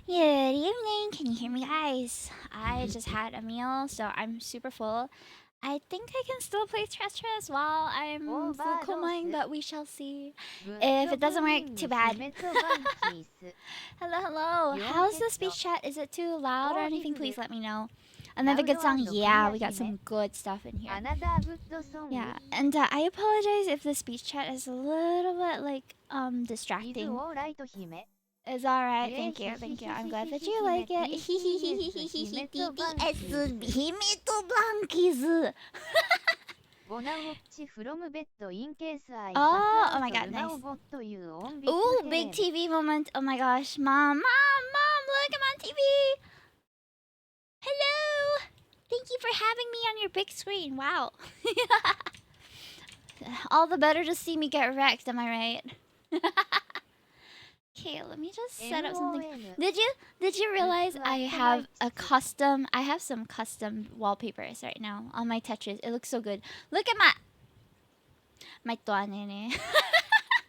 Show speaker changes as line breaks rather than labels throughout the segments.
Good evening. Can you hear me, guys? I just had a meal, so I'm super full. I think I can still play Tetris while I'm full combing, but we shall see. If it doesn't work, too bad. Hello, hello. How's the speech chat? Is it too loud or anything? Please let me know. Another good song? Yeah, we got some good stuff in here. Yeah, and I apologize if the speech chat is a little bit like distracting. It's alright, thank you, thank you. I'm glad that you like it. TTS 姫と Blankies. Oh my god, nice. Ooh, big TV moment. Oh my gosh. Mom, look, I'm on TV. Hello. Thank you for having me on your big screen. Wow. All the better to see me get wrecked, am I right? Okay, let me just set up something. Did you realize I have some custom wallpapers right now on my Tetris. It looks so good. Look at my toanene.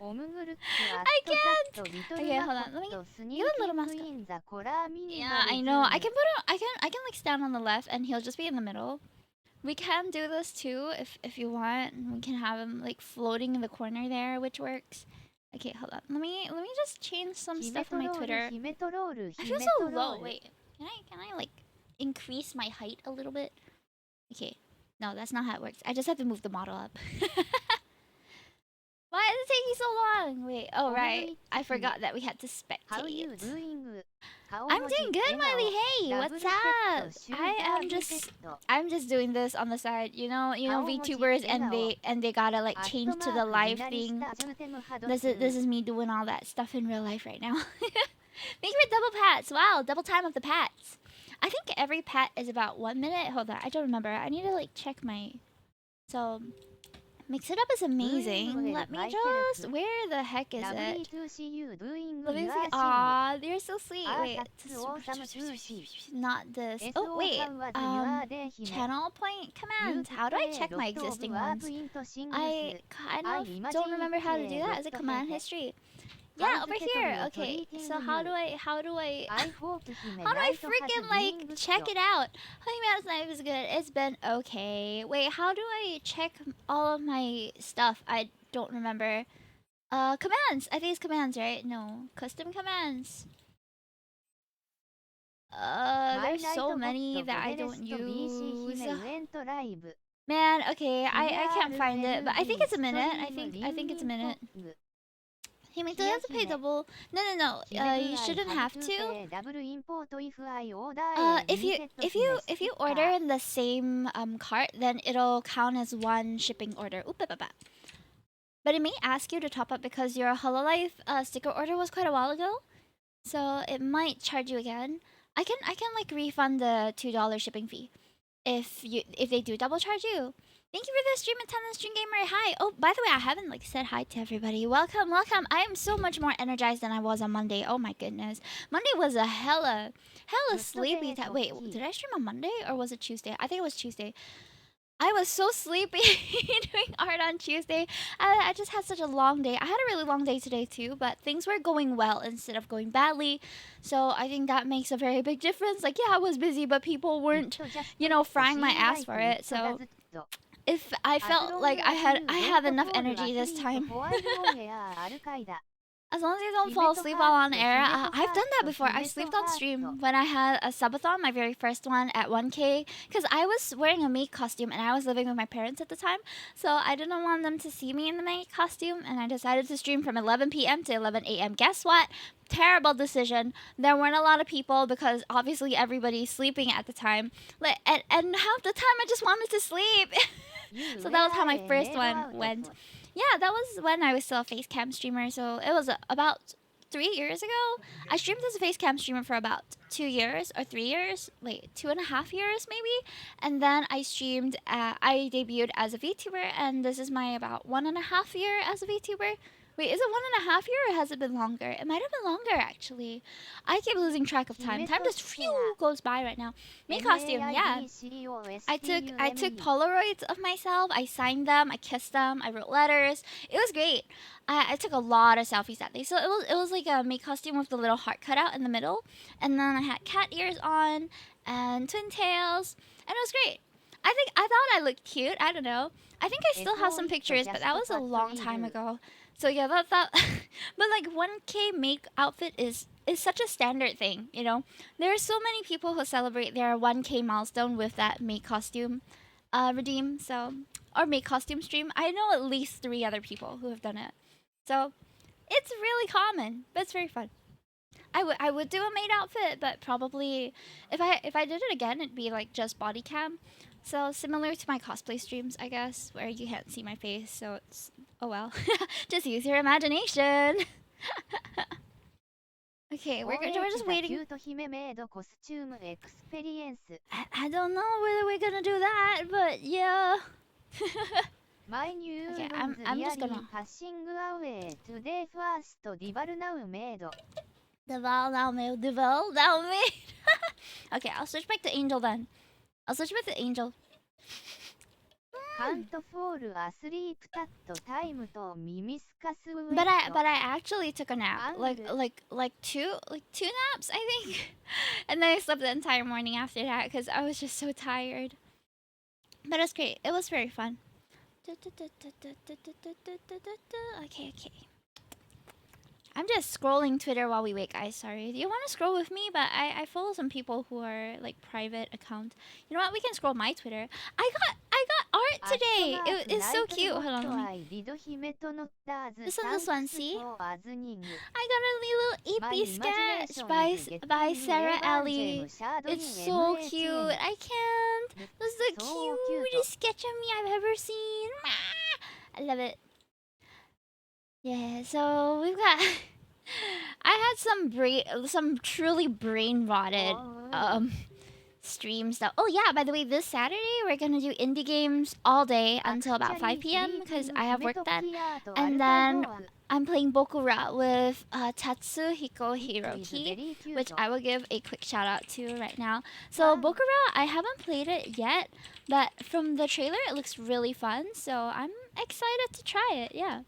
I can't. Okay, hold on. Let me get a little mascot. Yeah, I know. I can like stand on the left and he'll just be in the middle. We can do this too if you want. We can have him like floating in the corner there, which works. Okay, hold on. Let me just change some stuff on my Twitter. I feel so low. Wait, can I like increase my height a little bit? Okay, no, that's not how it works. I just have to move the model up. Why is it taking so long? Wait, oh right, I forgot that we had to spectate. I'm doing good, Miley. Hey, what's up? I'm just doing this on the side. You know VTubers and they gotta like change to the live thing. This is me doing all that stuff in real life right now. Thank you for double pats. Wow, double time of the pats. I think every pat is about 1 minute. Hold on, I don't remember. I need to like check my. So mix it up is amazing. Let me just. Where the heck is it? Let me see. Aw, you're so sweet. Wait, not this. Oh wait. Channel point commands. How do I check my existing ones? I kind of don't remember how to do that. Is it command history? Yeah, over here. Okay, so how do I freaking like check it out? Honey Man's knife is good. It's been okay. Wait, how do I check all of my stuff? I don't remember. Commands. I think it's commands, right? No, custom commands. There's so many that I don't use. Man, okay, I can't find it, but I think it's a minute. I think it's a minute. Hey, mate, do you have to pay double? No. You shouldn't have to. If you order in the same cart, then it'll count as one shipping order. Oop, but it may ask you to top up because your Hololive sticker order was quite a while ago, so it might charge you again. I can like refund the $2 shipping fee if they do double charge you. Thank you for the stream attendance, Stream Gamer. Hi. Oh, by the way, I haven't like said hi to everybody. Welcome. I am so much more energized than I was on Monday. Oh my goodness, Monday was a hella sleepy time. Wait, did I stream on Monday or was it Tuesday? I think it was Tuesday. I was so sleepy doing art on Tuesday. I just had such a long day. I had a really long day today too, but things were going well instead of going badly. So I think that makes a very big difference. Like, yeah, I was busy, but people weren't, frying my ass for it. So if I felt like I have enough energy this time. As long as you don't fall asleep while on air. I've done that before. I slept on stream when I had a subathon, my very first one at 1K. Because I was wearing a maid costume and I was living with my parents at the time. So I didn't want them to see me in the maid costume. And I decided to stream from 11 p.m. to 11 a.m. Guess what? Terrible decision. There weren't a lot of people because obviously everybody's sleeping at the time. And half the time I just wanted to sleep. So that was how my first one went. Yeah, that was when I was still a face cam streamer. So it was about 3 years ago. I streamed as a face cam streamer for about 2 years or 3 years. Wait, 2.5 years maybe. And then I I debuted as a VTuber, and this is my about 1.5 year as a VTuber. Wait, is it 1.5 years or has it been longer? It might have been longer actually. I keep losing track of time. Time just goes by right now. Me costume, yeah. I took Polaroids of myself. I signed them. I kissed them. I wrote letters. It was great. I took a lot of selfies that day. So it was like a me costume with the little heart cut out in the middle, and then I had cat ears on and twin tails, and it was great. I thought I looked cute. I don't know. I think I still have some pictures, but that was a long time ago. So yeah, that but like 1K make outfit is such a standard thing, you know. There are so many people who celebrate their 1K milestone with that make costume redeem, so or make costume stream. I know at least 3 other people who have done it. So, it's really common, but it's very fun. I would do a maid outfit, but probably if I did it again, it'd be like just body cam. So similar to my cosplay streams, I guess, where you can't see my face, so it's oh well. Just use your imagination. Okay, we're just waiting. I don't know whether we're gonna do that, but yeah. Okay, I'm just gonna. Deval now maid, Deval now maid. Okay, I'll switch back to Angel then. I'll switch back to Angel. But I actually took a nap, like two naps I think, and then I slept the entire morning after that because I was just so tired. But it's great. It was very fun. Okay. I'm just scrolling Twitter while we wait, guys. Sorry. Do you want to scroll with me? But I follow some people who are like private accounts. You know what? We can scroll my Twitter. I got art today. It's so cute. Hold on. This one. See? I got a little EP sketch by Sarah Ellie. It's so cute. I can't. This is the cutest sketch of me I've ever seen. I love it. Yeah, so we've got. I had some truly brain rotted stream stuff. Oh yeah, by the way, this Saturday we're gonna do indie games all day until about 5 p.m. because I have work then, and then I'm playing Bokura with Tatsuhiko Hiroki, which I will give a quick shout out to right now. So Bokura, I haven't played it yet, but from the trailer it looks really fun, so I'm excited to try it. Yeah.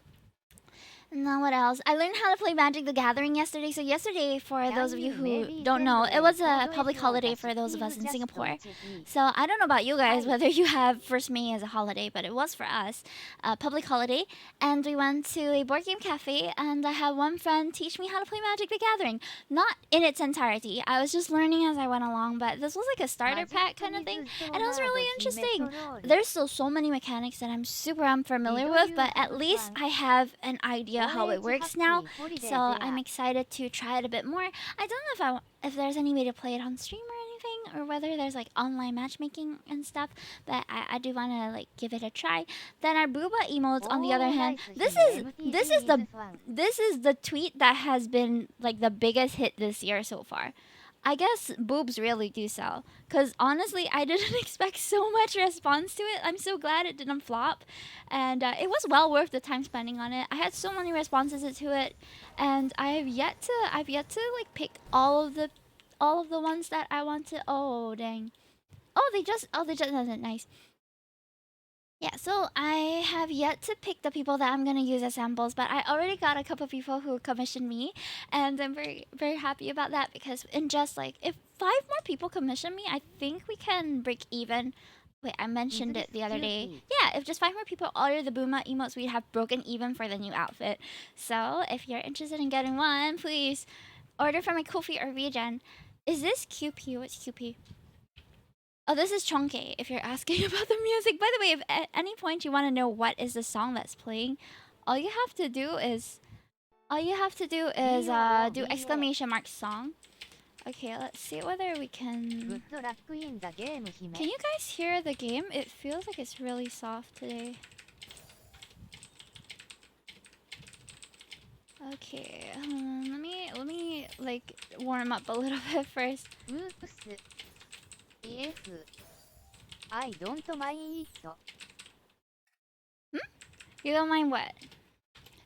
And then what else? I learned how to play Magic the Gathering yesterday. So yesterday, for those of you who don't know, it was a public holiday for those of us in Singapore. So I don't know about you guys, whether you have 1st May as a holiday, but it was for us a public holiday. And we went to a board game cafe, and I had one friend teach me how to play Magic the Gathering. Not in its entirety. I was just learning as I went along, but this was like a starter pack kind of thing, and it was really interesting. There's still so many mechanics that I'm super unfamiliar with, but at least I have an idea how it works now, so I'm excited to try it a bit more. I don't know if there's any way to play it on stream or anything, or whether there's like online matchmaking and stuff, but I do want to like give it a try. Then our booba emotes, on the other hand, this is the tweet that has been like the biggest hit this year so far. I guess boobs really do sell. Because honestly, I didn't expect so much response to it. I'm so glad it didn't flop. And it was well worth the time spending on it. I had so many responses to it. And I've yet to like pick all of the ones that I want to. Oh, dang. They just nice. Yeah, so I have yet to pick the people that I'm gonna use as samples, but I already got a couple people who commissioned me, and I'm very, very happy about that because in just like if 5 more people commission me, I think we can break even. Wait, I mentioned it the other day. Yeah, if just 5 more people order the Booma emotes, we'd have broken even for the new outfit. So if you're interested in getting one, please order from my Kofi or Regen. Is this QP? What's QP? Oh, this is Chonke, if you're asking about the music. By the way, if at any point you want to know what is the song that's playing, all you have to do is do exclamation mark song. Okay, let's see whether we can... Can you guys hear the game? It feels like it's really soft today. Okay, let me like warm up a little bit first. I don't mind it. You don't mind what?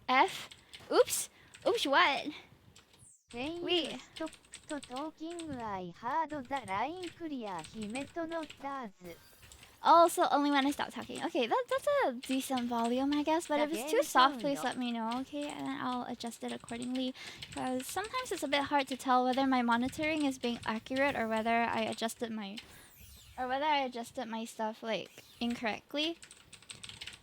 F? Oops. Oops, what? Wait. Oh, so only when I stop talking. Okay, that's a decent volume, I guess. But if it's too soft, please let me know, okay? And then I'll adjust it accordingly. Because sometimes it's a bit hard to tell whether my monitoring is being accurate or whether I adjusted my stuff like incorrectly.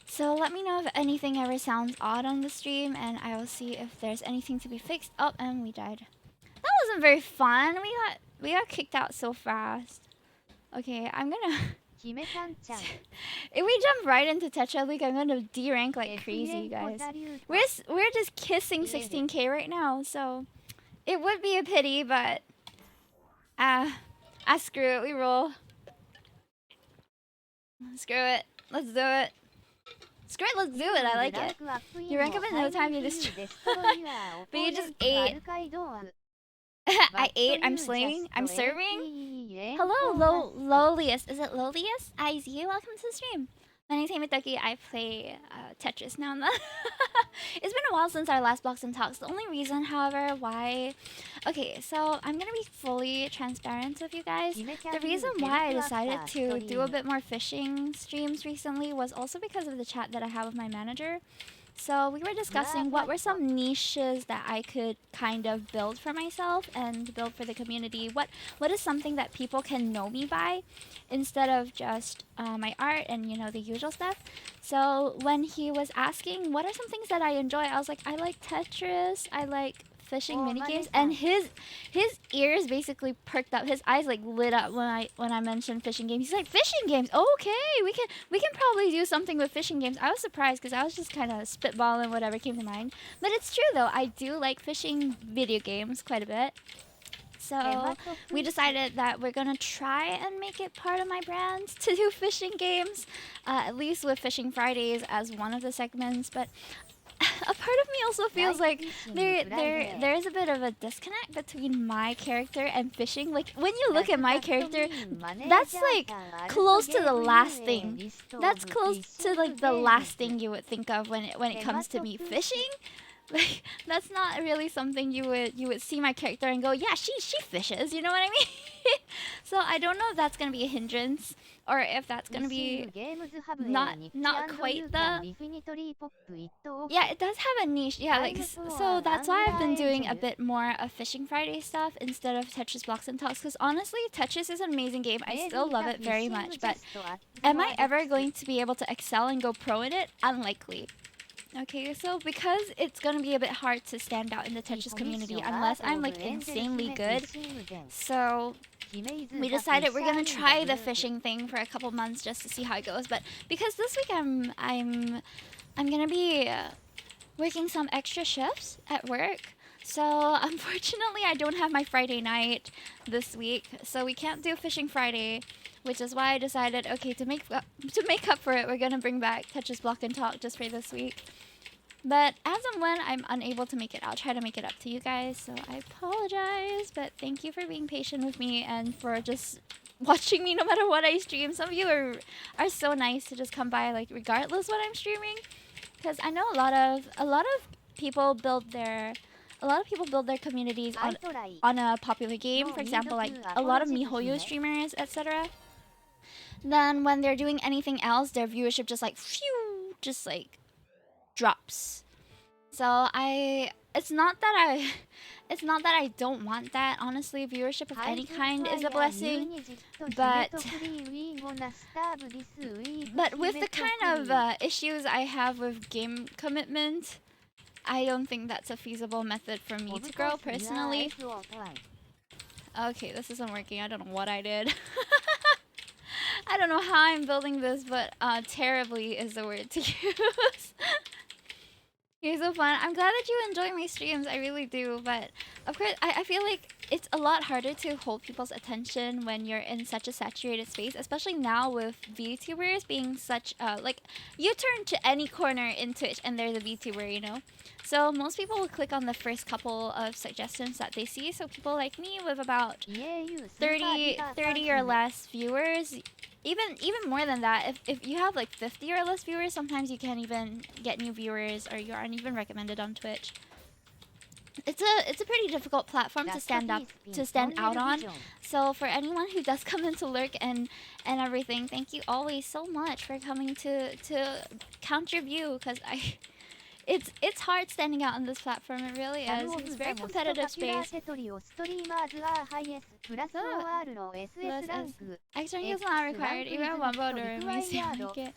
So let me know if anything ever sounds odd on the stream, and I will see if there's anything to be fixed. Oh, and we died. That wasn't very fun. We got kicked out so fast. Okay, I'm gonna. If we jump right into Tetra League, I'm gonna D-rank like crazy, guys. We're just kissing 16k right now, so it would be a pity, but screw it. We roll. Screw it. Let's do it. Screw it. Let's do it. I like it. You rank up in no time. You just. But you just ate. I ate. I'm slaying. I'm serving. Hello, Lolius. Is it Lolius? IZ, welcome to the stream. My name's Hamitaki. I play Tetris now and then. It's been a while since our last Blocks and Talks. The only reason, however, why... Okay, so I'm gonna be fully transparent with you guys. The reason why I decided to do a bit more fishing streams recently was also because of the chat that I have with my manager. So we were discussing what were some niches that I could kind of build for myself and build for the community. What is something that people can know me by instead of just my art and, you know, the usual stuff. So when he was asking what are some things that I enjoy, I was like, I like Tetris, I like fishing minigames, and his ears basically perked up. His eyes like lit up when I mentioned fishing games. He's like, fishing games, okay, we can probably do something with fishing games. I was surprised because I was just kind of spitballing whatever came to mind. But it's true though, I do like fishing video games quite a bit. So we decided that we're gonna try and make it part of my brand to do fishing games, at least with Fishing Fridays as one of the segments. But a part of me also feels like there is a bit of a disconnect between my character and fishing. Like when you look at my character, that's like close to the last thing. That's close to like the last thing you would think of when it comes to me fishing. Like that's not really something you would see my character and go, yeah, she fishes, you know what I mean? So I don't know if that's gonna be a hindrance or if that's gonna be not quite the. Yeah, it does have a niche. Yeah, like so that's why I've been doing a bit more of Fishing Friday stuff instead of Tetris Blocks and Talks. Because honestly, Tetris is an amazing game. I still love it very much. But am I ever going to be able to excel and go pro in it? Unlikely. Okay, so because it's gonna be a bit hard to stand out in the Tetris community unless I'm like insanely good, so we decided we're gonna try the fishing thing for a couple months just to see how it goes. But because this week I'm gonna be working some extra shifts at work, so unfortunately I don't have my Friday night this week, so we can't do Fishing Friday. Which is why I decided, okay, to make up for it, we're gonna bring back Tetris Block and Talk just for this week. But as and when I'm unable to make it, I'll try to make it up to you guys. So I apologize, but thank you for being patient with me and for just watching me no matter what I stream. Some of you are so nice to just come by like regardless what I'm streaming, because I know a lot of people build their. A lot of people build their communities on a popular game. For example, like a lot of MiHoYo streamers, etc. Then when they're doing anything else, their viewership just like phew, just like drops. So it's not that I don't want that. Honestly, viewership of any kind is a blessing. But with the kind of issues I have with game commitment, I don't think that's a feasible method for me to grow personally. Okay, this isn't working. I don't know what I did. I don't know how I'm building this, but terribly is the word to use. You're so fun. I'm glad that you enjoy my streams. I really do. But of course, I feel like it's a lot harder to hold people's attention when you're in such a saturated space, especially now with VTubers being such like you turn to any corner in Twitch and there's a VTuber, you know. So most people will click on the first couple of suggestions that they see. So people like me with about 30 or less viewers. Even more than that, if you have like 50 or less viewers, sometimes you can't even get new viewers or you aren't even recommended on Twitch. it's a pretty difficult platform to stand out on. So for anyone who does come into lurk and everything, thank you always so much for coming to count your view, because I it's hard standing out on this platform. It really is. It's a very competitive space. Extra is not required. Even one voter may seem like it.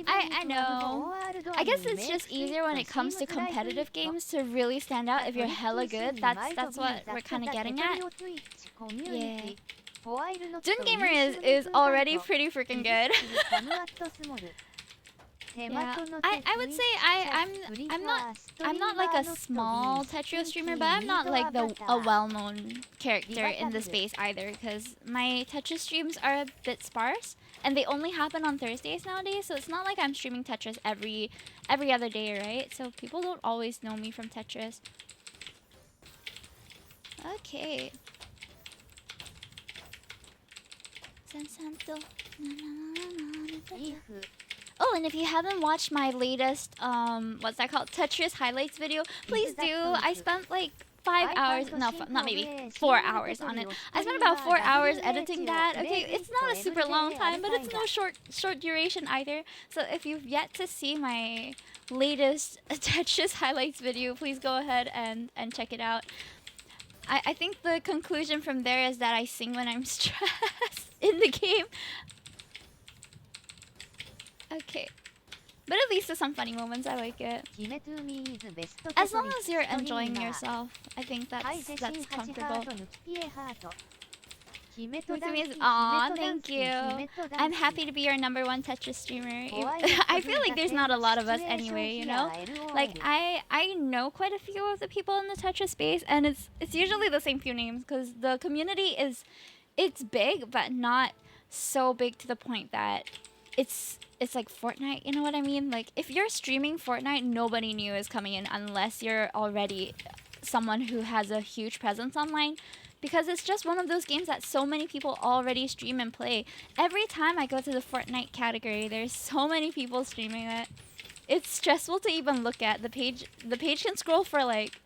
I know. I guess it's just easier when it comes to competitive games to really stand out if you're hella good. That's what we're kind of getting at. Yeah. Jun Gamer is already pretty freaking good. Yeah. I would say I'm not like a small Tetris streamer, but I'm not like a well-known character in the space either, because my Tetris streams are a bit sparse and they only happen on Thursdays nowadays, so it's not like I'm streaming Tetris every other day, right? So people don't always know me from Tetris. Okay. Oh, and if you haven't watched my latest, what's that called? Tetris highlights video, please do. I spent like 5 hours, no, not maybe 4 hours on it. I spent about 4 hours editing that. Okay, it's not a super long time, but it's no short duration either. So if you've yet to see my latest Tetris highlights video, please go ahead and check it out. I think the conclusion from there is that I sing when I'm stressed in the game. Okay. But at least there's some funny moments. I like it. As long as you're enjoying yourself, I think that's comfortable. Aw, thank you. I'm happy to be your #1 Tetris streamer. I feel like there's not a lot of us anyway, you know? Like, I know quite a few of the people in the Tetris space, and it's usually the same few names, because the community it's big, but not so big to the point that it's like Fortnite, you know what I mean? Like, if you're streaming Fortnite, nobody new is coming in unless you're already someone who has a huge presence online, because it's just one of those games that so many people already stream and play. Every time I go to the Fortnite category, there's so many people streaming it. It's stressful to even look at. The page can scroll for like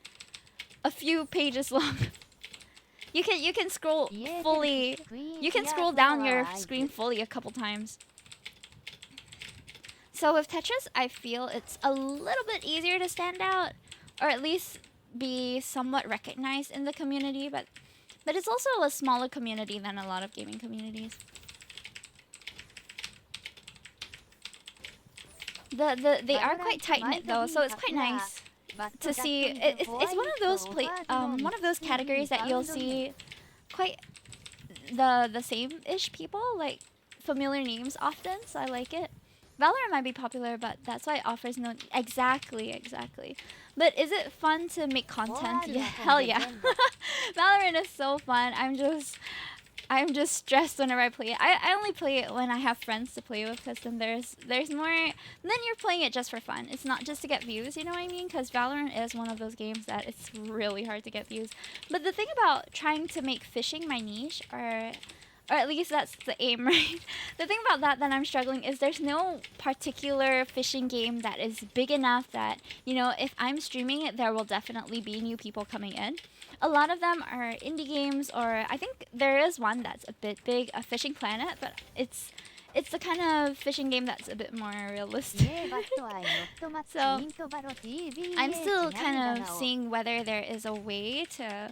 a few pages long. You can scroll fully. You can scroll down your screen fully a couple times. So with Tetris, I feel it's a little bit easier to stand out, or at least be somewhat recognized in the community, but it's also a smaller community than a lot of gaming communities. They are quite tight-knit though, so it's quite nice to see. It's one of those categories that you'll see quite the same-ish people, like familiar names often, so I like it. Valorant might be popular, but that's why it offers no... Exactly. But is it fun to make content? Yeah, hell yeah. Valorant is so fun. I'm just stressed whenever I play it. I only play it when I have friends to play with, because then there's more... Then you're playing it just for fun. It's not just to get views, you know what I mean? Because Valorant is one of those games that it's really hard to get views. But the thing about trying to make fishing my niche, or at least that's the aim, right? The thing about that I'm struggling is there's no particular fishing game that is big enough that, you know, if I'm streaming it, there will definitely be new people coming in. A lot of them are indie games, or I think there is one that's a bit big, a Fishing Planet, but it's the kind of fishing game that's a bit more realistic. So I'm still kind of seeing whether there is a way to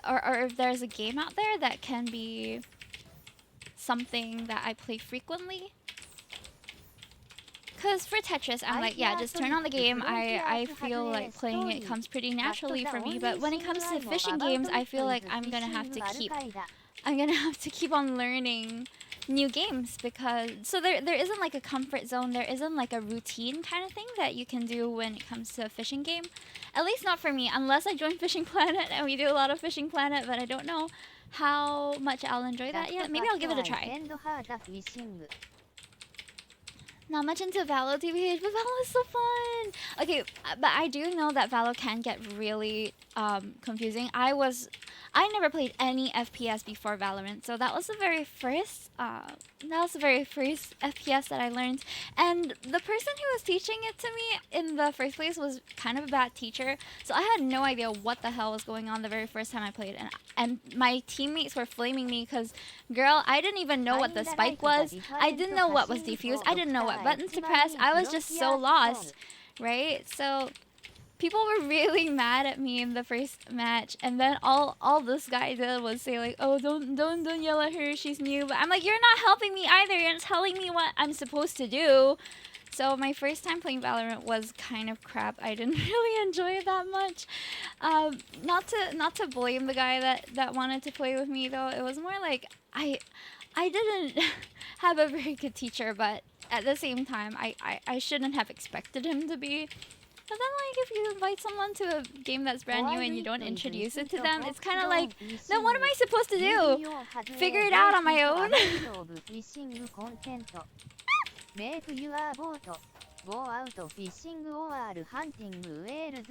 or if there's a game out there that can be something that I play frequently. Because for Tetris, I'm like, yeah, just turn on the game. I feel like playing it comes pretty naturally for me. But when it comes to fishing games, I feel like I'm gonna have to keep on learning new games, because there isn't like a comfort zone, there isn't like a routine kind of thing that you can do when it comes to a fishing game. At least not for me, unless I join Fishing Planet and we do a lot of Fishing Planet, but I don't know how much I'll enjoy that yet. Maybe I'll give it a try. Not much into Valo TBH, but Valo is so fun. Okay, but I do know that Valo can get really confusing. I was I never played any FPS before Valorant, so that was the very first. FPS that I learned, and the person who was teaching it to me in the first place was kind of a bad teacher. So I had no idea what the hell was going on the very first time I played, and my teammates were flaming me because, girl, I didn't even know what the spike was. I didn't know what was defuse. I didn't know what buttons to press. I was just so lost, right? So people were really mad at me in the first match, and then all this guy did was say like, "Oh, don't yell at her. She's new." But I'm like, "You're not helping me either. You're telling me what I'm supposed to do." So my first time playing Valorant was kind of crap. I didn't really enjoy it that much. Not to blame the guy that wanted to play with me though. It was more like I didn't have a very good teacher, but at the same time, I shouldn't have expected him to be. But then, like, if you invite someone to a game that's brand new and you don't introduce it to them, it's kind of like, then what am I supposed to do? Figure it out on my own?
Make your boat go out fishing or hunting whales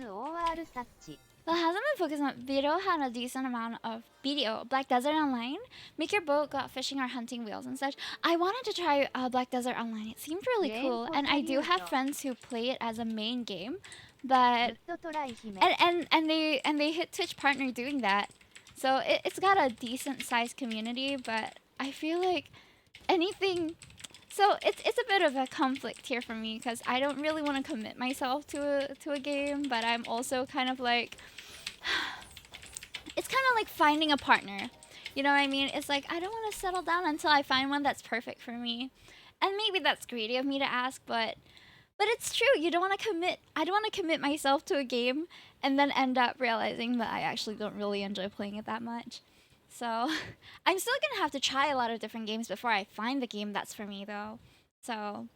or such.
Well, hasn't been focused on video had a decent amount of video. Black Desert Online, make your boat go out fishing or hunting whales and such. I wanted to try Black Desert Online. It seemed really cool, and I do have friends who play it as a main game, but and they hit Twitch partner doing that, so it's got a decent sized community. But I feel like anything. So it's a bit of a conflict here for me because I don't really want to commit myself to a game, but I'm also kind of like, it's kind of like finding a partner. You know what I mean? It's like I don't want to settle down until I find one that's perfect for me. And maybe that's greedy of me to ask, but it's true. You don't want to commit. I don't want to commit myself to a game and then end up realizing that I actually don't really enjoy playing it that much. So, I'm still gonna have to try a lot of different games before I find the game that's for me, though. So,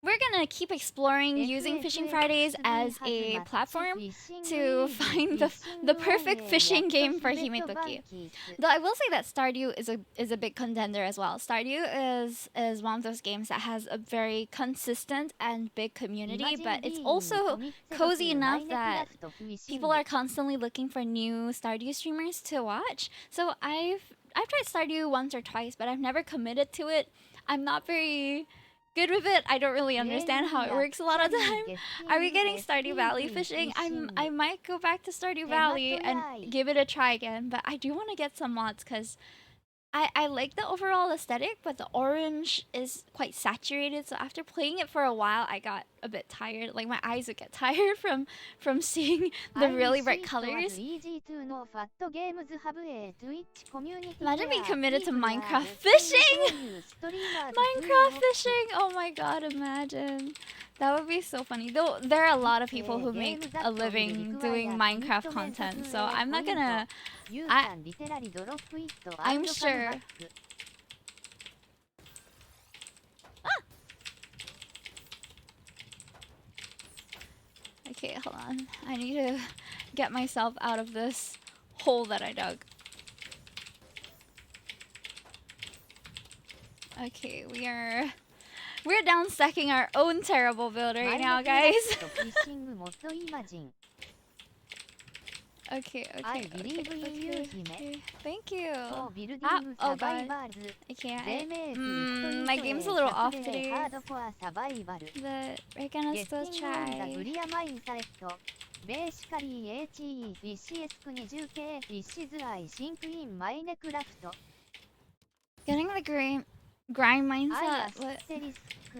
we're gonna keep exploring using Fishing Fridays as a platform to find the perfect fishing game for Himetoki. Though I will say that Stardew is a big contender as well. Stardew is one of those games that has a very consistent and big community, but it's also cozy enough that people are constantly looking for new Stardew streamers to watch. So I've tried Stardew once or twice, but I've never committed to it. I'm not very good with it. I don't really understand how it works a lot of the time. Are we getting Stardew Valley fishing? I might go back to Stardew Valley and give it a try again, but I do want to get some mods because I like the overall aesthetic, but the orange is quite saturated. So after playing it for a while, I got a bit tired. Like my eyes would get tired from seeing the really bright colors. Imagine being committed to Minecraft fishing. Minecraft fishing. Oh my god, imagine. That would be so funny. Though there are a lot of people who make a living doing Minecraft content, so I'm not gonna. I'm sure. Ah! Okay, hold on. I need to get myself out of this hole that I dug. Okay, we're down stacking our own terrible build right now, guys. Okay. Thank you. Oh god. I can't. My game's a little off today. But we're gonna still try. Getting the grind mindset. What?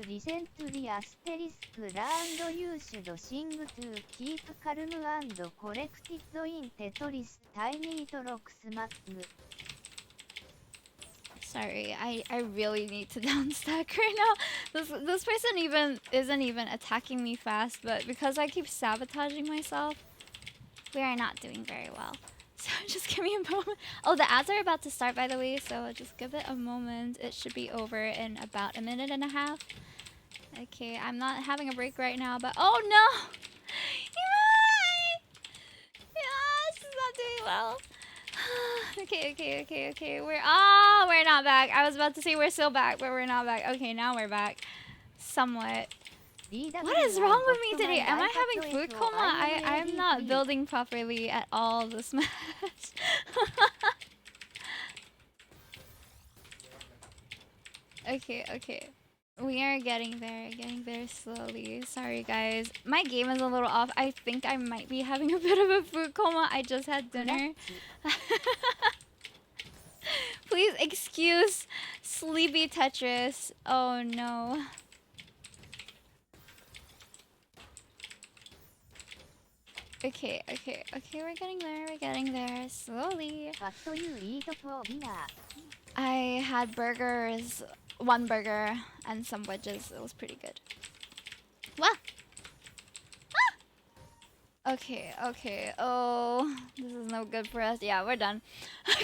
Recently asterisk land you should sing to keep calm and collect it in Tetris tiny blocks map.
Sorry, I really need to downstack right now. This person isn't even attacking me fast, but because I keep sabotaging myself, we are not doing very well. So just give me a moment. Oh, the ads are about to start, by the way, so just give it a moment. It should be over in about a minute and a half. Okay, I'm not having a break right now, but oh no! Yeah, this is not doing well. Okay. We're not back. I was about to say we're still back, but we're not back. Okay, now we're back. Somewhat. What is wrong with me today? Am I having food coma? I'm not building properly at all this match. Okay. We are getting there slowly. Sorry guys. My game is a little off. I think I might be having a bit of a food coma. I just had dinner. Please excuse sleepy Tetris. Oh no. Okay, we're getting there slowly. I had burgers, one burger, and some wedges. It was pretty good. Wow. Okay. Oh, this is no good for us. Yeah, we're done.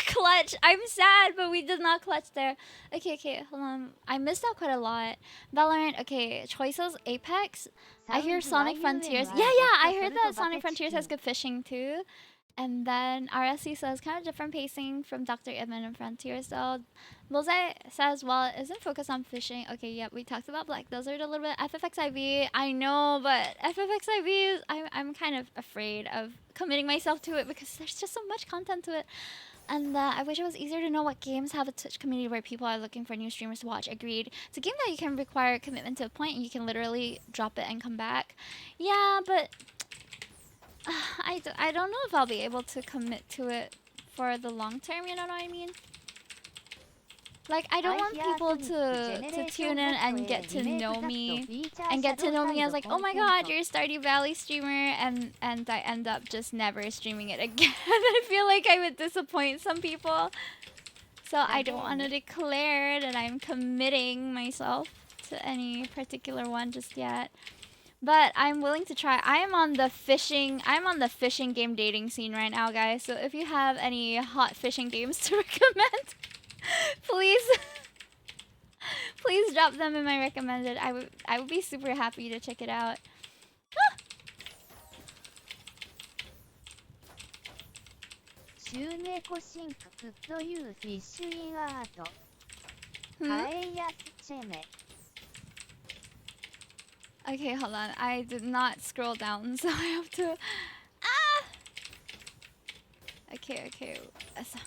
Clutch. I'm sad, but we did not clutch there. Okay, hold on. I missed out quite a lot. Valorant. Okay, choices. Apex. I hear Sonic Frontiers. Yeah. I heard that Sonic Frontiers has good fishing too. And then RSC says kind of different pacing from Dr. Edmund and Frontiers though. Bullseye says, well, it isn't focused on fishing. Okay, yep, we talked about Black Desert a little bit. FFXIV, I know, but FFXIV, I'm kind of afraid of committing myself to it because there's just so much content to it. And I wish it was easier to know what games have a Twitch community where people are looking for new streamers to watch. Agreed. It's a game that you can require commitment to a point and you can literally drop it and come back. Yeah, but I don't know if I'll be able to commit to it for the long term, you know what I mean? Like, I don't want people to tune in and get to know me. And get to know me as like, oh my god, you're a Stardew Valley streamer. And I end up just never streaming it again. I feel like I would disappoint some people. So I don't want to declare that I'm committing myself to any particular one just yet. But I'm willing to try. I'm on the fishing game dating scene right now, guys. So if you have any hot fishing games to recommend, please drop them in my recommended. I would be super happy to check it out. Okay, hold on. I did not scroll down, so I have to. Okay. So,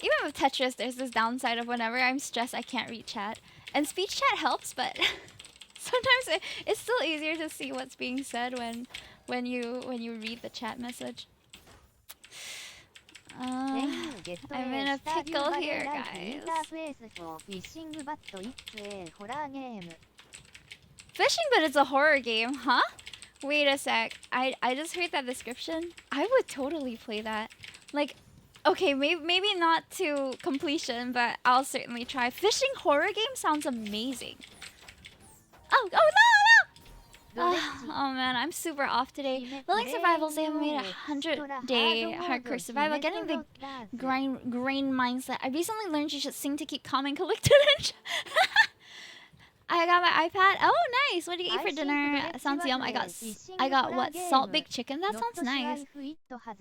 even with Tetris, there's this downside of whenever I'm stressed, I can't read chat. And speech chat helps, but sometimes it's still easier to see what's being said when you read the chat message. I'm in a pickle here, guys. Fishing, but it's a horror game, huh? Wait a sec. I just heard that description. I would totally play that. Like, okay, maybe not to completion, but I'll certainly try. Fishing horror game sounds amazing. Oh no! Oh man, I'm super off today. Building survivals, they have made a 100-day hardcore survival. Getting the grain mindset. I recently learned you should sing to keep calm and collected. I got my iPad. Oh, nice. What did you eat for dinner? Sounds yum. I got what? Salt baked chicken. That sounds nice.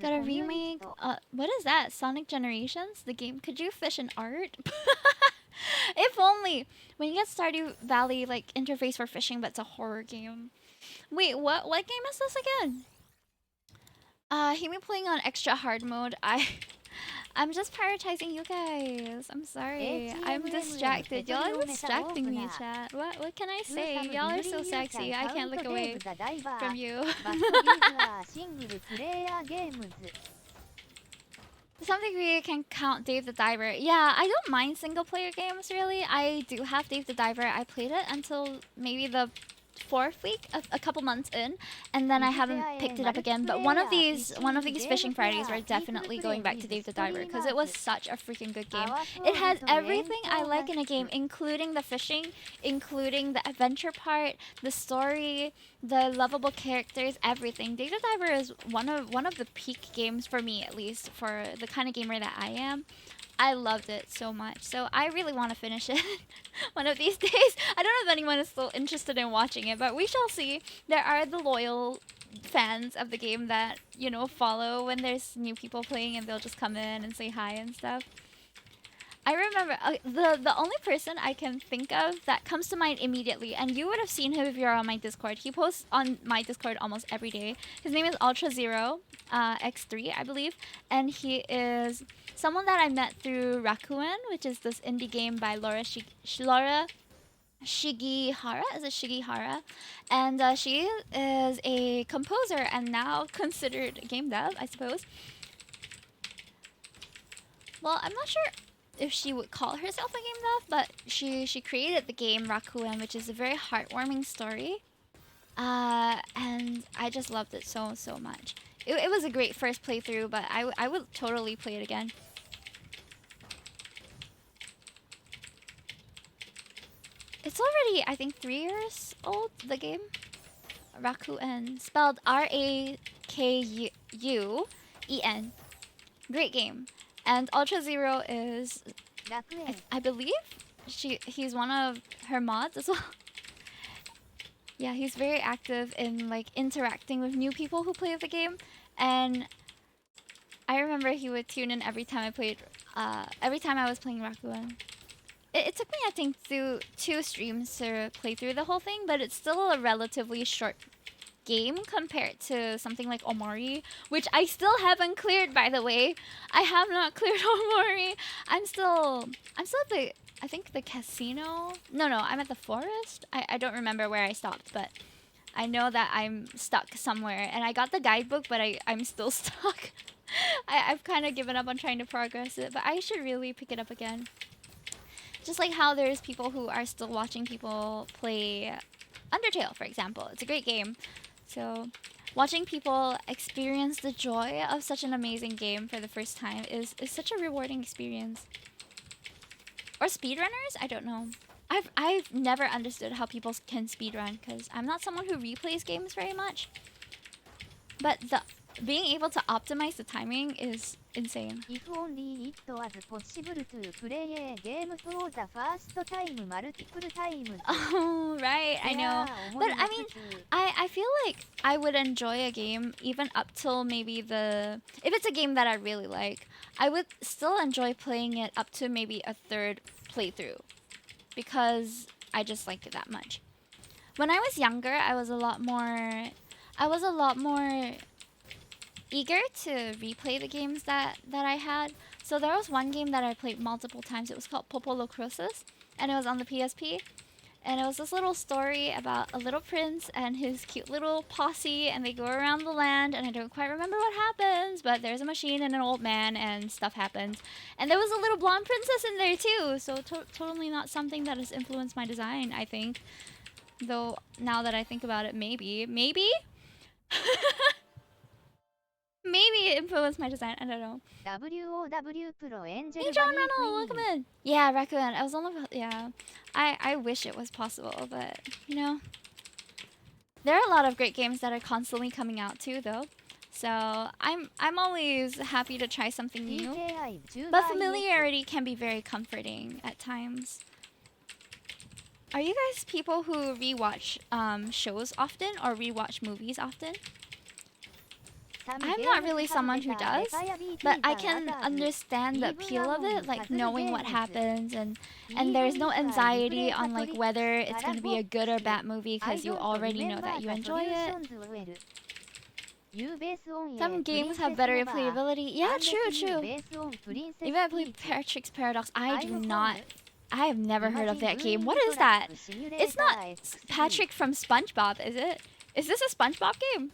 Got a remake. What is that? Sonic Generations? The game. Could you fish in art? If only. When you get Stardew Valley like interface for fishing, but it's a horror game. Wait, what game is this again? He me playing on extra hard mode. I'm just prioritizing you guys. I'm sorry. I'm distracted. Y'all are distracting me, chat. What can I say? Y'all are so sexy. I can't look away from you. To some degree, you can count Dave the Diver. Yeah, I don't mind single player games, really. I do have Dave the Diver. I played it until maybe the 4th week, a couple months in, and then I haven't picked it up again. But one of these fishing Fridays, we're definitely going back to Dave the Diver because it was such a freaking good game. It has everything I like in a game, including the fishing, including the adventure part, the story, the lovable characters, everything. Dave the Diver is one of the peak games for me, at least for the kind of gamer that I am. I loved it so much. So I really want to finish it one of these days. I don't know if anyone is still interested in watching it, but we shall see. There are the loyal fans of the game that, follow when there's new people playing and they'll just come in and say hi and stuff. I remember the only person I can think of that comes to mind immediately, and you would have seen him if you're on my Discord. He posts on my Discord almost every day. His name is Ultra Zero, X3, I believe, and he is someone that I met through Rakuen, which is this indie game by Laura Shigihara. Is it Shigihara? And she is a composer and now considered a game dev, I suppose. Well, I'm not sure if she would call herself a game dev, but she created the game Rakuen, which is a very heartwarming story. And I just loved it so much. It was a great first playthrough, but I would totally play it again. It's already, I think, 3 years old, the game. Rakuen, spelled Rakuen. Great game. And Ultra Zero is, I believe, he's one of her mods as well. Yeah, he's very active in like interacting with new people who play the game, and I remember he would tune in every time I played, every time I was playing Rakuen. It took me, I think, through 2 streams to play through the whole thing, but it's still a relatively short game compared to something like Omori, which I still haven't cleared, by the way. I have not cleared Omori. I'm still at the, I think, the casino. No, I'm at the forest. I don't remember where I stopped, but I know that I'm stuck somewhere. And I got the guidebook, but I'm still stuck. I've kind of given up on trying to progress it, but I should really pick it up again. Just like how there's people who are still watching people play Undertale, for example. It's a great game. So watching people experience the joy of such an amazing game for the first time is such a rewarding experience. Or speedrunners? I don't know. I've never understood how people can speedrun, because I'm not someone who replays games very much. But being able to optimize the timing is insane.
If only it was possible to play a game for the first time multiple times.
Oh, right, I know. But I mean, I feel like I would enjoy a game even up till maybe if it's a game that I really like, I would still enjoy playing it up to maybe a 3rd playthrough, because I just like it that much. When I was younger, I was a lot more eager to replay the games that I had. So there was one game that I played multiple times. It was called Popolo Crosses, and it was on the PSP. And it was this little story about a little prince and his cute little posse, and they go around the land, and I don't quite remember what happens, but there's a machine and an old man, and stuff happens. And there was a little blonde princess in there too, so totally not something that has influenced my design, I think. Though, now that I think about it, maybe? Maybe it influenced my design. I don't know.
WOW Pro Angel
Hey, John Reynolds, welcome in. Yeah, Rakuen. I was only, yeah. I wish it was possible, but you know, there are a lot of great games that are constantly coming out too, though. So I'm always happy to try something new. But familiarity can be very comforting at times. Are you guys people who rewatch shows often or rewatch movies often? I'm not really someone who does, but I can understand the appeal of it, like knowing what happens, and there's no anxiety on like whether it's going to be a good or bad movie, because you already know that you enjoy it. Some games have better replayability. Yeah, true. Even I play Patrick's Paradox. I have never heard of that game. What is that? It's not Patrick from SpongeBob, is it? Is this a SpongeBob game?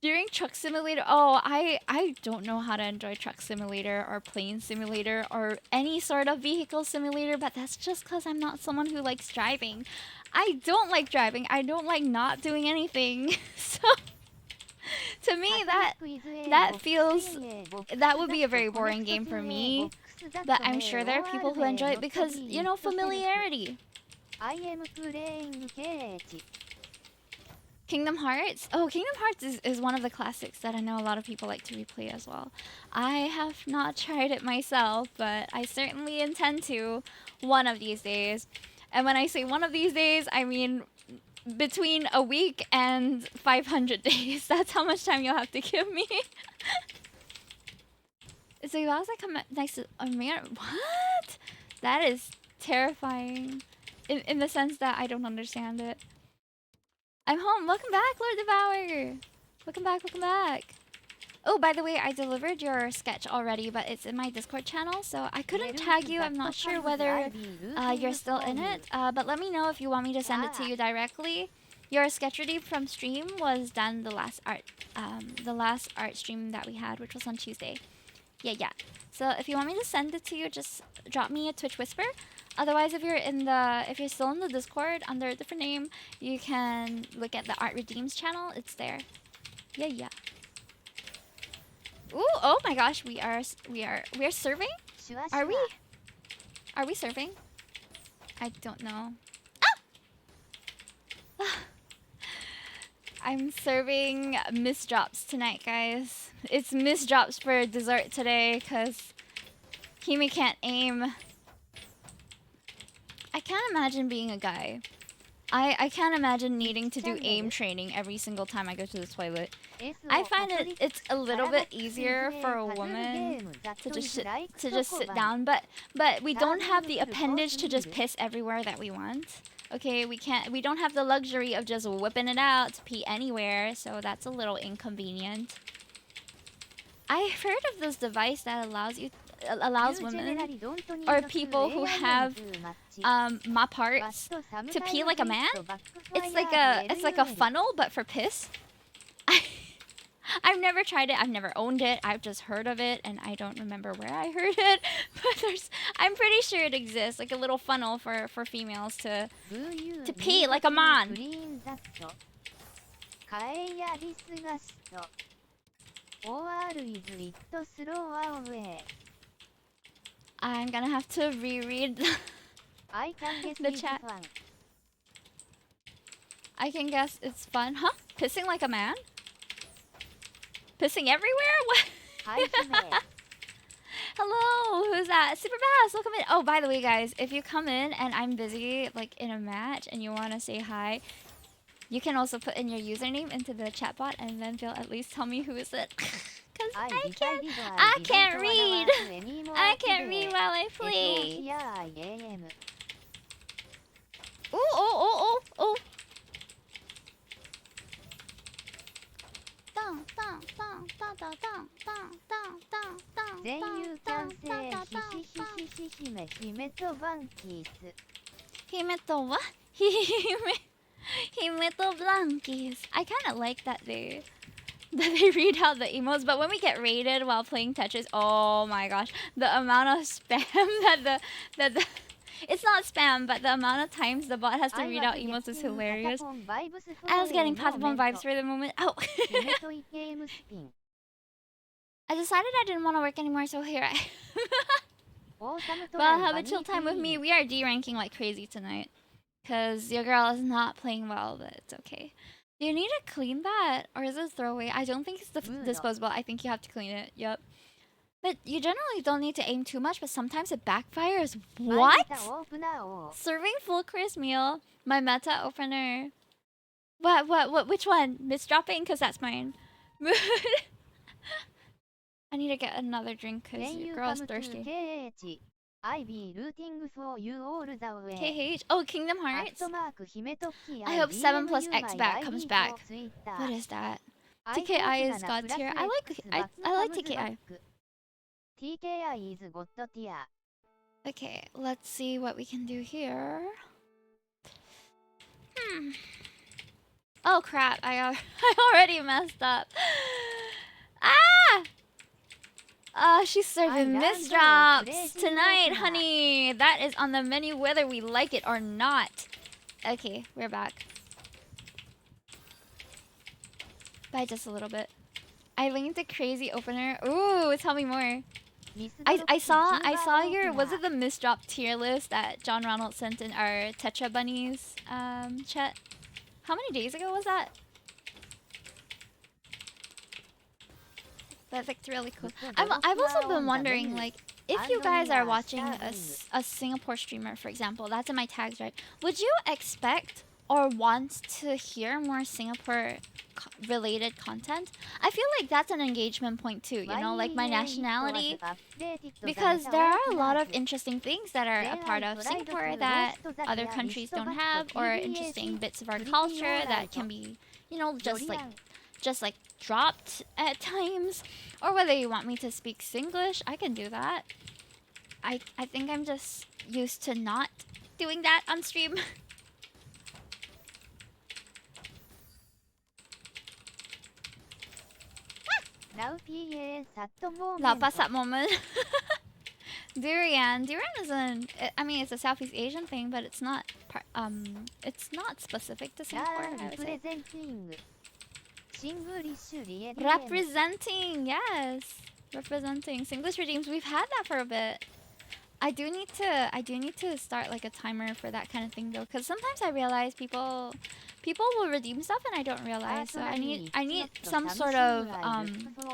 During Truck Simulator, I don't know how to enjoy Truck Simulator or Plane Simulator or any sort of vehicle simulator, but that's just because I'm not someone who likes driving. I don't like driving. I don't like not doing anything. So, to me, that would be a very boring game for me. But I'm sure there are people who enjoy it because, you know, familiarity.
I am playing Cage.
Kingdom Hearts? Oh, Kingdom Hearts is one of the classics that I know a lot of people like to replay as well. I have not tried it myself, but I certainly intend to one of these days. And when I say one of these days, I mean between a week and 500 days. That's how much time you'll have to give me. So you also come next to a mirror. What? That is terrifying. In the sense that I don't understand it. I'm home. Welcome back, Lord Devour. Welcome back, welcome back. Oh, by the way, I delivered your sketch already, but it's in my Discord channel, so I couldn't tag you. I'm not sure whether you're still in it, but let me know if you want me to send it to you directly. Your sketch ready from stream was done the last art stream that we had, which was on Tuesday. Yeah. So if you want me to send it to you, just drop me a Twitch whisper. Otherwise, if you're still in the Discord under a different name, you can look at the Art Redeems channel. It's there. Yeah. Ooh, oh my gosh, we are serving? Are we serving? I don't know. Ah! I'm serving misdrops tonight, guys. It's misdrops for dessert today, cause Hime can't aim. I can't imagine being a guy. I can't imagine needing to do aim training every single time I go to the toilet. I find it's a little bit easier for a woman to just sit down, but we don't have the appendage to just piss everywhere that we want. Okay, we don't have the luxury of just whipping it out to pee anywhere, so that's a little inconvenient. I've heard of this device that allows women or people who have my parts to pee like a man. It's like a funnel but for piss. I've never tried it. I've never owned it. I've just heard of it, and I don't remember where I heard it. But I'm pretty sure it exists, like a little funnel for females to pee like a man. I'm gonna have to reread the chat. I can guess it's fun. Huh? Pissing like a man? Pissing everywhere? What? Hello, who's that? Super Bass, welcome in. Oh, by the way, guys, if you come in and I'm busy, like in a match, and you want to say hi, you can also put in your username into the chat bot, and then they'll at least tell me who is it. Cause I can't read. I can't read while I play. Oh. Himeto what? Himeto Blankies. I kind of like that they read out the emotes, but when we get raided while playing Tetris, oh my gosh, the amount of spam that the it's not spam, but the amount of times the bot has to read out emotes is hilarious. I was getting Patapon vibes for the moment. Oh. I decided I didn't want to work anymore, so here I well, have a chill time with me. We are D-ranking like crazy tonight. Because your girl is not playing well, but it's okay. Do you need to clean that? Or is it a throwaway? I don't think it's disposable. I think you have to clean it. Yep. But you generally don't need to aim too much, but sometimes it backfires. What? Serving full course meal. My meta opener. What? Which one? Misdropping? Because that's mine. I need to get another drink because your girl's thirsty. KH? Oh, Kingdom Hearts? I hope 7 plus X back comes back. What is that? TKI is God tier. I like TKI. Okay, let's see what we can do here. Oh crap, I already messed up. She's serving misdrops tonight, honey. That is on the menu whether we like it or not. Okay, we're back. By just a little bit. I linked the crazy opener. Ooh, tell me more. I saw your, was it the misdrop tier list that John Ronald sent in our Tetra Bunnies chat? How many days ago was that? That looked really cool. I've also been wondering, like, if you guys are watching a Singapore streamer, for example, that's in my tags, right? Would you expect or wants to hear more Singapore related content, I feel like that's an engagement point too, you know, like my nationality. Because there are a lot of interesting things that are a part of Singapore that other countries don't have, or interesting bits of our culture that can be, you know, just like dropped at times. Or whether you want me to speak Singlish, I can do that. I think I'm just used to not doing that on stream. Lao Pasat moment. Durian. Durian is I mean, it's a Southeast Asian thing, but it's not specific to Singapore, I would say. Representing, yes. Representing. Singlish redeems. We've had that for a bit. I do need to start like a timer for that kind of thing though, because sometimes I realize people will redeem stuff and I don't realize. So I need some sort of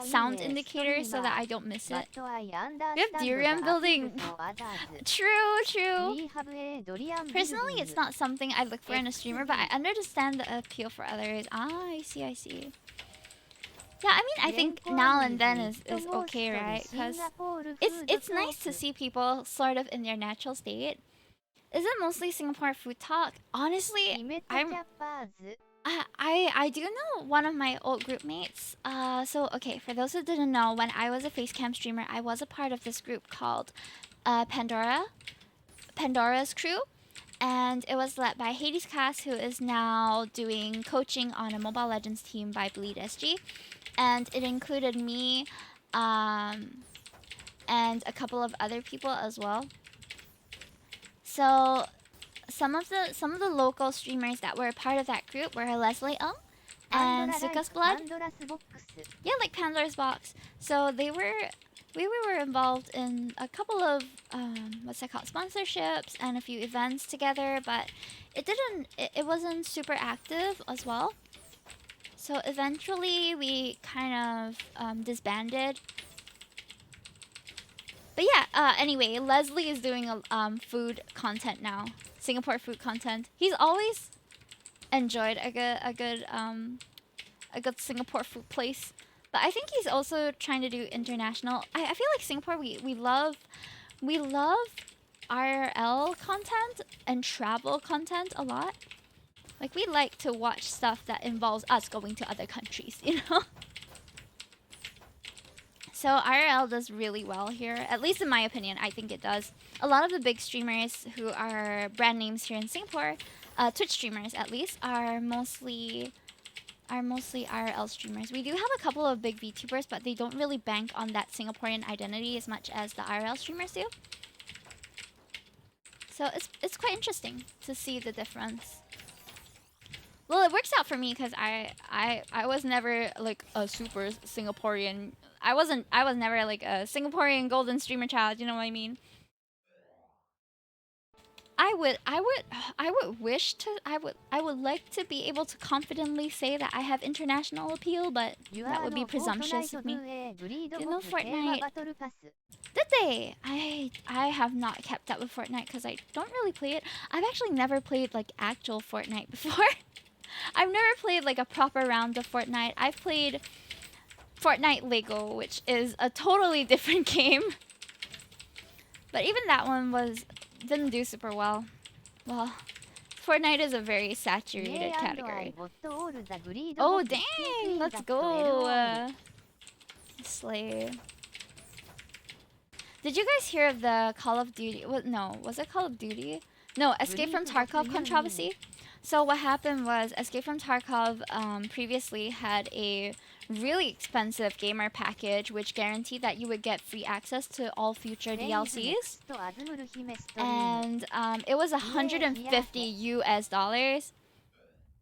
sound indicator so that I don't miss it. We have DRM building. True. Personally, it's not something I look for in a streamer, but I understand the appeal for others. Ah, I see. Yeah, I mean, I think now and then is okay, right? Because it's nice to see people sort of in their natural state. Is it mostly Singapore food talk? Honestly, I do know one of my old group mates. So okay, for those who didn't know, when I was a Facecam streamer, I was a part of this group called Pandora's Crew. And it was led by Hades Cass, who is now doing coaching on a Mobile Legends team by Bleed SG. And it included me and a couple of other people as well. So some of the local streamers that were a part of that group were Leslie Ung and Suka's Blood. Yeah, like Pandora's Box. So we were involved in a couple of sponsorships and a few events together, but it wasn't super active as well. So eventually we kind of disbanded. But yeah, anyway, Leslie is doing food content now, Singapore food content. He's always enjoyed a good Singapore food place, but I think he's also trying to do international. I feel like Singapore, we love IRL content and travel content a lot. Like, we like to watch stuff that involves us going to other countries, you know? So IRL does really well here, at least in my opinion. I think it does. A lot of the big streamers who are brand names here in Singapore, Twitch streamers at least, are mostly IRL streamers. We do have a couple of big VTubers, but they don't really bank on that Singaporean identity as much as the IRL streamers do. So it's quite interesting to see the difference. Well, it works out for me because I was never like a super Singaporean. I was never like a Singaporean golden streamer child. You know what I mean? I would like to be able to confidently say that I have international appeal, but that would be presumptuous of me. You know Fortnite? Did they? I have not kept up with Fortnite because I don't really play it. I've actually never played like actual Fortnite before. I've never played like a proper round of Fortnite. I've played Fortnite Lego, which is a totally different game. But even that one didn't do super well. Well, Fortnite is a very saturated category. Oh dang! Let's go! Slay. Did you guys hear of the Call of Duty? No, was it Call of Duty? No, Escape from Tarkov controversy. So what happened was Escape from Tarkov previously had a really expensive gamer package which guaranteed that you would get free access to all future DLCs. And it was $150 US.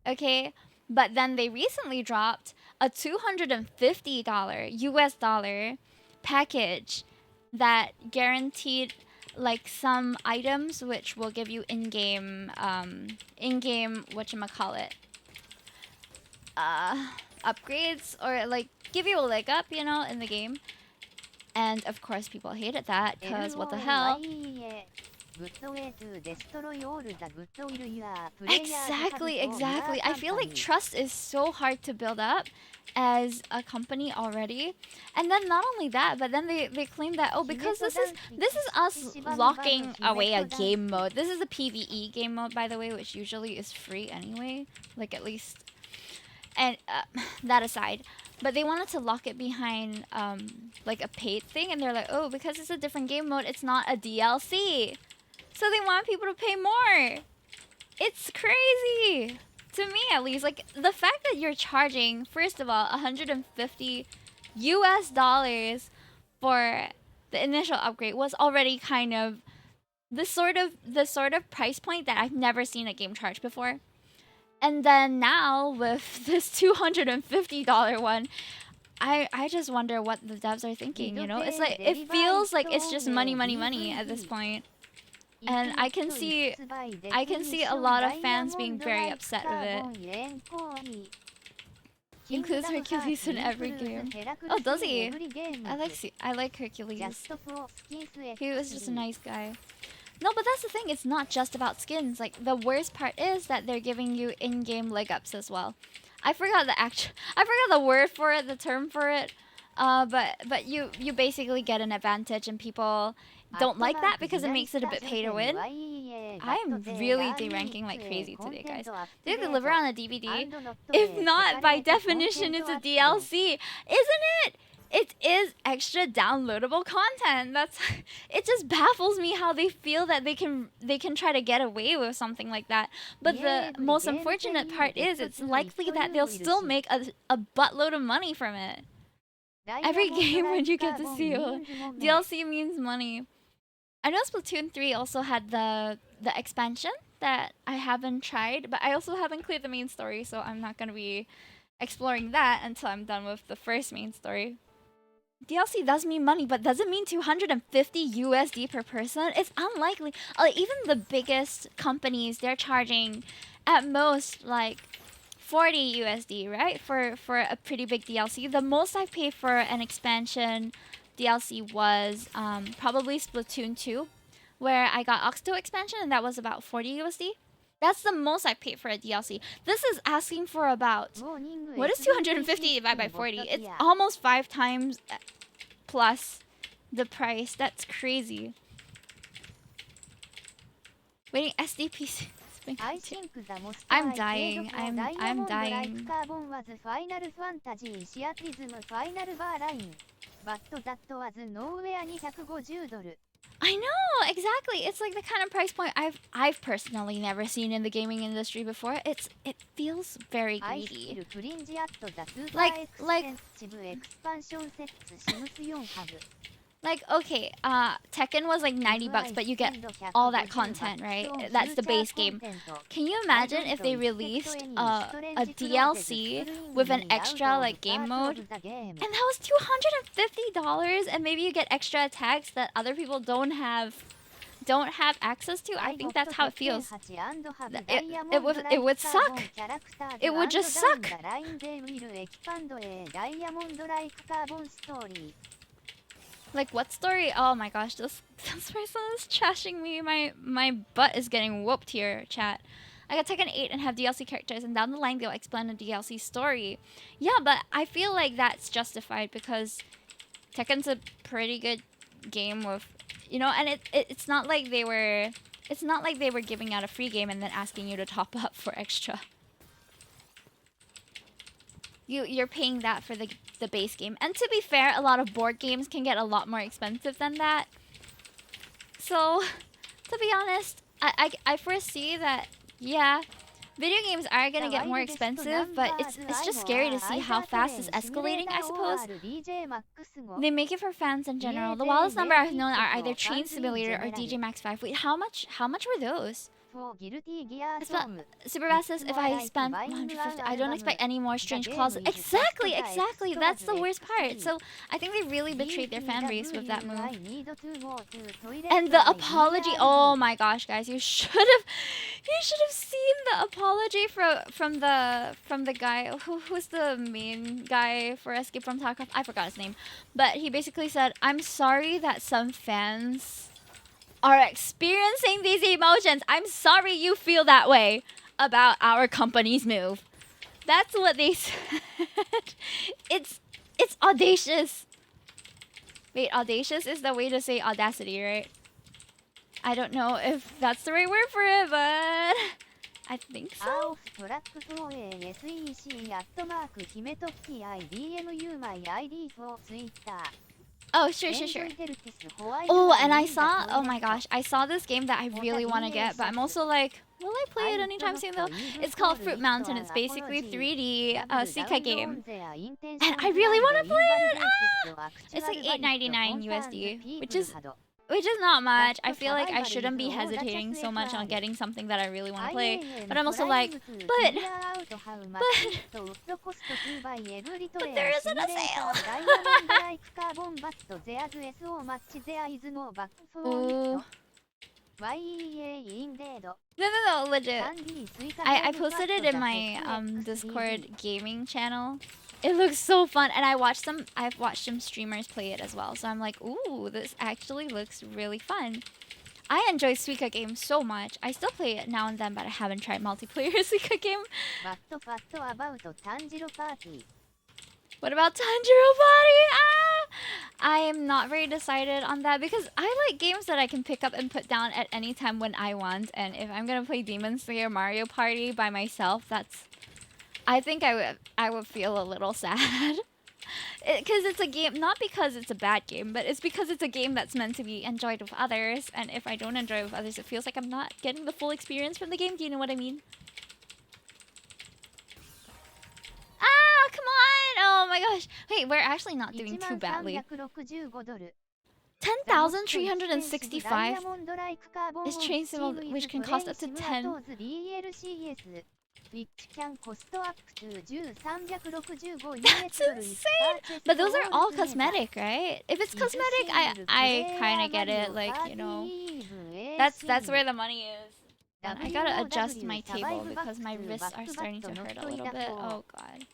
Okay, but then they recently dropped a $250 US package that guaranteed like some items which will give you in-game whatchamacallit upgrades, or like give you a leg up, you know, in the game. And of course people hated that because what the hell. Exactly. I feel like trust is so hard to build up as a company already. And then not only that, but then they claim that because this is us locking away a game mode. This is a PvE game mode, by the way, which usually is free anyway. Like at least, and that aside. But they wanted to lock it behind like a paid thing, and they're like, oh, because it's a different game mode, it's not a DLC. So they want people to pay more. It's crazy. To me, at least. Like, the fact that you're charging, first of all, $150 for the initial upgrade was already kind of the sort of price point that I've never seen a game charge before. And then now with this $250 one, I just wonder what the devs are thinking, you know? It's like it feels like it's just money at this point. And I can see a lot of fans being very upset with it. Includes Hercules in every game. Oh, does he? I like Hercules. He was just a nice guy. No, but that's the thing. It's not just about skins. Like, the worst part is that they're giving you in-game leg ups as well. I forgot the word for it, the term for it. But you basically get an advantage, and people don't like that because it makes it a bit pay to win. I am really deranking like crazy today, guys. They deliver on a DVD. If not, by definition, it's a DLC, isn't it? It is extra downloadable content. It just baffles me how they feel that they can try to get away with something like that. But the most unfortunate part is it's likely that they'll still make a buttload of money from it. Every game when you get the seal, DLC means money. I know Splatoon 3 also had the expansion that I haven't tried, but I also haven't cleared the main story, so I'm not gonna be exploring that until I'm done with the first main story. DLC does mean money, but does it mean $250 per person? It's unlikely. Even the biggest companies, they're charging at most like $40, right? For a pretty big DLC. The most I paid for an expansion DLC was probably Splatoon 2, where I got Oxto expansion, and that was about $40. That's the most I paid for a DLC. This is asking for about, what is 250 divided by 40? It's almost 5 times plus the price. That's crazy. Waiting SDPC. I'm dying. I'm dying. I know, exactly. It's like the kind of price point I've personally never seen in the gaming industry before. It feels very greedy. Like okay, Tekken was like $90, but you get all that content, right? That's the base game. Can you imagine if they released a DLC with an extra like game mode, and that was $250, and maybe you get extra attacks that other people don't have access to? I think that's how it feels. It would suck. It would just suck. Like what story? Oh my gosh, this person is trashing me. My butt is getting whooped here, chat. I got Tekken 8 and have DLC characters, and down the line they'll explain a DLC story. Yeah, but I feel like that's justified because Tekken's a pretty good game with, you know, and it's not like they were giving out a free game and then asking you to top up for extra. You're paying that for the base game. And to be fair, a lot of board games can get a lot more expensive than that. So, to be honest, I foresee that, yeah, video games are gonna get more expensive, but it's just scary to see how fast it's escalating, I suppose. They make it for fans in general. The wildest number I've known are either Train Simulator or DJ Max 5. Wait, how much were those? Superbass says if I spend 150, I don't expect any more strange clauses. Exactly. That's the worst part. So I think they really betrayed their fan base with that move. And the apology. Oh my gosh, guys, you should have seen the apology from the guy who's the main guy for Escape from Tarkov. I forgot his name, but he basically said, "I'm sorry that some fans are experiencing these emotions. I'm sorry you feel that way about our company's move. That's what they said. It's audacious. Wait, audacious is the way to say audacity, right? I don't know if that's the right word for it, but I think so.
青フトラック 4ASEC アットマーク姫トッキー IDMU my ID for Twitter.
Oh, sure. Oh, and I saw, oh my gosh, I saw this game that I really want to get, but I'm also like, will I play it anytime soon though? It's called Fruit Mountain. It's basically 3D Suika game. And I really want to play it! Ah! It's like $8.99 USD, which is not much. I feel like I shouldn't be hesitating so much on getting something that I really want to play. But I'm also like, but there isn't a sale. Ooh. No, legit. I posted it in my Discord gaming channel. It looks so fun, and I've watched some streamers play it as well. So I'm like, ooh, this actually looks really fun. I enjoy Suika games so much. I still play it now and then, but I haven't tried multiplayer Suika game. What about Tanjiro Party? Ah! I am not very decided on that because I like games that I can pick up and put down at any time when I want. And if I'm gonna play Demon Slayer Mario Party by myself, I think I would feel a little sad. Because it's a game, not because it's a bad game, but it's because it's a game that's meant to be enjoyed with others. And if I don't enjoy it with others, it feels like I'm not getting the full experience from the game. Do you know what I mean? Ah, come on! Oh my gosh. Wait, we're actually not doing too badly. 10,365 is train symbol, which can cost up to 10. That's insane! But those are all cosmetic, right? If it's cosmetic, I kind of get it. Like, you know, that's where the money is. And I gotta adjust my table because my wrists are starting to hurt a little bit. Oh god.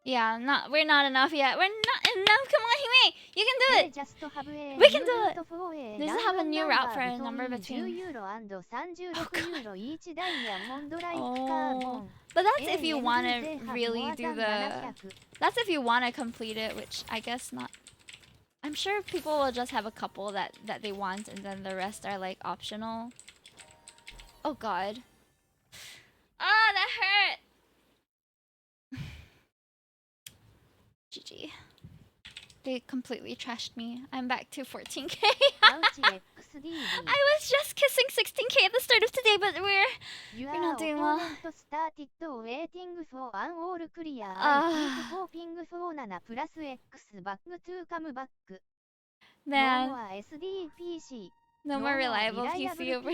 Yeah, we're not enough yet. We're not enough. Come on, Hime! You can do it! We can do it! Does it have a new route for a number between... Oh, oh. But that's if you want to really do the... That's if you want to complete it, which I guess not. I'm sure people will just have a couple that they want and then the rest are like optional. Oh god. Ah, that hurt! GG. They completely trashed me. I'm back to 14k. I was just kissing 16k at the start of today, but we're not doing well. Man. No more reliable PC over.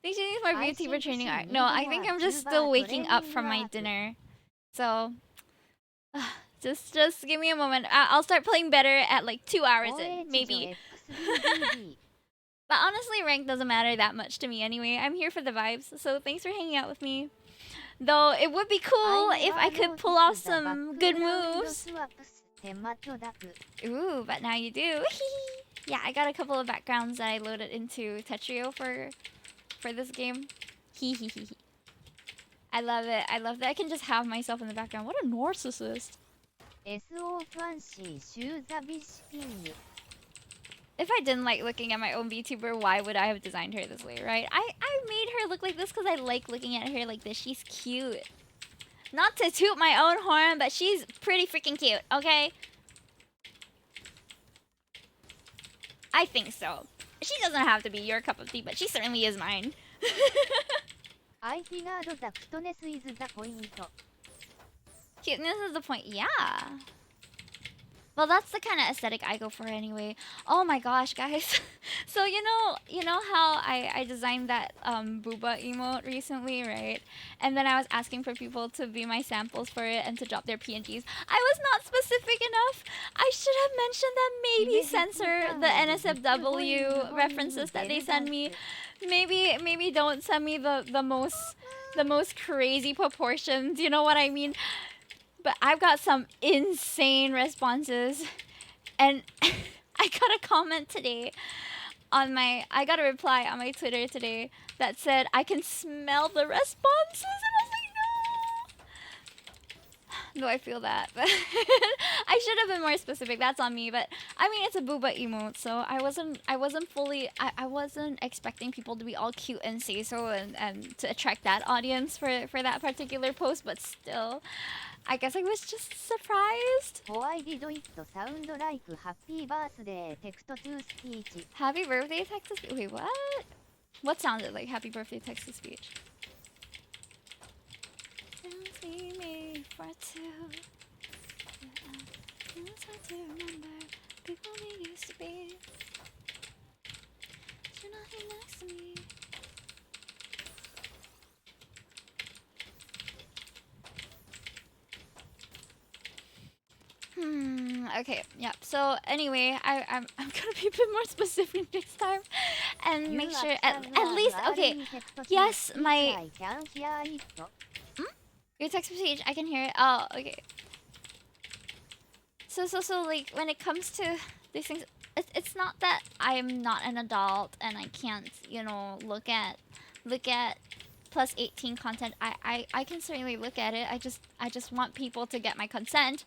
Think she needs more VTuber training art. No, I think I'm just still waking up from my dinner. So, just give me a moment. I'll start playing better at like 2 hours in, maybe. But honestly, rank doesn't matter that much to me anyway. I'm here for the vibes, so thanks for hanging out with me. Though it would be cool if I could pull off some good moves. Ooh, but now you do. Yeah, I got a couple of backgrounds that I loaded into Tetris for this game. I love it. I love that I can just have myself in the background. What a narcissist. If I didn't like looking at my own VTuber, why would I have designed her this way, right? I made her look like this because I like looking at her like this. She's cute. Not to toot my own horn, but she's pretty freaking cute, okay? I think so. She doesn't have to be your cup of tea, but she certainly is mine. Cuteness is the point, yeah. Well, that's the kind of aesthetic I go for anyway. Oh my gosh, guys. So you know how I designed that booba emote recently, right? And then I was asking for people to be my samples for it and to drop their PNGs. I was not specific enough. I should have mentioned that maybe censor the NSFW references that they send me. Maybe don't send me the most crazy proportions. You know what I mean? But I've got some insane responses. And I got a comment today I got a reply on my Twitter today that said, I can smell the responses. And I was like, no. Do I feel that? But I should have been more specific. That's on me. But I mean, it's a booba emote, so I wasn't fully, I wasn't expecting people to be all cute and say so and to attract that audience for that particular post. But still, I guess I was just surprised.
Why did it sound like happy birthday text to speech?
Happy birthday text to speech? Wait, what? What sounded like happy birthday text to speech? Don't see me for two. It's hard to remember people we used to be. You're not here next to me. Okay, yeah. So anyway, I'm gonna be a bit more specific next time, and make sure at least okay. Yes, my your text message I can hear it. Oh, okay. So like when it comes to these things, it's not that I'm not an adult and I can't look at plus 18 content. I can certainly look at it. I just want people to get my consent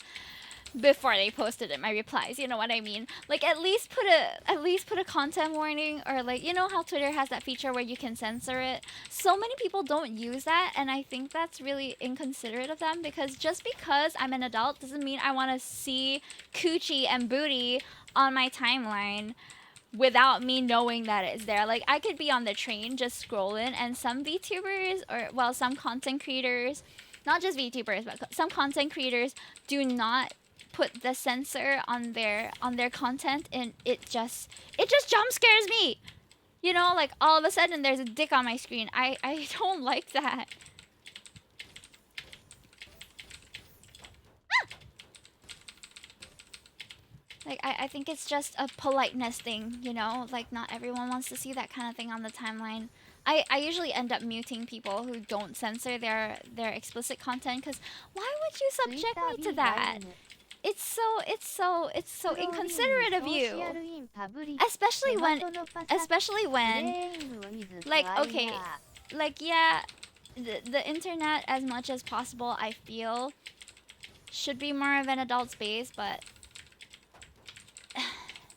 before they post it in my replies. You know what I mean? Like at least put a content warning, or like how Twitter has that feature where you can censor it. So many people don't use that, and I think that's really inconsiderate of them, because just because I'm an adult doesn't mean I want to see coochie and booty on my timeline without me knowing that it's there. Like I could be on the train just scrolling, and some VTubers some content creators, not just VTubers, but some content creators do not put the censor on their content, and it just jump scares me. Like all of a sudden there's a dick on my screen. I don't like that. Like I think it's just a politeness thing, like not everyone wants to see that kind of thing on the timeline. I usually end up muting people who don't censor their explicit content, because why would you subject me to that? It's so inconsiderate of you. Especially when like, okay, like, yeah, the internet, as much as possible, I feel should be more of an adult space, but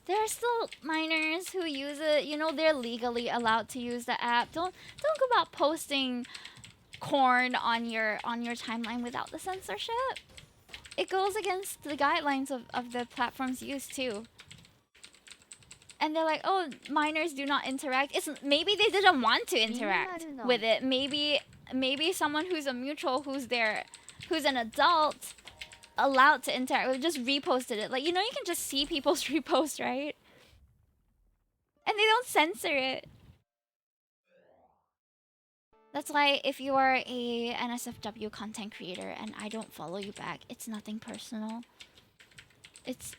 there are still minors who use it. They're legally allowed to use the app. Don't go about posting corn on your timeline without the censorship. It goes against the guidelines of the platform's use too. And they're like, oh, minors do not interact. Maybe they didn't want to interact with it. Maybe someone who's a mutual, who's an adult, allowed to interact with, just reposted it. Like, you can just see people's reposts, right? And they don't censor it. That's why if you are a NSFW content creator and I don't follow you back, it's nothing personal. It's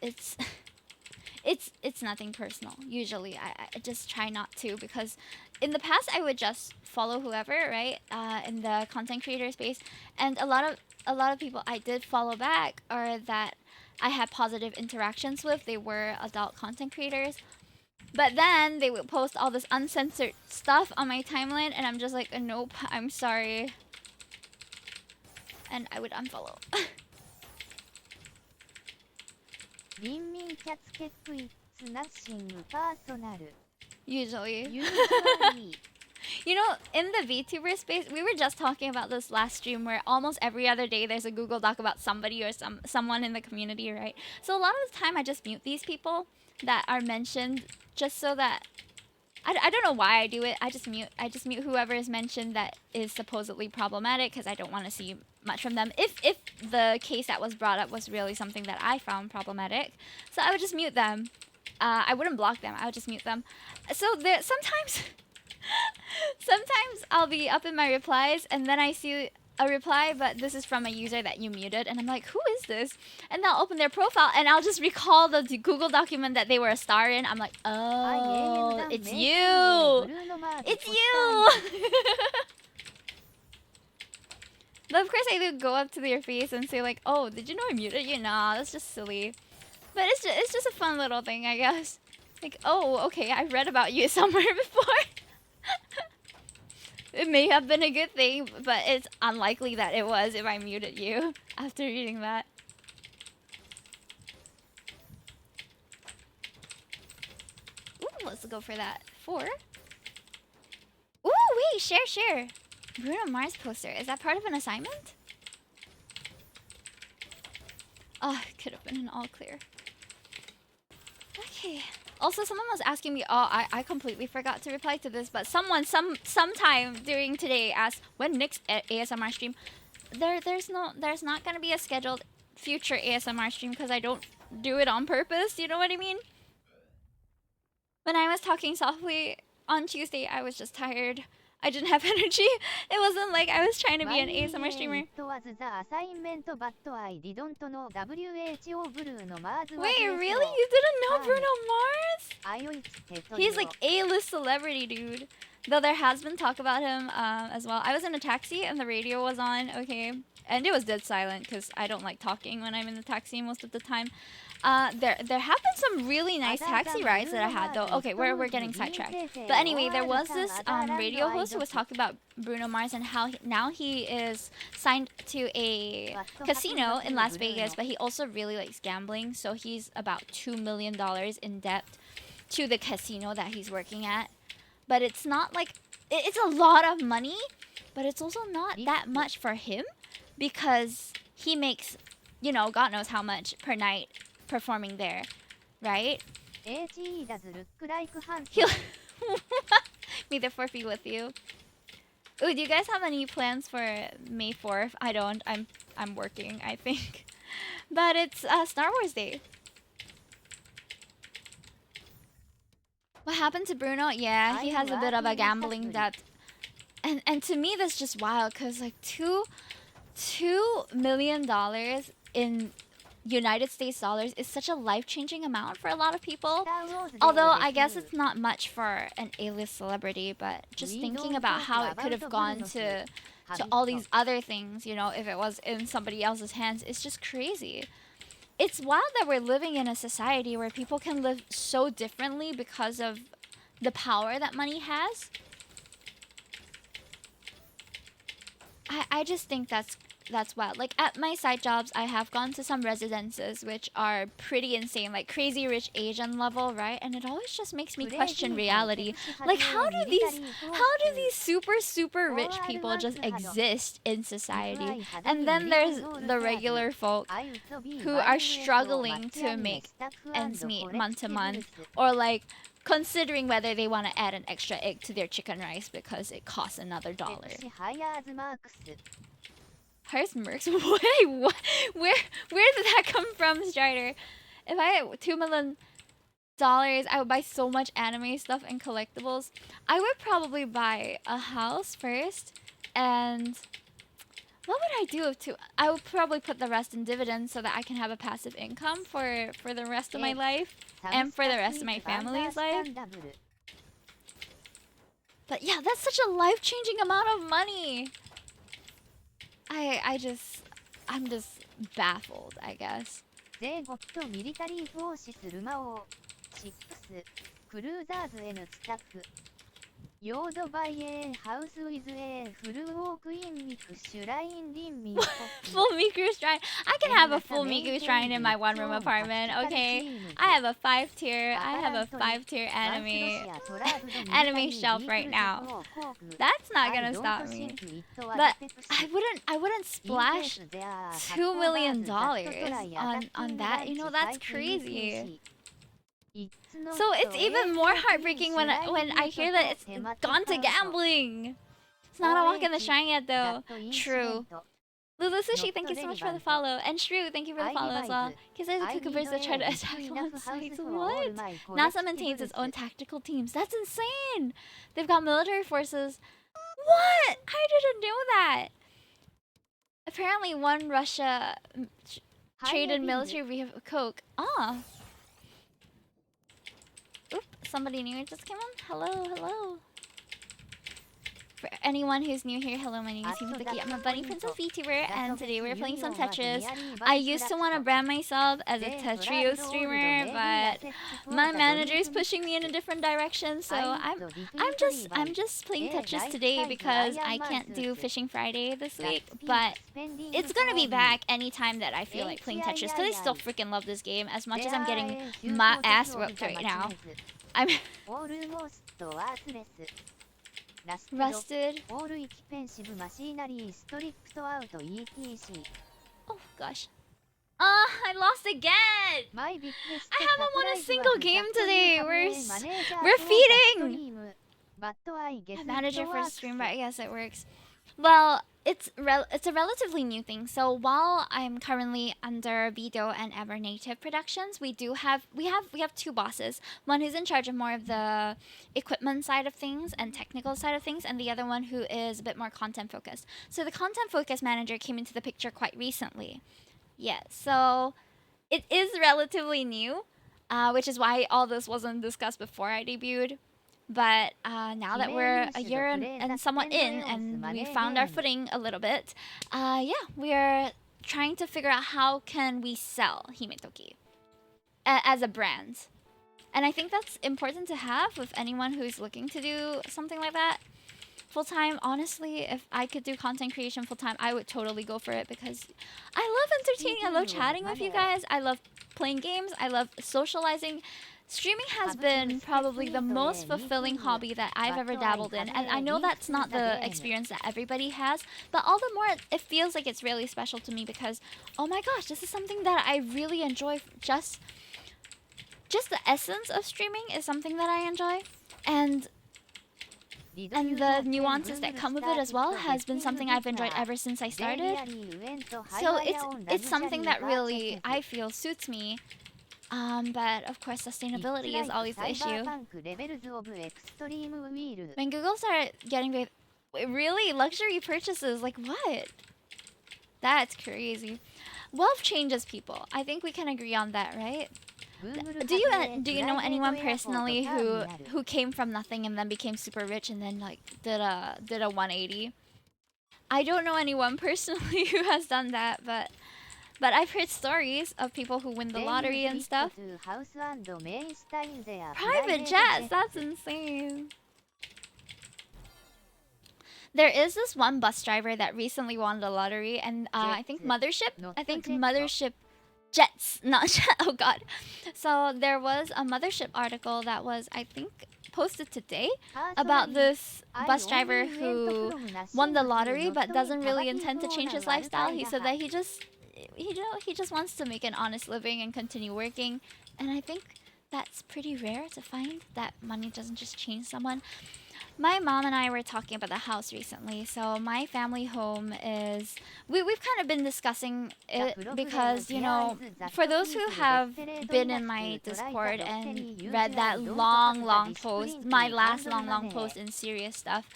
nothing personal. Usually, I just try not to, because in the past I would just follow whoever, right? In the content creator space, and a lot of people I did follow back, or that I had positive interactions with. They were adult content creators. But then they would post all this uncensored stuff on my timeline, and I'm just like, nope, I'm sorry. And I would unfollow. Usually. In the VTuber space, we were just talking about this last stream, where almost every other day there's a Google Doc about somebody or someone in the community, right? So a lot of the time I just mute these people that are mentioned, just so that I don't know why I do it. I just mute whoever is mentioned that is supposedly problematic, because I don't want to see much from them. If the case that was brought up was really something that I found problematic, so I would just mute them. I wouldn't block them. I would just mute them. So there sometimes I'll be up in my replies, and then I see a reply, but this is from a user that you muted, and I'm like, who is this? And they'll open their profile, and I'll just recall the Google document that they were a star in. I'm like, oh, it's you! It's you! But of course I do go up to their face and say like, "Oh, did you know I muted you?" Nah, that's just silly. But it's just a fun little thing, I guess. Like, oh, okay, I've read about you somewhere before. It may have been a good thing, but it's unlikely that it was if I muted you after reading that. Ooh, let's go for that. 4. Ooh, wait, share. Bruno Mars poster. Is that part of an assignment? Oh, it could have been an all clear. Okay. Also, someone was asking me. Oh, I completely forgot to reply to this, but sometime during today asked when next ASMR stream. There's not gonna be a scheduled future ASMR stream because I don't do it on purpose. You know what I mean? When I was talking softly on Tuesday, I was just tired. I didn't have energy. It wasn't like I was trying to be an ASMR streamer. Wait, really? You didn't know Bruno Mars? He's like A-list celebrity, dude. Though there has been talk about him as well. I was in a taxi and the radio was on, okay? And it was dead silent because I don't like talking when I'm in the taxi most of the time. There have been some really nice taxi rides that I had though. Okay, we're getting sidetracked. But anyway, there was this radio host who was talking about Bruno Mars and how now he is signed to a casino in Las Vegas, but he also really likes gambling. So he's about $2 million in debt to the casino that he's working at. But it's not like it's a lot of money, but it's also not that much for him because he makes, you know, God knows how much per night performing there, right? He'll may the fourth be with you. Ooh, do you guys have any plans for May 4th? I don't. I'm working, I think. But it's Star Wars Day. What happened to Bruno? Yeah, he has a bit of a gambling debt. And to me that's just wild cuz like $2 million in United States dollars is such a life-changing amount for a lot of people. Although I guess it's not much for an A-list celebrity, but just thinking about how it could have gone to all these other things, you know, if it was in somebody else's hands, it's just crazy. It's wild that we're living in a society where people can live so differently because of the power that money has. I just think that's wild. Like at my side jobs, I have gone to some residences which are pretty insane, like Crazy Rich Asian level, right? And it always just makes me question reality. Like how do these super rich people just exist in society? And then there's the regular folk who are struggling to make ends meet month to month, or like considering whether they want to add an extra egg to their chicken rice because it costs another dollar. Hires Mercs? Wait, what? Where did that come from, Strider? If I had $2 million, I would buy so much anime stuff and collectibles. I would probably buy a house first, and what would I do I would probably put the rest in dividends so that I can have a passive income for the rest of my life and for the rest of my family's life. But yeah, that's such a life-changing amount of money. I'm just baffled, I guess. Full Miku shrine. I can have a full Miku shrine in my one-room apartment, okay? I have a 5-tier anime shelf right now. That's not gonna stop me. But I wouldn't splash $2 million on that. You know, that's crazy. So it's even more heartbreaking when I hear that it's gone to gambling. It's not a walk in the shrine yet, though. True. Lulu Sushi, thank you so much for the follow. And Shrew, thank you for the follow as well. Because there's a cucumbers that try to attack on sites. What? NASA maintains its own tactical teams. That's insane! They've got military forces. What? I didn't know that. Apparently, one Russia traded military vehicle Coke. Ah. Oop, somebody new just came on. Hello. For anyone who's new here, hello, my name is Himitaki. I'm a bunny princess VTuber, and today we're playing some Tetris. I used to want to brand myself as a Tetris streamer, but my manager is pushing me in a different direction, so I'm just playing Tetris today because I can't do Fishing Friday this week, but it's gonna be back anytime that I feel like playing Tetris, because I still freaking love this game as much as I'm getting my ass whooped right now. I'm rested. Oh gosh. I lost again! I haven't won a single game today! We're feeding! Manager for stream, but I guess it works. Well, it's a relatively new thing. So while I'm currently under Vido and Evernative Productions, we have two bosses. One who's in charge of more of the equipment side of things and technical side of things, and the other one who is a bit more content focused. So the content focused manager came into the picture quite recently. Yeah, so it is relatively new, which is why all this wasn't discussed before I debuted. But now that we're a year and somewhat in, and we found our footing a little bit, yeah, we are trying to figure out how can we sell Himetoki as a brand. And I think that's important to have with anyone who's looking to do something like that full-time. Honestly, if I could do content creation full-time, I would totally go for it, because I love entertaining, I love chatting with you guys, I love playing games, I love socializing. Streaming has been probably the most fulfilling hobby that I've ever dabbled in, and I know that's not the experience that everybody has, but all the more it feels like it's really special to me, because oh my gosh, this is something that I really enjoy. Just the essence of streaming is something that I enjoy, and the nuances that come with it as well has been something I've enjoyed ever since I started. So it's something that really I feel suits me. But of course sustainability is always the issue. When Google started getting really luxury purchases, like what? That's crazy. Wealth changes people. I think we can agree on that, right? Do you know anyone personally who came from nothing and then became super rich and then like did a 180? I don't know anyone personally who has done that, but I've heard stories of people who win the lottery and stuff. Private jets, that's insane. There is this one bus driver that recently won the lottery, and I think Mothership Jets, not jet. Oh god. So there was a Mothership article that was, I think, posted today about this bus driver who won the lottery but doesn't really intend to change his lifestyle. He said that he just wants to make an honest living and continue working, and I think that's pretty rare to find, that money doesn't just change someone. My mom and I were talking about the house recently. So my family home is we've kind of been discussing it because, you know, for those who have been in my Discord and read that long post, my last long post in serious stuff,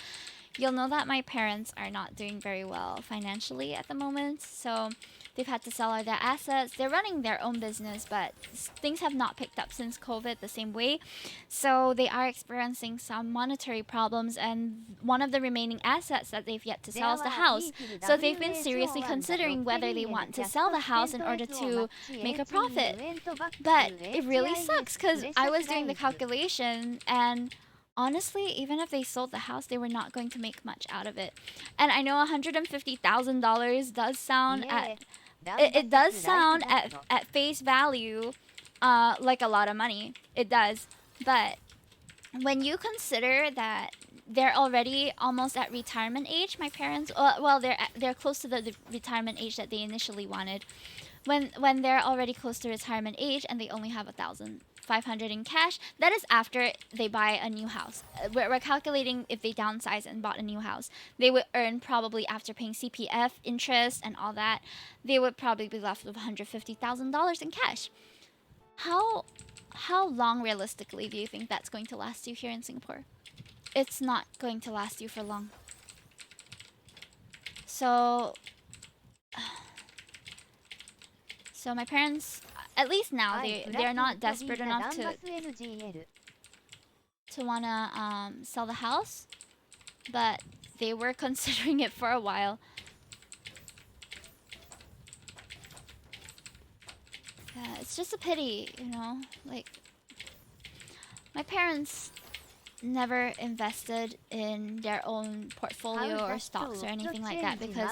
you'll know that my parents are not doing very well financially at the moment. So they've had to sell all their assets. They're running their own business, but things have not picked up since COVID the same way. So they are experiencing some monetary problems, and one of the remaining assets that they've yet to sell is the house. So they've been seriously considering whether they want to sell the house in order to make a profit. But it really sucks, because I was doing the calculation, and honestly, even if they sold the house, they were not going to make much out of it. And I know $150,000 does sound it does sound at face value like a lot of money. It does. But when you consider that they're already almost at retirement age, my parents, well, they're close to the retirement age that they initially wanted. When they're already close to retirement age and they only have $1,500 in cash, that is after they buy a new house. We're calculating if they downsize and bought a new house. They would earn, probably after paying CPF, interest, and all that, they would probably be left with $150,000 in cash. How long realistically do you think that's going to last you here in Singapore? It's not going to last you for long. So my parents, at least now, they're not desperate enough to wanna sell the house. but they were considering it for a while. Yeah, it's just a pity, you know? Like, my parents never invested in their own portfolio or stocks or anything like that because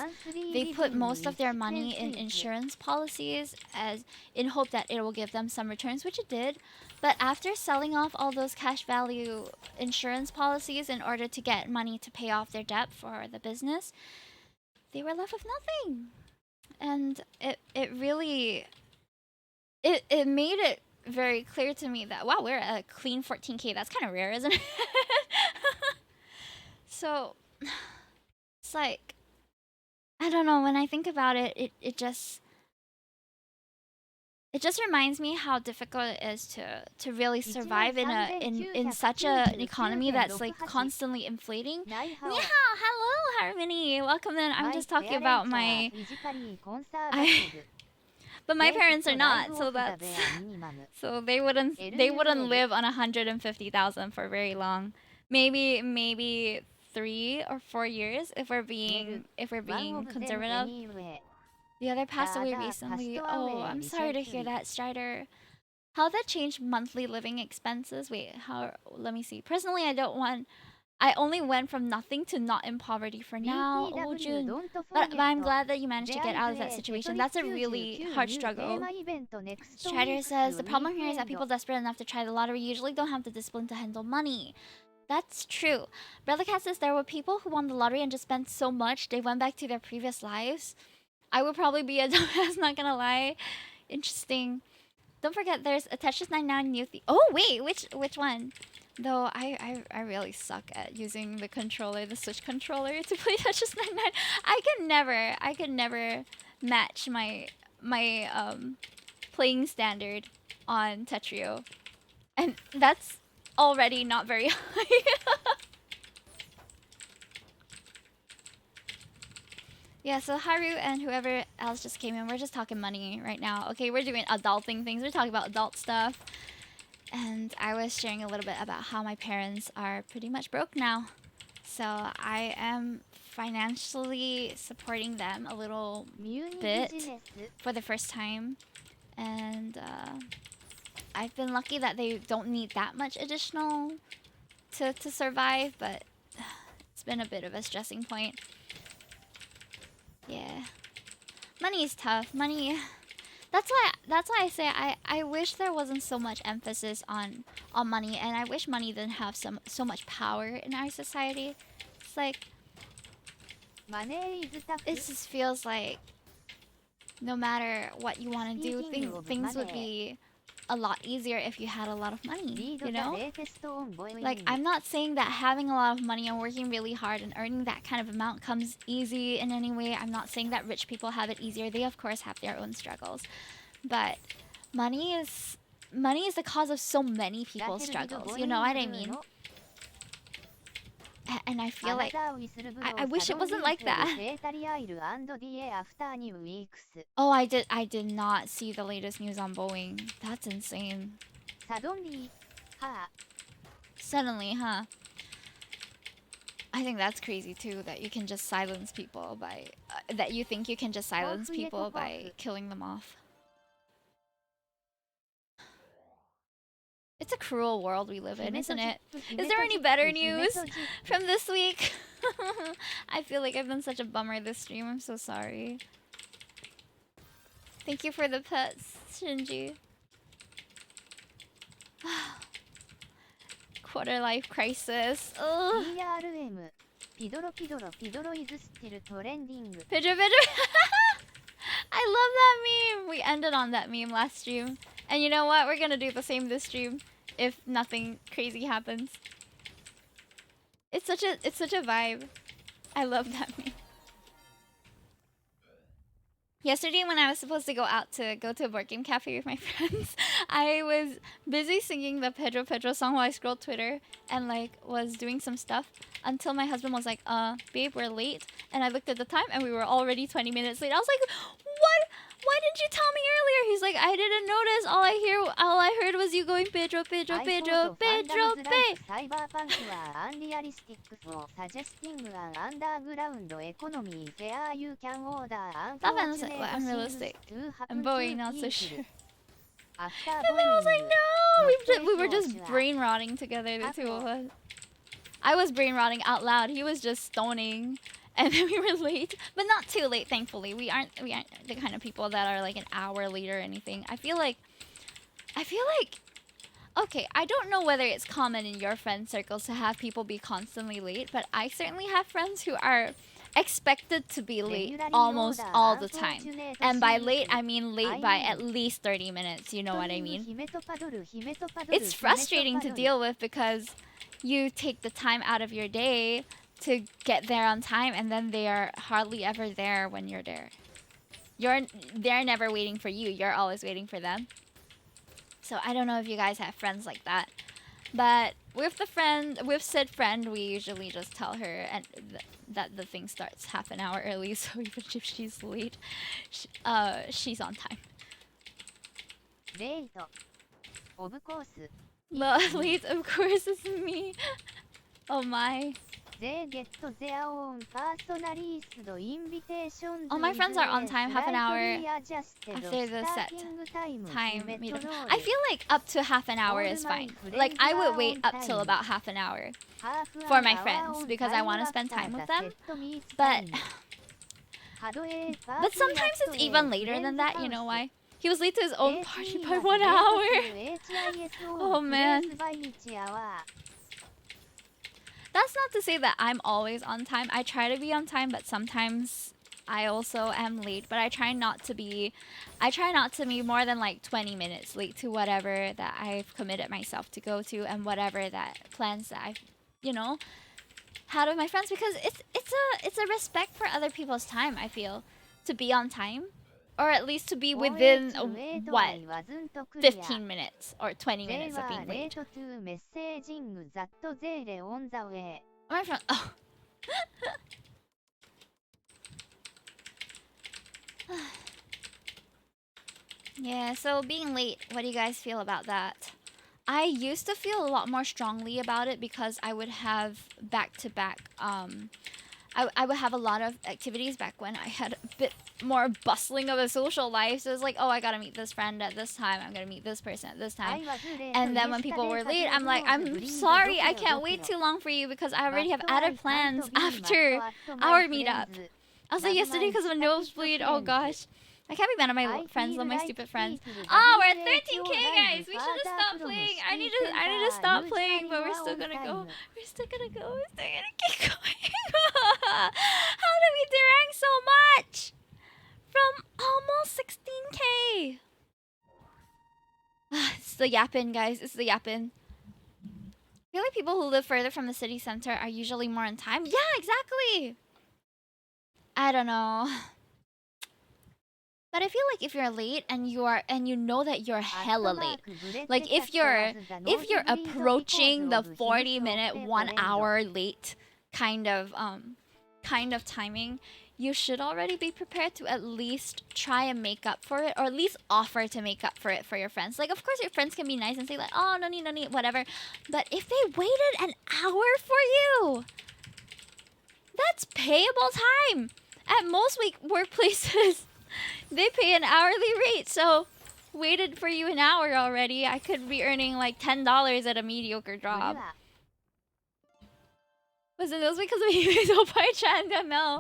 they put most of their money in insurance policies as in hope that it will give them some returns, which it did. But after selling off all those cash value insurance policies in order to get money to pay off their debt for the business, they were left with nothing. And it really it made it very clear to me that wow, we're at a clean 14K. That's kind of rare, isn't it? So it's like I don't know, when I think about it, it just reminds me how difficult it is to really survive in such an economy that's like constantly inflating. Ni hao, hello Harmony, welcome in. I'm just talking about my but my parents are not, so that's so they wouldn't live on 150,000 for very long. Maybe 3 or 4 years if we're being conservative. The other passed away recently. Oh, I'm sorry to hear that, Strider. How that changed monthly living expenses? Wait, how? Let me see. Personally, I don't want. I only went from nothing to not in poverty for now. Oh, June. But I'm glad that you managed to get out of that situation. That's a really hard struggle. Strider says the problem here is that people desperate enough to try the lottery usually don't have the discipline to handle money. That's true. Brother Cat says there were people who won the lottery and just spent so much they went back to their previous lives. I would probably be a dumbass, not gonna lie. Interesting. Don't forget, there's a Tetris 99 new Oh wait, which one? Though I really suck at using the controller, the Switch controller to play Tetris 99. I could never match my playing standard on Tetrio, and that's already not very high. Yeah, so Haru and whoever else just came in, we're just talking money right now. Okay, we're doing adulting things. We're talking about adult stuff. And I was sharing a little bit about how my parents are pretty much broke now. So I am financially supporting them a little bit for the first time. And I've been lucky that they don't need that much additional to survive, but it's been a bit of a stressing point. Yeah. Money is tough. Money. That's why I say I wish there wasn't so much emphasis on money, and I wish money didn't have so much power in our society. It's like it just feels like no matter what you want to do, things would be a lot easier if you had a lot of money, you know? Like, I'm not saying that having a lot of money and working really hard and earning that kind of amount comes easy in any way. I'm not saying that rich people have it easier. They, of course, have their own struggles. But money is the cause of so many people's struggles, you know what I mean? And I feel like I wish it wasn't like that. Oh, I did not see the latest news on Boeing. That's insane. Suddenly, huh? I think that's crazy too, that you can just silence people by that you think you can just silence people by killing them off. It's a cruel world we live in, isn't it? Is there any better news from this week? I feel like I've been such a bummer this stream. I'm so sorry. Thank you for the pets, Shinji. Quarter life crisis. Ugh. Pidro Pidro. I love that meme. We ended on that meme last stream. And you know what? We're gonna do the same this stream if nothing crazy happens. It's such a vibe. I love that meme. Yesterday when I was supposed to go out to go to a board game cafe with my friends, I was busy singing the Pedro Pedro song while I scrolled Twitter and like was doing some stuff until my husband was like, babe, we're late. And I looked at the time and we were already 20 minutes late. I was like, what? Why didn't didn't you tell me earlier? He's like, I didn't notice. All I heard was you going Pedro, Pedro, Pedro, Pedro, Pedro.
サイバーパンクはアンリアリスティックフォーサジェスティングアンアンダーグラウンドエコノミーフェアユーキャンオーダーアンフォーチュネートシングス to happen
And Bowie not so sure.
After
And then I was like, no, we were just brain rotting together, the two of us. I was brain rotting out loud. He was just stoning. And then we were late, but not too late, thankfully. We aren't the kind of people that are like an hour late or anything. I feel like okay, I don't know whether it's common in your friend circles to have people be constantly late, but I certainly have friends who are expected to be late almost all the time. And by late, I mean late by at least 30 minutes, you know what I mean? It's frustrating to deal with because you take the time out of your day to get there on time, and then they are hardly ever there when you're there. They're never waiting for you. You're always waiting for them. So I don't know if you guys have friends like that. But with said friend, we usually just tell her that the thing starts half an hour early, so even if she's late, she's on time.
Late, of course.
Late, of course, is me. Oh my. All my friends are on time, half an hour after the set time meetup. I feel like up to half an hour is fine. Like, I would wait up till about half an hour for my friends because I want to spend time with them. But sometimes it's even later than that, you know why? He was late to his own party by 1 hour. Oh man. That's not to say that I'm always on time. I try to be on time, but sometimes I also am late. But I try not to be more than like 20 minutes late to whatever that I've committed myself to go to and whatever that plans that I've, had with my friends, because it's a respect for other people's time, I feel, to be on time. Or at least to be within, 15 minutes or 20 minutes of being late. My friend, oh. Yeah, so being late, what do you guys feel about that? I used to feel a lot more strongly about it because I would have back-to-back, I would have a lot of activities back when I had a bit more bustling of a social life. So it's like, oh, I gotta meet this friend at this time. I'm gonna meet this person at this time. And then when people were late, I'm like, I'm sorry, I can't wait too long for you because I already have other plans after our meetup. I was like, yesterday because of a nosebleed. Oh gosh. I can't be mad at my friends, love my stupid friends. Oh, we're at 13K, guys. We should have stopped playing. I need to stop playing, but we're still gonna go. We're still gonna go. We're still gonna keep going. How did we derang so much? From almost 16K. It's the yappin', guys. It's the yappin'. I feel like people who live further from the city center are usually more on time. Yeah, exactly. I don't know. But I feel like if you're late and you know that you're hella late, like if you're approaching the 40-minute, 1 hour late kind of timing, you should already be prepared to at least try and make up for it, or at least offer to make up for it for your friends. Like, of course your friends can be nice and say like, oh, no need, whatever. But if they waited an hour for you, that's payable time. At most workplaces, they pay an hourly rate, so waited for you an hour already. I could be earning like $10 at a mediocre job. Was it those because of you by Chanda? No.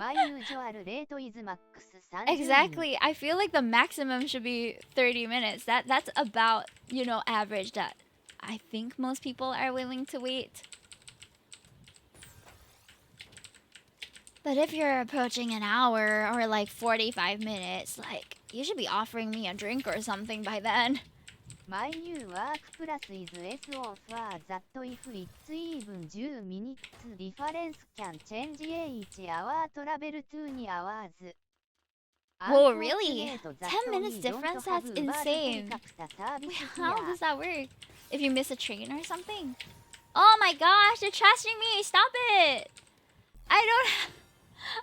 Exactly. I feel like the maximum should be 30 minutes. That's about, average that I think most people are willing to wait. But if you're approaching an hour or like 45 minutes, like, you should be offering me a drink or something by then.
My new work plus is S offer that if it's even 10 minutes difference can change each hour travel to hours.
Whoa, really? 10 minutes difference? That's insane. Wait, how does that work? If you miss a train or something? Oh my gosh, they're trashing me. Stop it.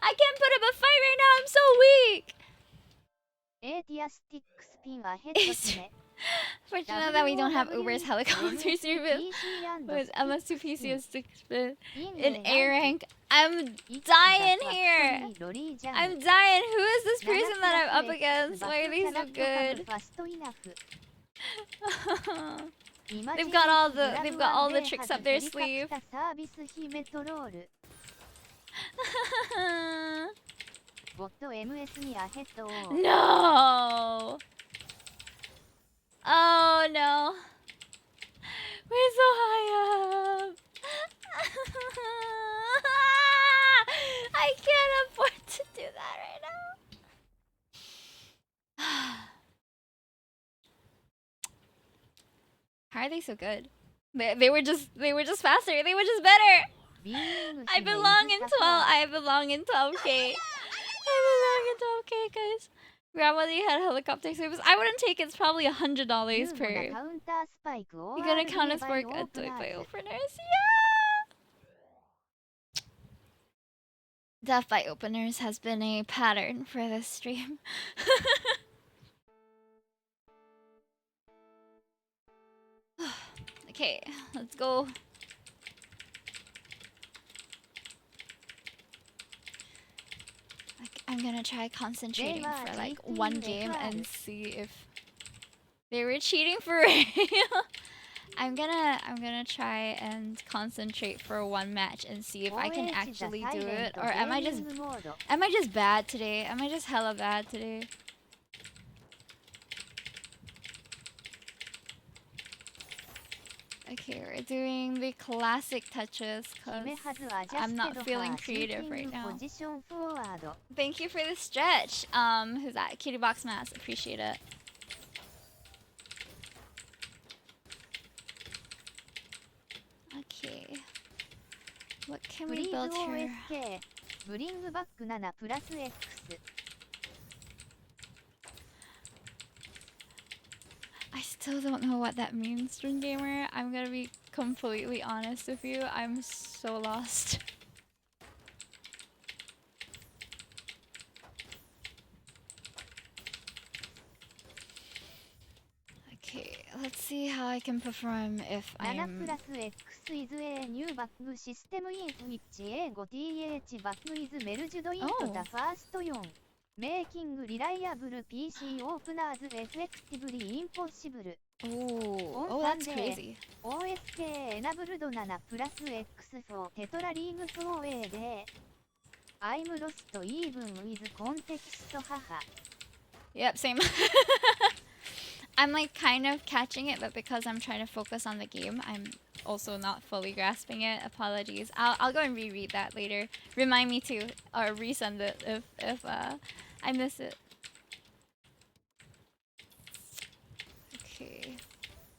I can't put up a fight right now. I'm so weak.
エーティアスティックスピンはヘッド決め。
Fortunate that we don't have Uber's helicopter service with MS2PC and 6-bit in A rank. I'm dying here. I'm dying. Who is this person that I'm up against? Why are they so good? They've got all the tricks up their sleeve. No. Oh no. We're so high up. I can't afford to do that right now. How are they so good? They were just faster. They were just better. I belong in 12. I belong in 12K. I belong in 12K, guys. Grandmother had helicopter service. I wouldn't take it. It's probably $100 per. You're gonna count as work at by openers? Yeah! Death by openers has been a pattern for this stream. Okay, let's go. I'm gonna try concentrating for like one game and see if they were cheating for real. I'm gonna try and concentrate for one match and see if I can actually do it, or am I just bad today? Am I just hella bad today? Okay, we're doing the classic Tetris because I'm not feeling creative right now. Thank you for the stretch. Who's that? Kitty Box Mass. Appreciate it. Okay. What can we build here? I still don't know what that means, String Gamer. I'm gonna be completely honest with you. I'm so lost. Okay, let's see how I can perform if I'm... Oh.
Making reliable PC openers effectively impossible.
Oh, that's crazy.
OSK enabled 7 plus X for Tetra League 4A で I'm lost even with context haha.
Yep, same. I'm like kind of catching it, but because I'm trying to focus on the game, I'm also not fully grasping it. Apologies. I'll go and reread that later. Remind me to, or resend it if I miss it. Okay.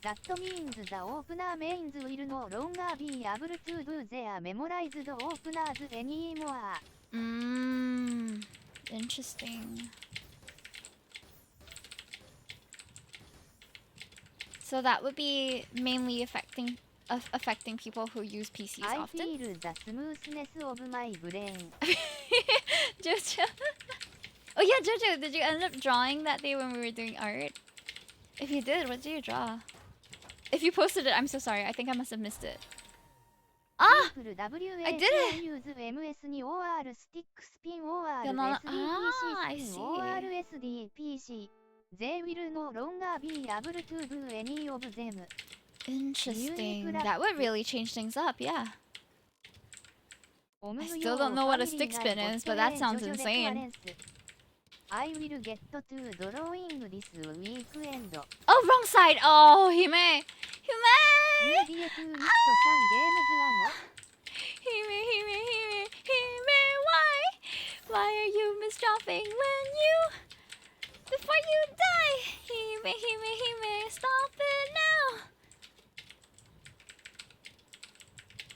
That means the opener mains will no longer be able to do their memorized openers anymore.
Interesting. So that would be mainly affecting people who use PCs often?
I feel the smoothness of my brain.
Jojo. Oh yeah, Jojo, did you end up drawing that day when we were doing art? If you did, what did you draw? If you posted it, I'm so sorry. I think I must have missed it. Ah! I did it! I see.
They will no longer be able to do any of them.
Interesting. That would really change things up, yeah. I still don't know what a stick spin is, but that sounds insane.
I will get to drawing this weekend.
Oh, wrong side! Oh, Hime! Hime! Hime, why? Why are you misjumping when you... Before you die! Hime, stop it now!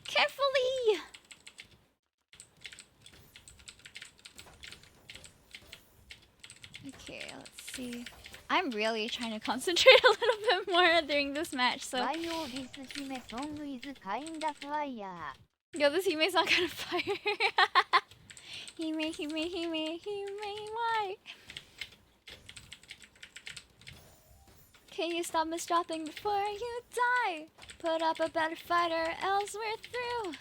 Carefully! Okay, let's see. I'm really trying to concentrate a little bit more during this match, so...
Yo, this Hime song is kinda fire.
Yo, this Hime's not kinda fire. Hime, why? Can you stop misdropping before you die? Put up a better fighter, else we're through.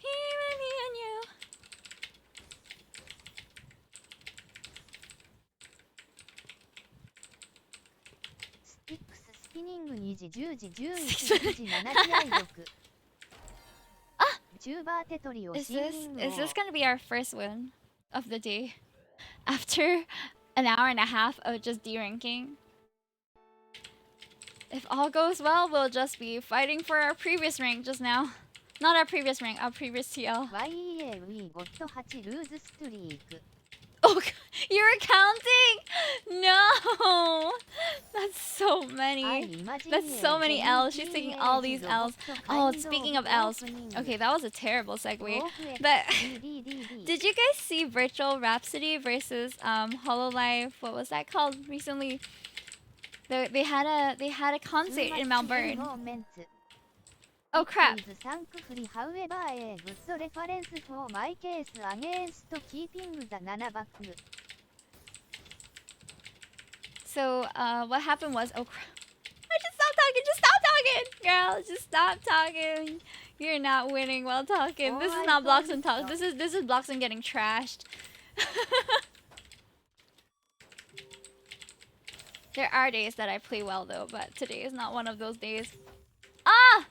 Even me and you.
Sticks spinning 2時10時11時7時愛読 YouTuber テトリを
Is
シン
this
キング
is
を
this gonna be our first win of the day? After an hour and a half of just de-ranking? If all goes well, we'll just be fighting for our previous rank just now. Not our previous rank, our previous TL.
YEA we got 8 lose streak
Oh, you're counting? No! That's so many. That's so many L's. She's taking all these L's. Oh, speaking of L's. Okay, that was a terrible segue. But did you guys see Virtual Rhapsody versus Hololive? What was that called recently? They had a concert in Melbourne. Oh crap.
However, a good reference for my case against keeping the 7 back.
So what happened was, oh crap. I just stopped talking. Just stop talking, girl. Just stop talking. You're not winning while talking. This is not Bloxen talk. This is Bloxen getting trashed. There are days that I play well though, but today is not one of those days. Ah!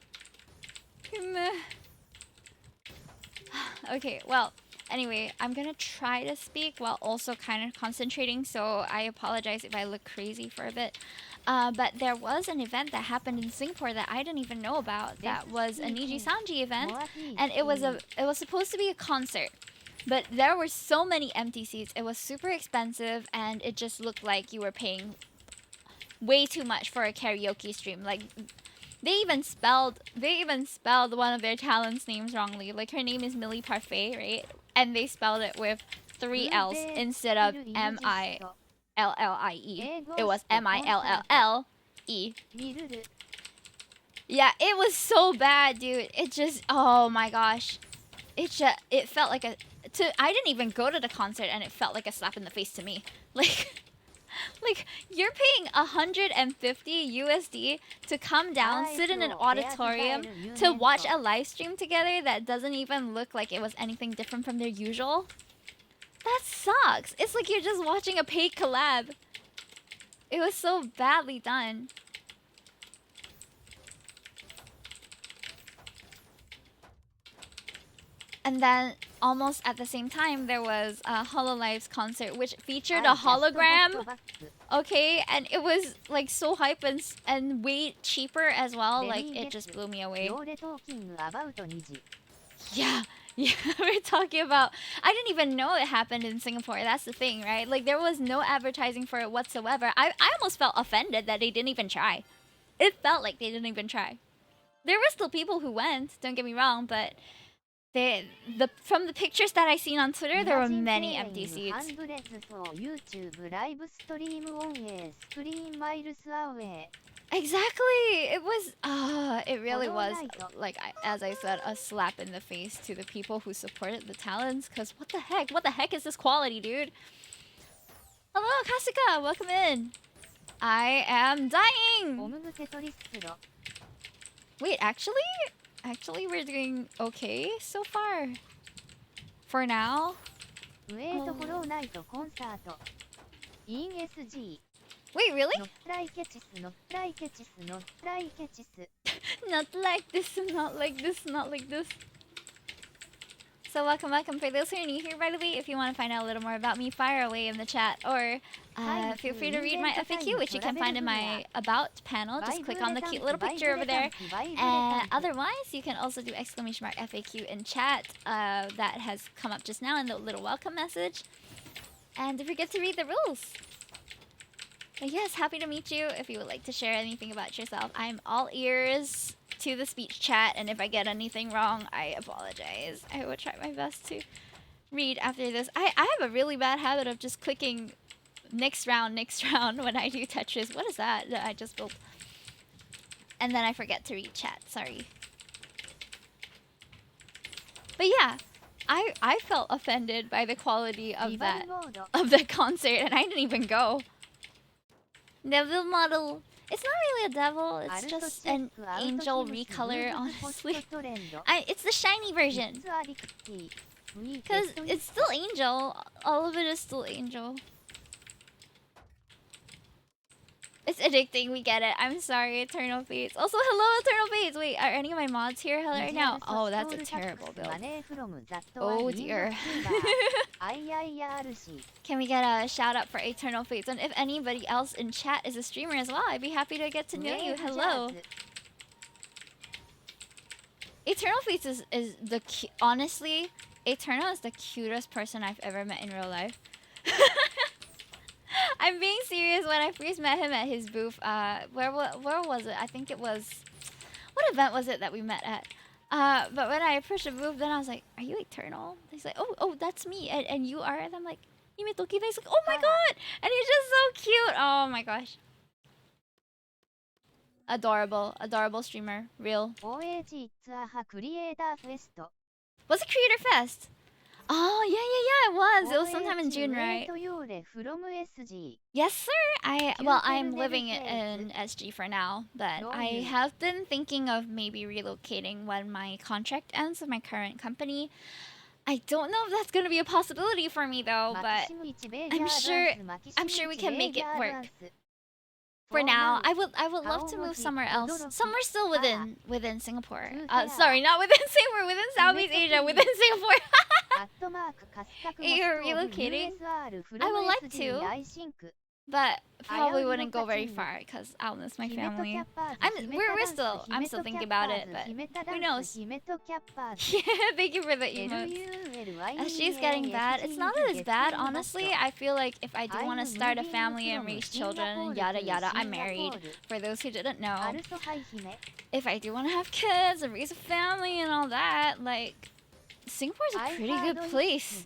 Okay, well, anyway, I'm gonna try to speak while also kind of concentrating, so I apologize if I look crazy for a bit. But there was an event that happened in Singapore that I didn't even know about. That was a Niji Sanji event, and it was supposed to be a concert. But there were so many empty seats. It was super expensive, and it just looked like you were paying way too much for a karaoke stream. Like they even spelled one of their talents' names wrongly. Like her name is Millie Parfait, right? And they spelled it with 3 L's instead of Millie. It was Millie. Yeah, it was so bad, dude. It just, oh my gosh. It felt like I didn't even go to the concert and it felt like a slap in the face to me. Like, you're paying 150 USD to come down, sit in an auditorium, to watch a live stream together that doesn't even look like it was anything different from their usual? That sucks. It's like you're just watching a paid collab. It was so badly done. And then, almost at the same time, there was a Hololive's concert, which featured a hologram. Okay, and it was like so hype and way cheaper as well. Like it just blew me away. Yeah, we're talking about. I didn't even know it happened in Singapore. That's the thing, right? Like there was no advertising for it whatsoever. I almost felt offended that they didn't even try. It felt like they didn't even try. There were still people who went. Don't get me wrong, but. From the pictures that I seen on Twitter, there were many empty seats. Exactly! It was, it really was, like, as I said, a slap in the face to the people who supported the talents, because what the heck? What the heck is this quality, dude? Hello, Kasuka! Welcome in! I am dying! Wait, actually, we're doing okay so far. For now. Wait, really? Not like this, not like this, not like this. So welcome. For those who are new here, by the way, if you want to find out a little more about me, fire away in the chat. Or feel free to read my FAQ, which you can find in my About panel. Just click on the cute little picture over there. And otherwise, you can also do !FAQ in chat. That has come up just now in the little welcome message. And don't forget to read the rules. But yes, happy to meet you. If you would like to share anything about yourself, I'm all ears to the speech chat, and if I get anything wrong, I apologize. I will try my best to read after this. I have a really bad habit of just clicking next round when I do Tetris. What is that I just built? And then I forget to read chat, sorry. But yeah, I felt offended by the quality of the concert, and I didn't even go. Devil model. It's not really a devil. It's just an angel recolor, honestly. It's the shiny version. Because it's still angel. All of it is still angel. It's addicting, we get it. I'm sorry, Eternal Fates. Also, hello, Eternal Fates! Wait, are any of my mods here right now? Oh, that's a terrible build. Oh dear. Can we get a shout out for Eternal Fates? And if anybody else in chat is a streamer as well, I'd be happy to get to know you. Hello. Eternal Fates is the honestly, Eternal is the cutest person I've ever met in real life. I'm being serious. When I first met him at his booth, where was it? I think it was, what event was it that we met at? But when I approached the booth, then I was like, "Are you Eternal?" He's like, "Oh, that's me." And you are? And I'm like, "Yumetoki." He's like, "Oh my god!" And he's just so cute. Oh my gosh. Adorable streamer. Real. What's a creator fest? Oh, yeah, it was. It was sometime in June, right? Yes, sir. I'm living in SG for now, but I have been thinking of maybe relocating when my contract ends with my current company. I don't know if that's going to be a possibility for me though, but I'm sure we can make it work. For now, I would love to move somewhere else. Somewhere still within Singapore. Sorry, not within Singapore, within Southeast Asia, within Singapore. You're relocating? I would like to, but probably wouldn't go very far because I'll miss my family. I'm still thinking about it, but who knows? Yeah, thank you for the emotes. She's getting bad. It's not that it's bad, honestly. I feel like if I do want to start a family and raise children, yada yada, I'm married. For those who didn't know, if I do want to have kids and raise a family and all that, like, Singapore's a pretty good place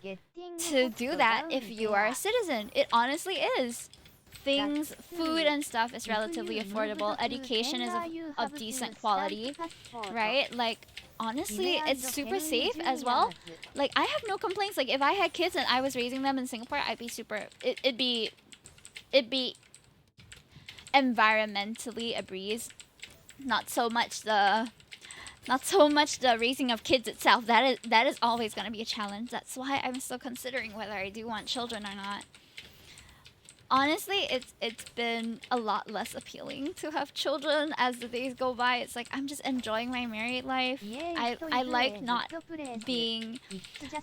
to do that if you are a citizen. It honestly is. Food and stuff is relatively affordable. Education is of decent quality, right? Like, honestly, it's super safe as well. Like, I have no complaints. Like, if I had kids and I was raising them in Singapore, I'd be super. It'd be environmentally a breeze. Not so much the raising of kids itself. That is always going to be a challenge. That's why I'm still considering whether I do want children or not. Honestly, it's been a lot less appealing to have children as the days go by. It's like I'm just enjoying my married life. I like not being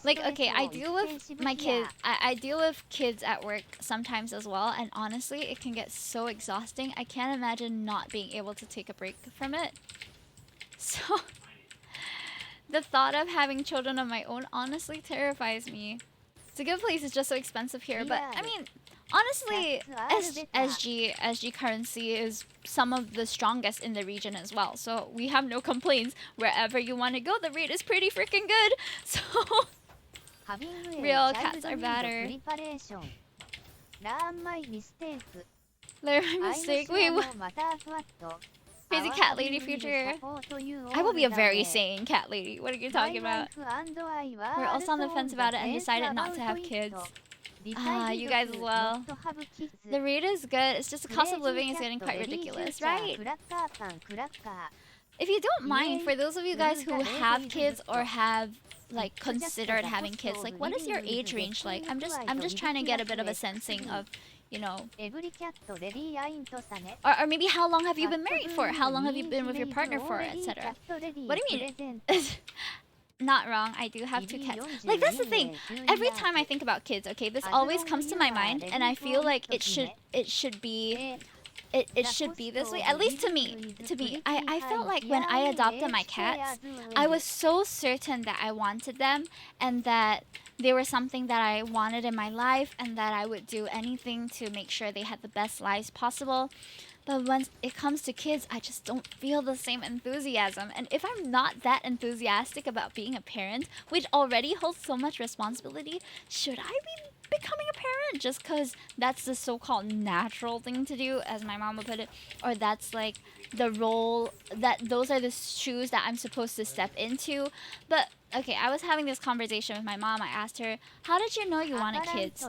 like, okay, I deal with my kids. I deal with kids at work sometimes as well, and honestly, it can get so exhausting. I can't imagine not being able to take a break from it. So the thought of having children of my own honestly terrifies me. It's a good place. It's just so expensive here, but I mean, honestly, SG currency is some of the strongest in the region as well. So we have no complaints. Wherever you want to go, the rate is pretty freaking good. So real cats are better. Learn my mistake. Wait, what? Crazy cat lady future. I will be a very sane cat lady. What are you talking about? We're also on the fence about it and decided not to have kids. You guys as well. The rate is good. It's just the cost of living is getting quite ridiculous, right? If you don't mind, for those of you guys who have kids or have like considered having kids, like what is your age range like? I'm just trying to get a bit of a sensing of, you know, or maybe how long have you been married for? How long have you been with your partner for, etc. What do you mean? Not wrong, I do have 2 cats. Like, that's the thing. Every time I think about kids, okay, this always comes to my mind, and I feel like it should be this way, at least to me. I felt like when I adopted my cats, I was so certain that I wanted them and that they were something that I wanted in my life and that I would do anything to make sure they had the best lives possible. But when it comes to kids, I just don't feel the same enthusiasm. And if I'm not that enthusiastic about being a parent, which already holds so much responsibility, should I be becoming a parent just because that's the so-called natural thing to do, as my mom would put it, or that's like the role, that those are the shoes that I'm supposed to step into? But okay, I was having this conversation with my mom. I asked her, how did you know you wanted kids?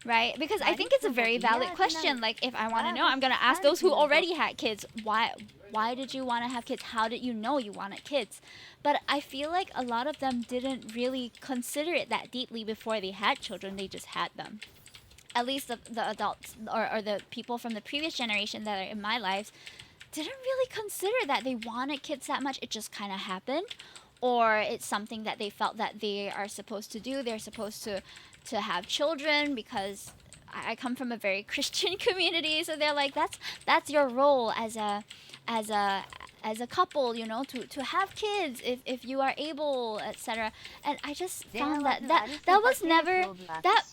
right? Because I think it's a very valid question. Like, if I want to know, I'm gonna ask those who already had kids. Why did you want to have kids? How did you know you wanted kids? But I feel like a lot of them didn't really consider it that deeply before they had children. They just had them. At least the adults or the people from the previous generation that are in my life didn't really consider that they wanted kids that much. It just kind of happened, or it's something that they felt that they are supposed to do. They're supposed to have children because I come from a very Christian community, so they're like, that's your role as a as a couple, you know, to have kids if you are able, etc. And I just found that was never, that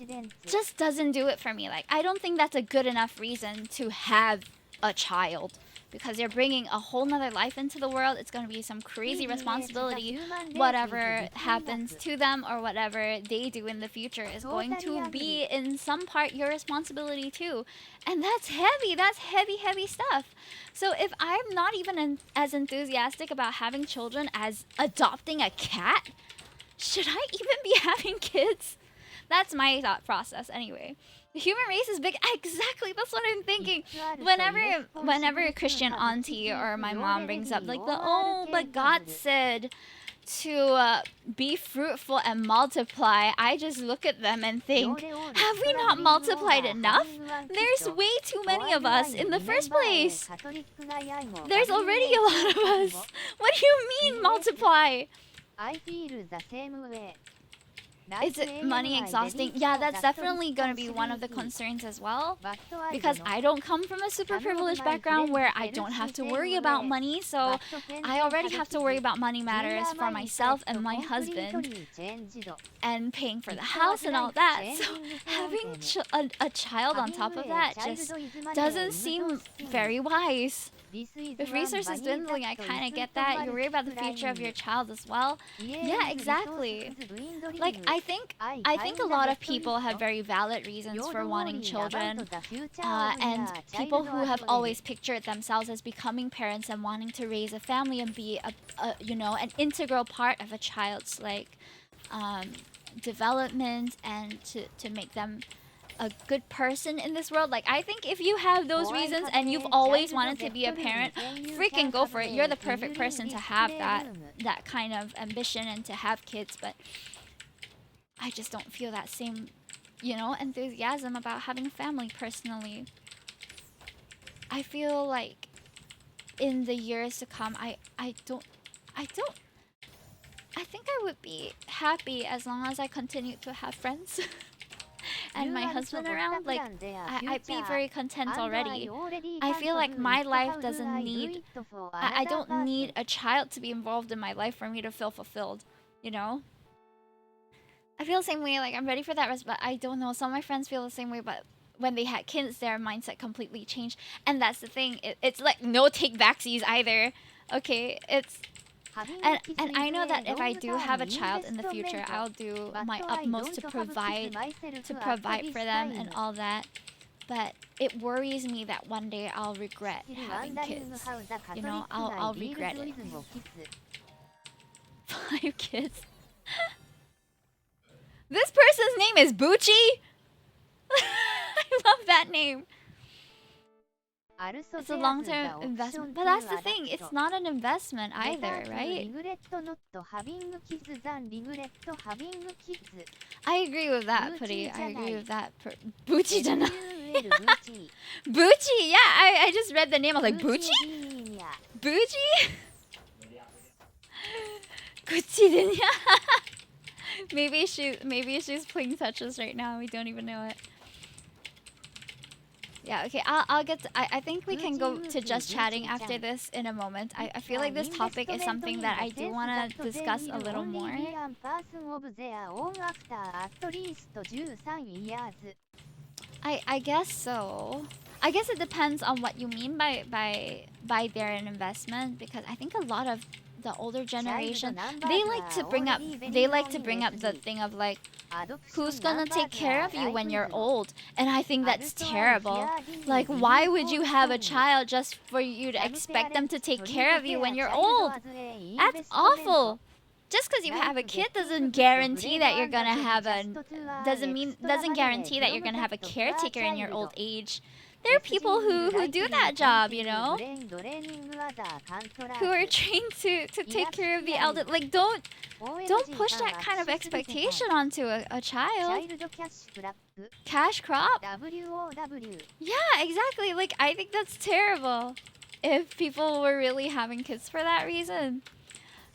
just doesn't do it for me. Like, I don't think that's a good enough reason to have a child, because you're bringing a whole nother life into the world. It's going to be some crazy responsibility. Whatever happens to them or whatever they do in the future is going to be in some part your responsibility too. And that's heavy. That's heavy, heavy stuff. So if I'm not even as enthusiastic about having children as adopting a cat, should I even be having kids? That's my thought process anyway. The human race is big. Exactly, that's what I'm thinking. Whenever a Christian auntie or my mom brings up like but God said to be fruitful and multiply, I just look at them and think, have we not multiplied enough? There's way too many of us in the first place. There's already a lot of us. What do you mean multiply?
I feel the same way.
Is it money exhausting? Yeah, that's definitely going to be one of the concerns as well. Because I don't come from a super privileged background where I don't have to worry about money. So I already have to worry about money matters for myself and my husband. And paying for the house and all that. So having a child on top of that just doesn't seem very wise. With resources dwindling, I kind of get that. You worry about the future of your child as well. Yeah, exactly. Like, I think a lot of people have very valid reasons for wanting children, and people who have always pictured themselves as becoming parents and wanting to raise a family and be an integral part of a child's development, and to make them a good person in this world. Like, I think if you have those reasons and you've always wanted to be a parent, freaking go for it. You're the perfect person to have that kind of ambition and to have kids. But I just don't feel that same, enthusiasm about having a family personally. I feel like in the years to come, I think I would be happy as long as I continue to have friends. And my husband around. Like, I'd be very content already. I feel like my life doesn't need, I don't need a child to be involved in my life for me to feel fulfilled, you know? I feel the same way, like, I'm ready for that rest, but I don't know, some of my friends feel the same way, but when they had kids, their mindset completely changed. And that's the thing, it's like no take backsies either. Okay, it's... And I know that if I do have a child in the future, I'll do my utmost to provide for them and all that. But it worries me that one day I'll regret having kids. You know, I'll regret it. 5 kids. This person's name is Bucci? I love that name. It's a long-term investment. But that's the thing, it's not an investment either, right? I agree with that, Putty. I agree with that. Bucci dana. Bucci! Yeah, I just read the name. I was like, Bucci? Bucci? Gucci dinya. Maybe she's playing Tetris right now. We don't even know it. Yeah, okay, I'll get to, I think we can go to just chatting after this in a moment. I feel like this topic is something that I do want to discuss a little more. I guess so. I guess it depends on what you mean by they're an investment, because I think a lot of the older generation, they like to bring up the thing of like, who's gonna take care of you when you're old? And I think that's terrible. Like, why would you have a child just for you to expect them to take care of you when you're old? That's awful. just because you have a kid doesn't guarantee that you're gonna have a doesn't guarantee that you're gonna have a caretaker in your old age. There are people who do that job, you know, who are trained to take care of the elder. Like, don't push that kind of expectation onto a child. Cash crop? Yeah, exactly. Like, I think that's terrible if people were really having kids for that reason.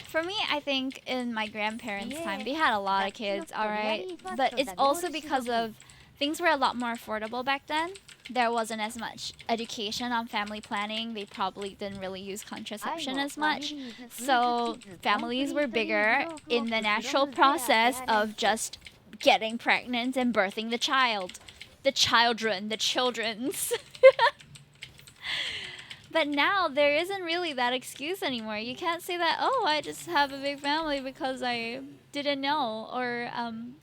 For me, I think in my grandparents' time, they had a lot of kids, alright? But it's also because of things were a lot more affordable back then. There wasn't as much education on family planning. They probably didn't really use contraception as much. So families were bigger in the natural process of just getting pregnant and birthing the child. The children, the children's. But now there isn't really that excuse anymore. You can't say that, oh, I just have a big family because I didn't know or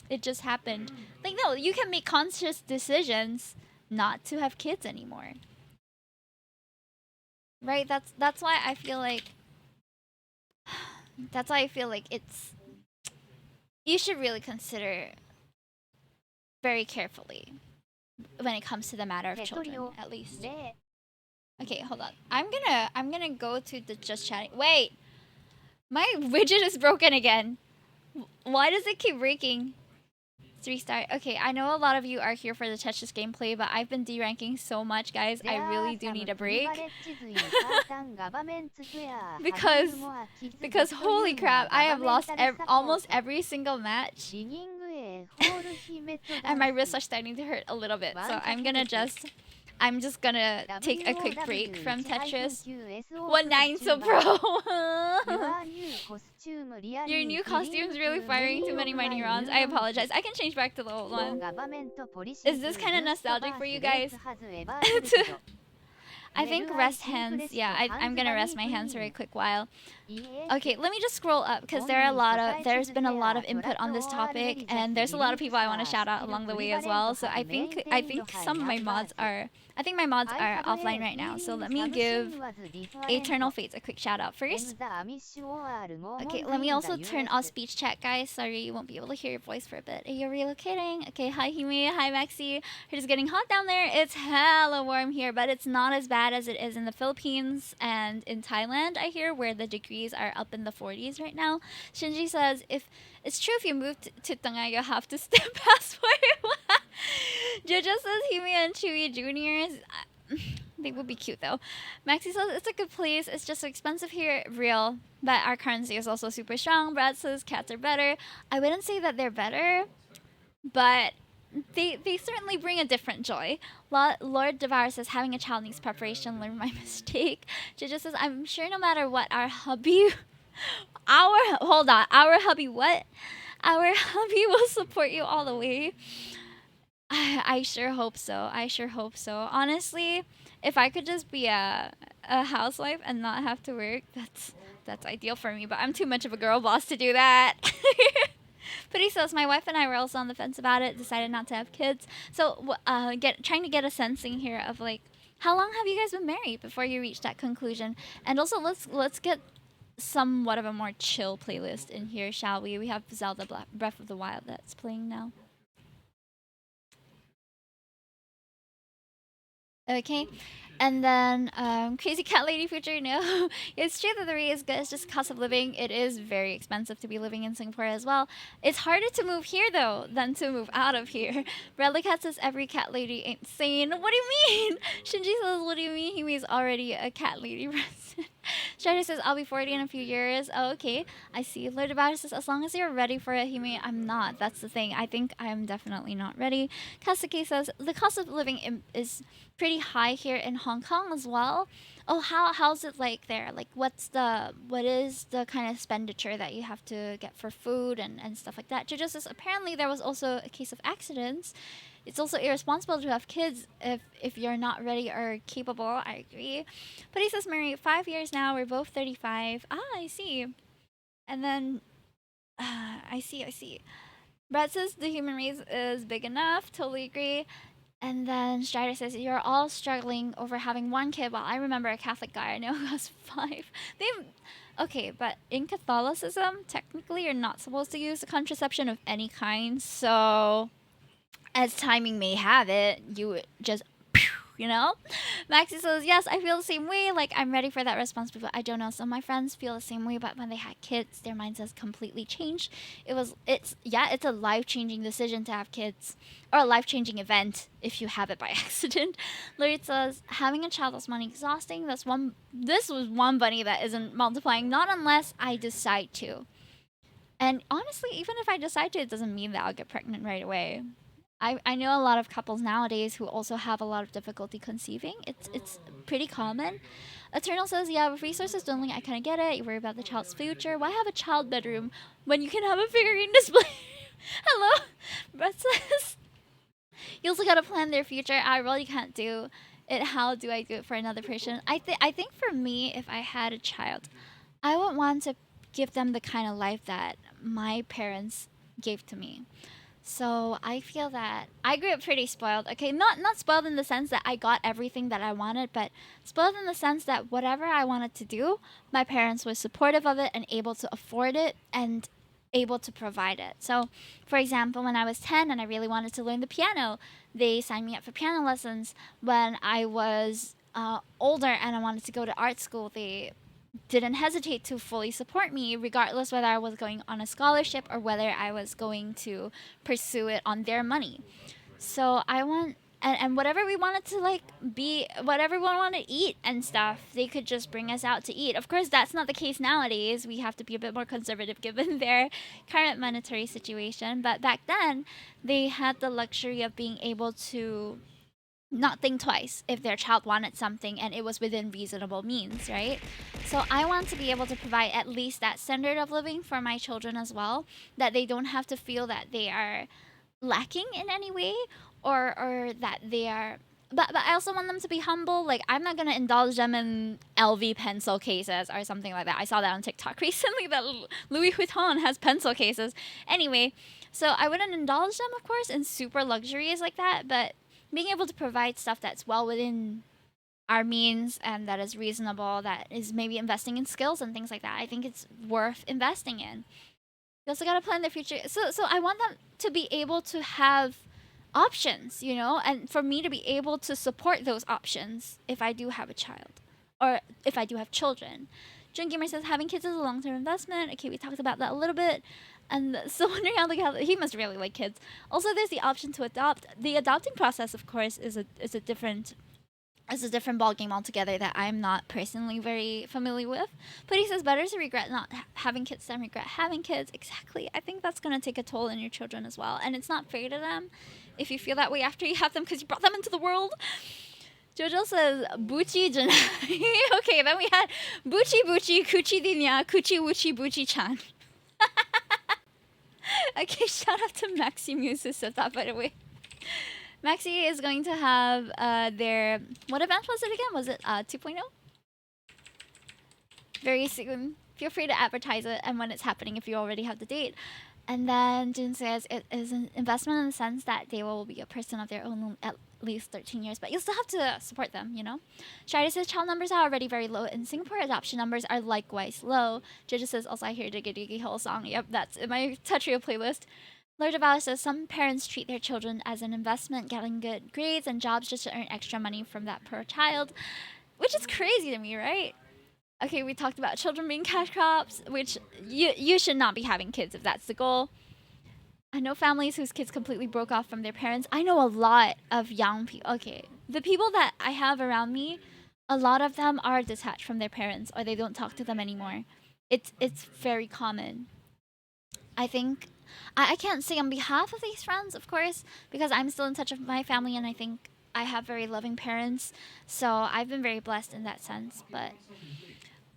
it just happened. Like, no, you can make conscious decisions not to have kids anymore. Right? That's why I feel like it's you should really consider very carefully when it comes to the matter of children, at least. Okay, hold on. I'm gonna go to the just chatting. Wait, my widget is broken again. Why does it keep breaking? 3-star. Okay, I know a lot of you are here for the Tetris gameplay, but I've been deranking so much, guys. I really do need a break. because holy crap, I have lost almost every single match, and my wrists are starting to hurt a little bit. So I'm just gonna take a quick break from Tetris. 19 so pro. Your new costume's really firing too many of my neurons. I apologize. I can change back to the old one. Is this kind of nostalgic for you guys? I think rest hands. Yeah, I'm gonna rest my hands for a quick while. Okay, let me just scroll up because there's been a lot of input on this topic, and there's a lot of people I want to shout out along the way as well. So I think some of my mods are my mods are offline right now. So let me give Eternal Fates a quick shout out first. Okay, let me also turn off speech chat, guys. Sorry, you won't be able to hear your voice for a bit. Are you relocating? Okay, hi Hime, hi Maxi. It's getting hot down there. It's hella warm here, but it's not as bad as it is in the Philippines and in Thailand, I hear, where the degrees are up in the 40s right now. Shinji says, if it's true, if you move to Tanga, you have to stamp passport. Jojo says Hime and Chewy Juniors. They would be cute though. Maxi says it's a good place. It's just so expensive here. Real. But our currency is also super strong. Brad says cats are better. I wouldn't say that they're better, but they certainly bring a different joy. Lord Devour says having a child needs preparation. Learn my mistake. Jojo says I'm sure no matter what our hubby our hubby what? Our hubby will support you all the way. I sure hope so. I sure hope so. Honestly, if I could just be a housewife and not have to work, that's ideal for me. But I'm too much of a girl boss to do that. But he says my wife and I were also on the fence about it. Decided not to have kids. So trying to get a sensing here of like how long have you guys been married before you reach that conclusion? And also let's get somewhat of a more chill playlist in here, shall we? We have Zelda Breath of the Wild that's playing now. Okay, and then Crazy Cat Lady Future, no. It's true that the rate is good, it's just cost of living. It is very expensive to be living in Singapore as well. It's harder to move here though than to move out of here. Bradley Cat says every cat lady ain't sane. What do you mean? Shinji says, what do you mean? He means already a cat lady resident. Strider says, I'll be 40 in a few years. Oh, okay, I see. Lord Devour says, as long as you're ready for it, I'm not. That's the thing. I think I'm definitely not ready. Kasuke says, the cost of living is pretty high here in Hong Kong as well. Oh, how's it like there? Like, what is the kind of expenditure that you have to get for food and stuff like that? Jojo says, apparently there was also a case of accidents. It's also irresponsible to have kids if you're not ready or capable. I agree. But he says, Mary, 5 years now. We're both 35. Ah, I see. And then, I see. Brad says the human race is big enough. Totally agree. And then Strider says, you're all struggling over having one kid. Well, I remember a Catholic guy I know who has 5. Okay, but in Catholicism, technically you're not supposed to use a contraception of any kind. So, as timing may have it, you would just, you know? Maxie says, yes, I feel the same way. Like, I'm ready for that responsibility. I don't know. Some of my friends feel the same way, but when they had kids, their minds has completely changed. It's a life changing decision to have kids, or a life changing event if you have it by accident. Lord says, having a child is money exhausting. This was one bunny that isn't multiplying, not unless I decide to. And honestly, even if I decide to, it doesn't mean that I'll get pregnant right away. I know a lot of couples nowadays who also have a lot of difficulty conceiving. It's pretty common. Eternal says, yeah, with resources dwindling, I kind of get it. You worry about the child's future. Why have a child bedroom when you can have a figurine display? Hello? Brett says, you also gotta plan their future. I really can't do it. How do I do it for another person? I think for me, if I had a child, I would want to give them the kind of life that my parents gave to me. So I feel that I grew up pretty spoiled. Okay, not spoiled in the sense that I got everything that I wanted, but spoiled in the sense that whatever I wanted to do, my parents were supportive of it and able to afford it and able to provide it. So, for example, when I was 10 and I really wanted to learn the piano, they signed me up for piano lessons. When I was older and I wanted to go to art school, they didn't hesitate to fully support me, regardless whether I was going on a scholarship or whether I was going to pursue it on their money. So I want, and whatever we wanted to like be, whatever we want to eat and stuff, they could just bring us out to eat. Of course, that's not the case nowadays. We have to be a bit more conservative given their current monetary situation. But back then, they had the luxury of being able to not think twice if their child wanted something and it was within reasonable means, right? So I want to be able to provide at least that standard of living for my children as well, that they don't have to feel that they are lacking in any way, or that they are, but I also want them to be humble. Like, I'm not gonna indulge them in LV pencil cases or something like that. I saw that on TikTok recently that Louis Vuitton has pencil cases. Anyway, so I wouldn't indulge them, of course, in super luxuries like that, but being able to provide stuff that's well within our means and that is reasonable, that is maybe investing in skills and things like that, I think it's worth investing in. You also gotta plan their future. So I want them to be able to have options, you know, and for me to be able to support those options if I do have a child or if I do have children. June Gamer says having kids is a long term investment. Okay, we talked about that a little bit. And so wondering how he must really like kids. Also, there's the option to adopt. The adopting process, of course, is a different ball game altogether that I'm not personally very familiar with. But he says better to regret not having kids than regret having kids. Exactly. I think that's going to take a toll on your children as well. And it's not fair to them if you feel that way after you have them because you brought them into the world. Jojo says Buchi Janai. Okay, then we had Buchi Buchi Kuchi Dinya Kuchi Wuchi Buchi Chan. Okay, shout out to Maxi Muse who said that, by the way. Maxi is going to have their, what event was it again? Was it 2.0? Very soon. Feel free to advertise it and when it's happening if you already have the date. And then June says it is an investment in the sense that they will be a person of their own at least 13 years, but you'll still have to support them, you know? Shida says child numbers are already very low. In Singapore, adoption numbers are likewise low. Jojo says also I hear Diggy Diggy whole song. Yep, that's in my Tetris playlist. Lord of Alice says some parents treat their children as an investment, getting good grades and jobs just to earn extra money from that per child, which is crazy to me, right? Okay, we talked about children being cash crops, which you should not be having kids if that's the goal. I know families whose kids completely broke off from their parents. I know a lot of young people. Okay, the people that I have around me, a lot of them are detached from their parents or they don't talk to them anymore. It's very common. I think I can't say on behalf of these friends, of course, because I'm still in touch with my family and I think I have very loving parents. So I've been very blessed in that sense. But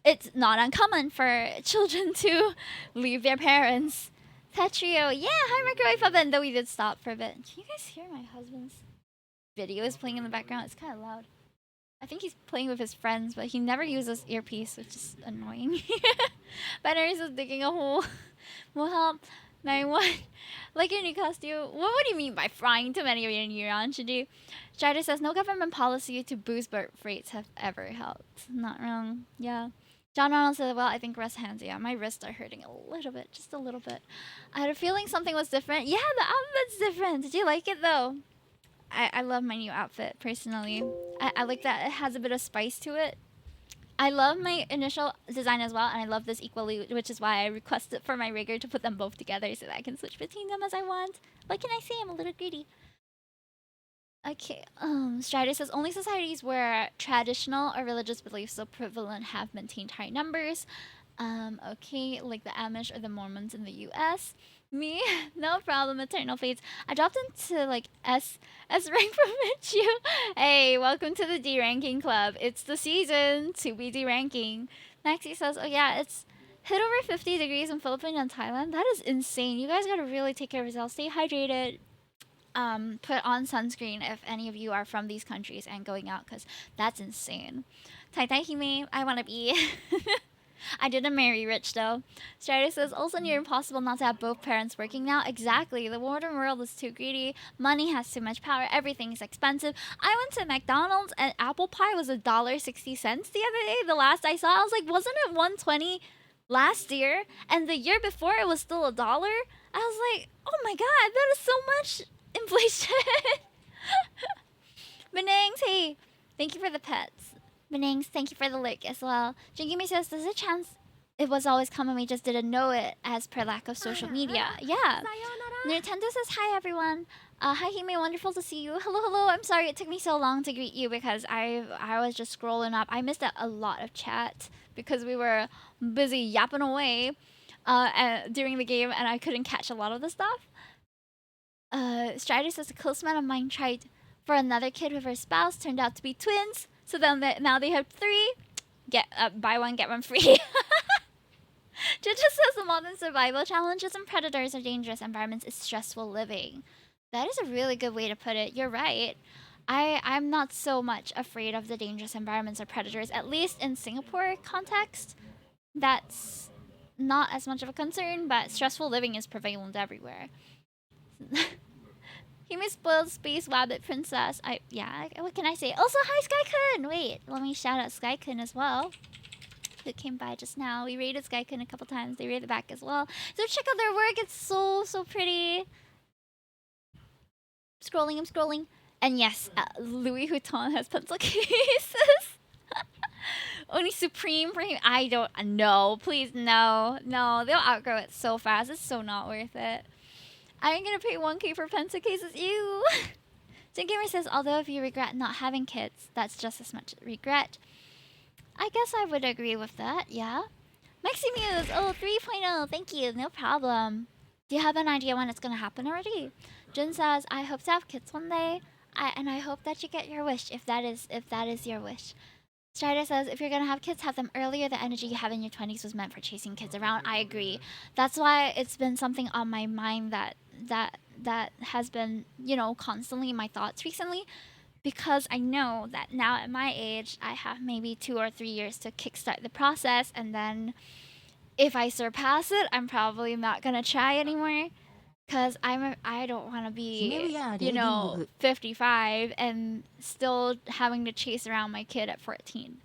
it's not uncommon for children to leave their parents. Tetrio, yeah, hi Microwave Oven, though we did stop for a bit. Can you guys hear my husband's video is playing in the background? It's kind of loud. I think he's playing with his friends, but he never uses earpiece, which is annoying. Banners is digging a hole. Will help. 9-1. Like your new costume. What do you mean by frying too many of your neurons, Shinji? Strider says no government policy to boost birth rates have ever helped. Not wrong. Yeah. John Ronald said, well, I think rest hands. Yeah, my wrists are hurting a little bit, just a little bit. I had a feeling something was different. Yeah, the outfit's different. Did you like it though? I love my new outfit personally. I like that it has a bit of spice to it. I love my initial design as well, and I love this equally, which is why I requested for my rigger to put them both together so that I can switch between them as I want. What can I say? I'm a little greedy. Okay, Strider says only societies where traditional or religious beliefs so prevalent have maintained high numbers. Okay, like the Amish or the Mormons in the US. Me, no problem, Eternal Fates. I dropped into like S rank from Michu. Hey, welcome to the D ranking club. It's the season to be D ranking. Maxie says, oh yeah, it's hit over 50 degrees in Philippines and Thailand. That is insane. You guys gotta really take care of yourselves. Stay hydrated. Put on sunscreen if any of you are from these countries and going out, because that's insane. Tai Tai Hime, I want to be. I didn't marry rich though. Strider says also near impossible not to have both parents working now. Exactly. The modern world is too greedy. Money has too much power. Everything is expensive. I went to McDonald's and apple pie was $1.60 the other day. The last I saw, I was like, wasn't it 120 last year? And the year before it was still $1. I was like, oh my god, that is so much inflation. Benangs, hey, thank you for the pets. Benangs, thank you for the lick as well. Jingimi says, there's a chance it was always coming, we just didn't know it as per lack of social media. Yeah. Nintendo says, hi everyone. Hi Hime, wonderful to see you. Hello, hello. I'm sorry it took me so long to greet you because I was just scrolling up. I missed a lot of chat because we were busy yapping away during the game and I couldn't catch a lot of the stuff. Strider says a close friend of mine tried for another kid with her spouse, turned out to be twins. So then now they have three. Get buy one get one free. Judge says the modern survival challenges and predators are dangerous environments is stressful living. That is a really good way to put it. You're right. I'm not so much afraid of the dangerous environments or predators, at least in Singapore context. That's not as much of a concern, but stressful living is prevalent everywhere. He may spoiled space rabbit princess. What can I say? Also, hi Sky-kun! Wait, let me shout out Sky-kun as well. Who came by just now. We rated Sky-kun a couple times. They rated back as well. So check out their work. It's so pretty. I'm scrolling. And yes, Louis Vuitton has pencil cases. Only Supreme for him. I don't know. Please, no. No, they'll outgrow it so fast. It's so not worth it. I ain't gonna pay 1K for pencil cases. Ew. Jim Gamer says, although if you regret not having kids, that's just as much regret. I guess I would agree with that, yeah. Maximuse, 3.0, thank you, no problem. Do you have an idea when it's gonna happen already? Jun says, I hope to have kids one day, and I hope that you get your wish if that is your wish. Strider says, if you're gonna have kids, have them earlier. The energy you have in your 20s was meant for chasing kids around. I agree. That's why it's been something on my mind that has been, constantly in my thoughts recently. Because I know that now at my age, I have maybe 2 or 3 years to kickstart the process. And then if I surpass it, I'm probably not gonna try anymore. Because I don't want to be, 55 and still having to chase around my kid at 14.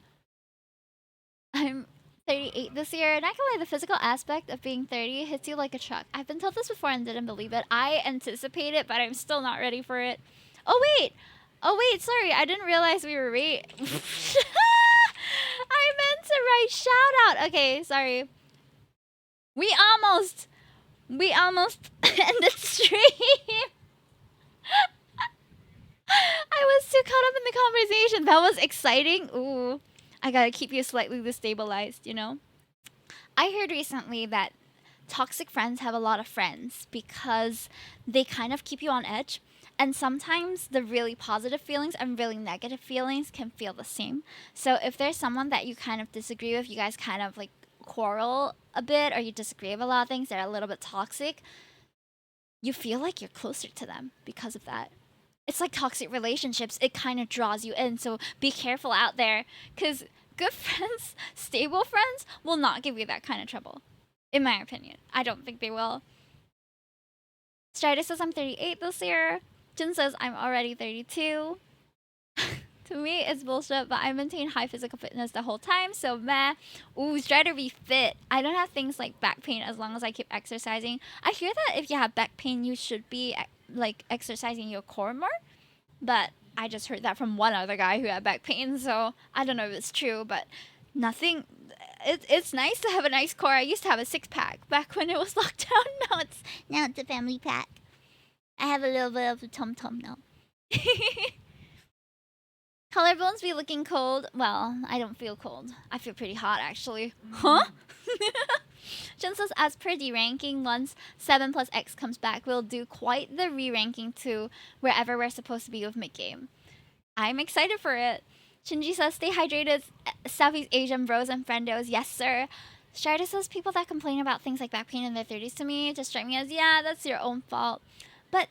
I'm 38 this year. Not gonna lie, the physical aspect of being 30 hits you like a truck. I've been told this before and didn't believe it. I anticipate it, but I'm still not ready for it. Oh, wait, sorry. I didn't realize we were I meant to write shout out. Okay, sorry. We almost ended stream. I was too caught up in the conversation. That was exciting. Ooh, I gotta keep you slightly destabilized, I heard recently that toxic friends have a lot of friends because they kind of keep you on edge. And sometimes the really positive feelings and really negative feelings can feel the same. So if there's someone that you kind of disagree with, you guys kind of like quarrel a bit or you disagree with a lot of things that are a little bit toxic, you feel like you're closer to them because of that. It's like toxic relationships. It kind of draws you in. So be careful out there because good friends, stable friends will not give you that kind of trouble. In my opinion. I don't think they will. Strider says I'm 38 this year. Jin says I'm already 32. To me, it's bullshit, but I maintain high physical fitness the whole time, so meh. Ooh, try to be fit. I don't have things like back pain as long as I keep exercising. I hear that if you have back pain, you should be like exercising your core more, but I just heard that from one other guy who had back pain, so I don't know if it's true, but nothing. It's nice to have a nice core. I used to have a six pack back when it was locked down. Now it's a family pack. I have a little bit of a tum tum now. Collarbones be looking cold. Well, I don't feel cold. I feel pretty hot actually. Huh? Jun says, as per the ranking, once 7 plus X comes back, we'll do quite the re-ranking to wherever we're supposed to be with mid-game. I'm excited for it. Shinji says, stay hydrated, Southeast Asian bros and friendos. Yes, sir. Strider says, people that complain about things like back pain in their 30s to me just strike me as, yeah, that's your own fault. But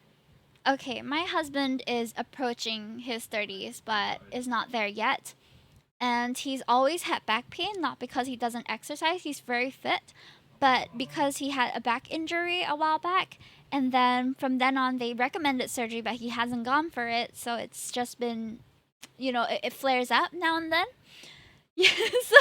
okay, my husband is approaching his 30s, but is not there yet. And he's always had back pain, not because he doesn't exercise, he's very fit, but because he had a back injury a while back. And then from then on, they recommended surgery, but he hasn't gone for it. So it's just been, it flares up now and then. Yeah, so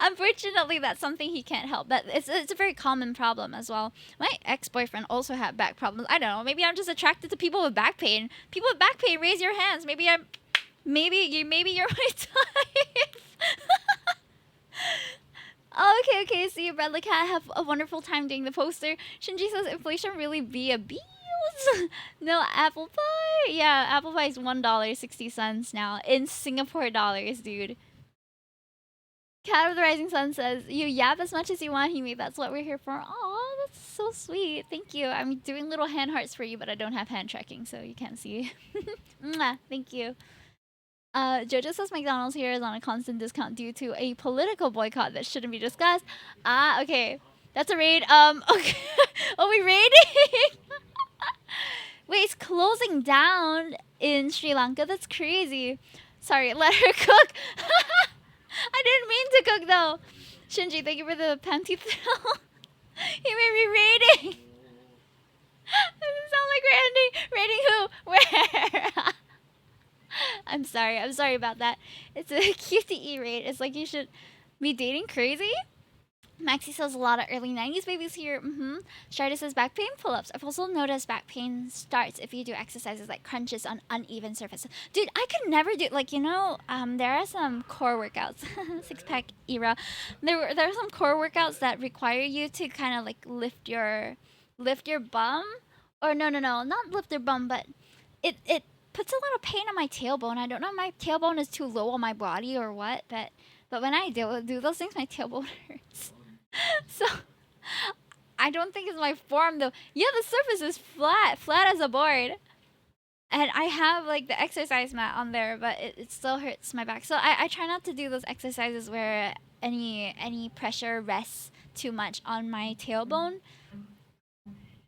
unfortunately, that's something he can't help. But it's a very common problem as well. My ex-boyfriend also had back problems. I don't know. Maybe I'm just attracted to people with back pain. People with back pain, raise your hands. Maybe you're my type. Oh, okay. See you, Bradley Cat. Have a wonderful time doing the poster. Shinji says inflation really be a bees. No apple pie. Yeah, apple pie is $1.60 now in Singapore dollars, dude. Cat of the Rising Sun says, you yap as much as you want, Himi. That's what we're here for. Aw, that's so sweet. Thank you. I'm doing little hand hearts for you, but I don't have hand tracking, so you can't see. Mwah, thank you. Jojo says McDonald's here is on a constant discount due to a political boycott that shouldn't be discussed. Ah, okay. That's a raid. Okay. Are we raiding? Wait, it's closing down in Sri Lanka? That's crazy. Sorry, let her cook. I didn't mean to cook though. Shinji, thank you for the panty thrill. He made me raiding. Doesn't sound like we're ending. Raiding who? Where? I'm sorry about that. It's a QTE raid. It's like you should be dating crazy. Maxi says a lot of early 90s babies here. Strider says back pain pull-ups. I've also noticed back pain starts if you do exercises like crunches on uneven surfaces. Dude, I could never do there are some core workouts. Six-pack era. There are some core workouts that require you to kind of like lift your bum. Or no, not lift your bum, but it puts a lot of pain on my tailbone. I don't know if my tailbone is too low on my body or what, but when I do those things, my tailbone hurts. So I don't think it's my form though. Yeah, the surface is flat as a board. And I have like the exercise mat on there, but it still hurts my back. So I try not to do those exercises where any pressure rests too much on my tailbone.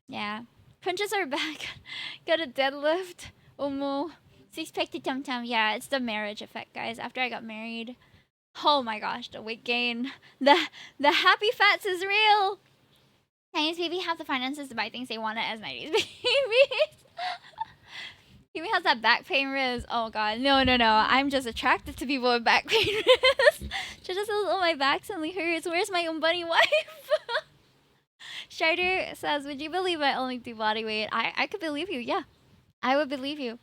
Yeah. Crunches are back. Got a deadlift. Umu. Six-pack to tum-tum. Yeah, it's the marriage effect, guys. After I got married, oh my gosh, the weight gain. The happy fats is real. 90s baby have the finances to buy things they want as 90s babies. Himi has that back pain riz. Oh god, no. I'm just attracted to people with back pain riz. She just says, oh, my back suddenly hurts. Where's my bunny wife? Strider says, would you believe I only do body weight? I could believe you, yeah. I would believe you.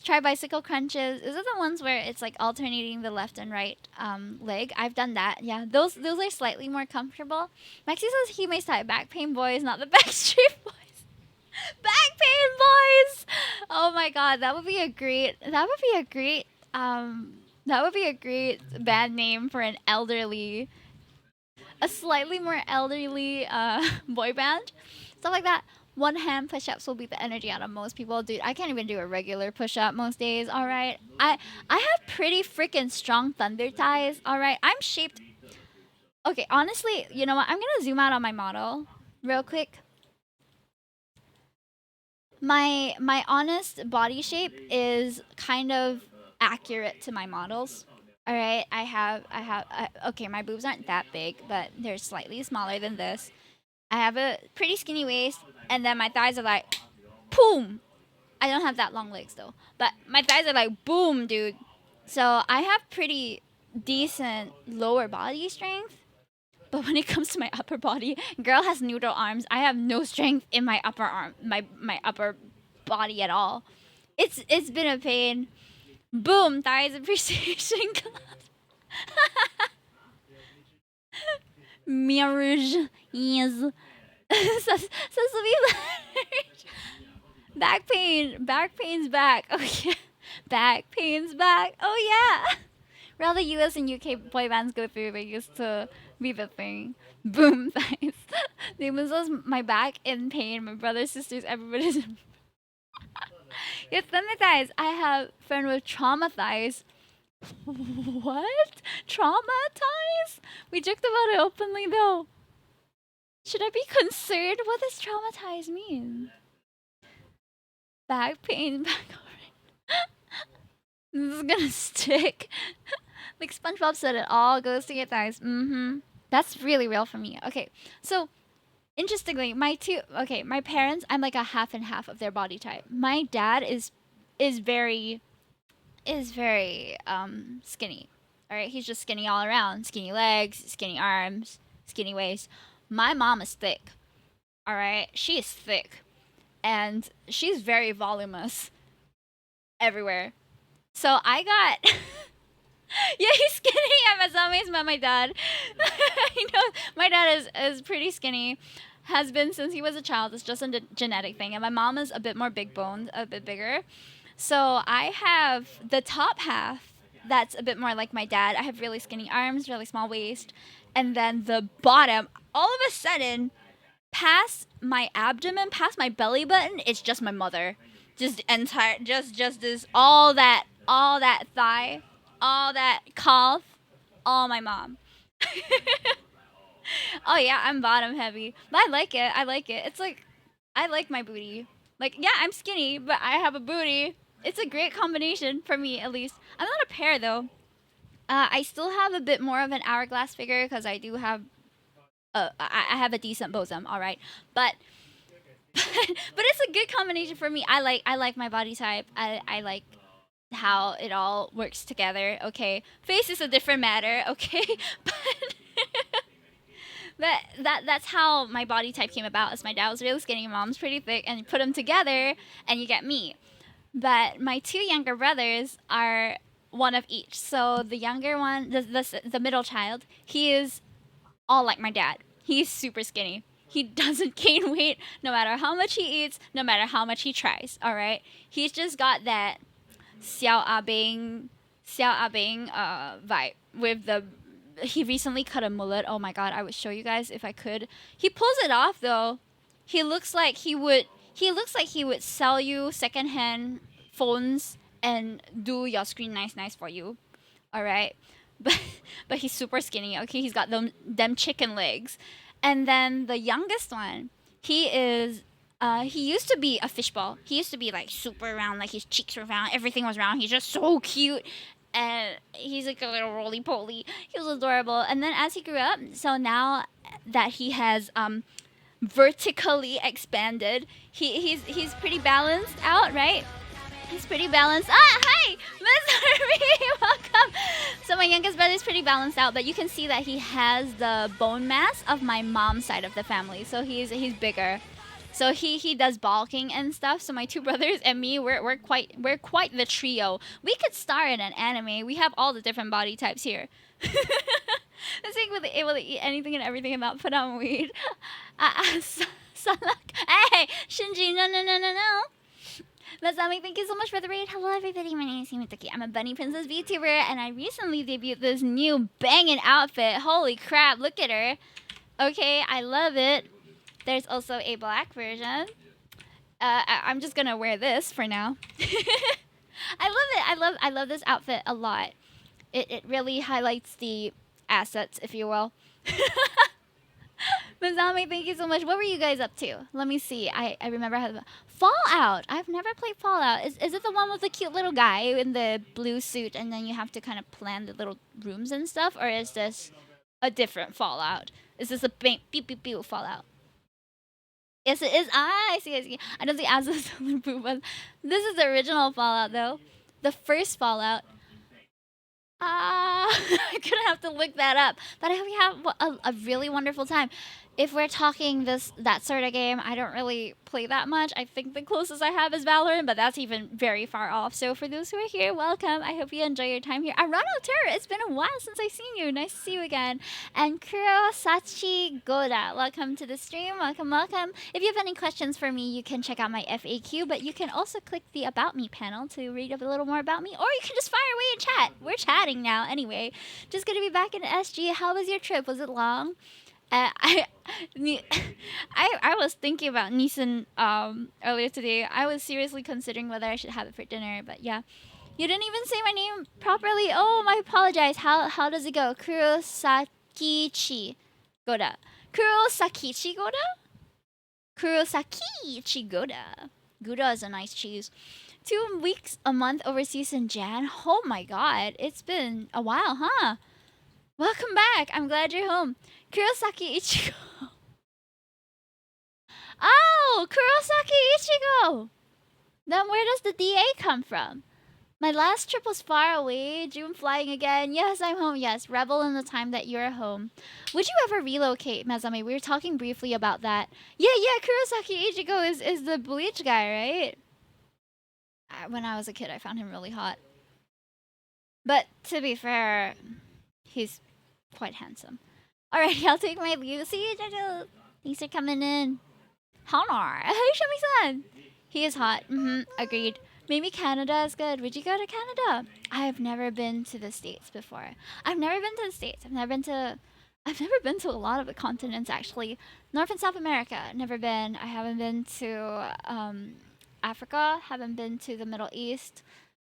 Try bicycle crunches. Is it the ones where it's like alternating the left and right leg? I've done that. Yeah, those are slightly more comfortable. Maxi says he may start back pain boys, not the Backstreet Boys. Back pain boys. Oh my god, that would be a great band name for a slightly more elderly boy band. Stuff like that. One hand push-ups will beat the energy out of most people. Dude, I can't even do a regular push-up most days, alright? I have pretty freaking strong thunder thighs, alright? I'm shaped... Okay, honestly, you know what? I'm gonna zoom out on my model real quick. My honest body shape is kind of accurate to my models. Alright, okay, my boobs aren't that big, but they're slightly smaller than this. I have a pretty skinny waist, and then my thighs are like, boom. I don't have that long legs though, but my thighs are like, boom, dude. So I have pretty decent lower body strength. But when it comes to my upper body, girl has noodle arms. I have no strength in my upper arm, my upper body at all. It's been a pain. Boom, thighs appreciation club. Marriage, yes. Sesame back pain, back pain's back. Oh yeah, back pain's back. Oh yeah. Where all the US and UK boy bands go through, they used to be the thing. Boom thighs. They was my back in pain. My brothers, sisters, everybody's. Yes, then the thighs. I have friend with trauma thighs. What? Traumatize? We joked about it openly though. Should I be concerned? What does traumatize mean? Back pain, back alright. This is gonna stick. Like SpongeBob said, it all goes to your thighs. Mm-hmm. That's really real for me. Okay, so interestingly, my parents, I'm like a half and half of their body type. My dad is very skinny. All right, he's just skinny all around. Skinny legs, skinny arms, skinny waist. My mom is thick. All right, she is thick, and she's very voluminous everywhere. So I got yeah, he's skinny. I'm as amazed about my dad. You know, my dad is pretty skinny. Has been since he was a child. It's just a genetic thing. And my mom is a bit more big boned, a bit bigger. So I have the top half that's a bit more like my dad. I have really skinny arms, really small waist. And then the bottom, all of a sudden, past my abdomen, past my belly button, it's just my mother. Just entire, just this, all that thigh, all that calf, all my mom. Oh yeah, I'm bottom heavy, but I like it. I like it. It's like I like my booty. Like yeah, I'm skinny, but I have a booty. It's a great combination for me, at least. I'm not a pear though. I still have a bit more of an hourglass figure because I do have I have a decent bosom, all right. But but it's a good combination for me. I like my body type. I like how it all works together. Okay, face is a different matter. Okay, but that's how my body type came about. As my dad was really skinny, mom's pretty thick, and you put them together, and you get me. But my two younger brothers are one of each. So the younger one, the middle child, he is all like my dad. He's super skinny. He doesn't gain weight no matter how much he eats, no matter how much he tries. All right, he's just got that Xiao Abing vibe with the. He recently cut a mullet. Oh my god, I would show you guys if I could. He pulls it off though. He looks like he would. He looks like he would sell you secondhand phones and do your screen nice for you. All right, but but he's super skinny. Okay, he's got them chicken legs, and then the youngest one, he is. He used to be a fishball. He used to be like super round, like his cheeks were round, everything was round. He's just so cute, and he's like a little roly poly. He was adorable. And then as he grew up, so now that he has vertically expanded, he's pretty balanced out, right? He's pretty balanced. Ah, hi, Miss Harvey, welcome. So my youngest brother is pretty balanced out, but you can see that he has the bone mass of my mom's side of the family. So he's bigger. So he does bulking and stuff. So my two brothers and me, we're quite the trio. We could star in an anime. We have all the different body types here. This thing with able to eat anything and everything and not put on weight. Hey, Shinji, no. Masami, thank you so much for the raid. Hello everybody, my name is Himutaki. I'm a Bunny Princess VTuber and I recently debuted this new banging outfit. Holy crap, look at her. Okay, I love it. There's also a black version. I'm just gonna wear this for now. I love it. I love this outfit a lot. It really highlights the assets, if you will. Mazami, thank you so much. What were you guys up to? Let me see. I remember how Fallout. I've never played Fallout. Is it the one with the cute little guy in the blue suit and then you have to kind of plan the little rooms and stuff? Or is this a different Fallout? Is this a pew pew pew Fallout? Yes, it is. Ah, I see. I don't see Azuz on the boot, but this is the original Fallout, though. The first Fallout. I'm gonna have to look that up. But I hope you have a really wonderful time. If we're talking that sort of game, I don't really play that much. I think the closest I have is Valorant, but that's even very far off. So for those who are here, welcome. I hope you enjoy your time here. Arano Terra, it's been a while since I've seen you. Nice to see you again. And Kurosachi Goda, welcome to the stream. Welcome, welcome. If you have any questions for me, you can check out my FAQ, but you can also click the About Me panel to read up a little more about me, or you can just fire away and chat. We're chatting now anyway. Just good to be back in SG. How was your trip? Was it long? I, I was thinking about Nissan earlier today. I was seriously considering whether I should have it for dinner, but yeah. You didn't even say my name properly. Oh, I apologize. How does it go? Kurosakichi Goda. Kurosakichi Goda? Kurosakichi Goda. Gouda is a nice cheese. 2 weeks, a month overseas in Jan. Oh my god, it's been a while, huh? Welcome back. I'm glad you're home. Kurosaki Ichigo. Oh, Kurosaki Ichigo. Then where does the DA come from? My last trip was far away. June flying again. Yes, I'm home. Yes, revel in the time that you're home. Would you ever relocate, Mazami? We were talking briefly about that. Yeah, Kurosaki Ichigo is the Bleach guy, right? When I was a kid, I found him really hot. But to be fair, he's quite handsome. Alrighty, I'll take my leave. See you, Jojo. Thanks for coming in. Honor. Hey, Shami-san. He is hot. Agreed. Maybe Canada is good. Would you go to Canada? I have never been to the States before. I've never been to the States. I've never been to a lot of the continents actually. North and South America, never been. I haven't been to Africa. Haven't been to the Middle East.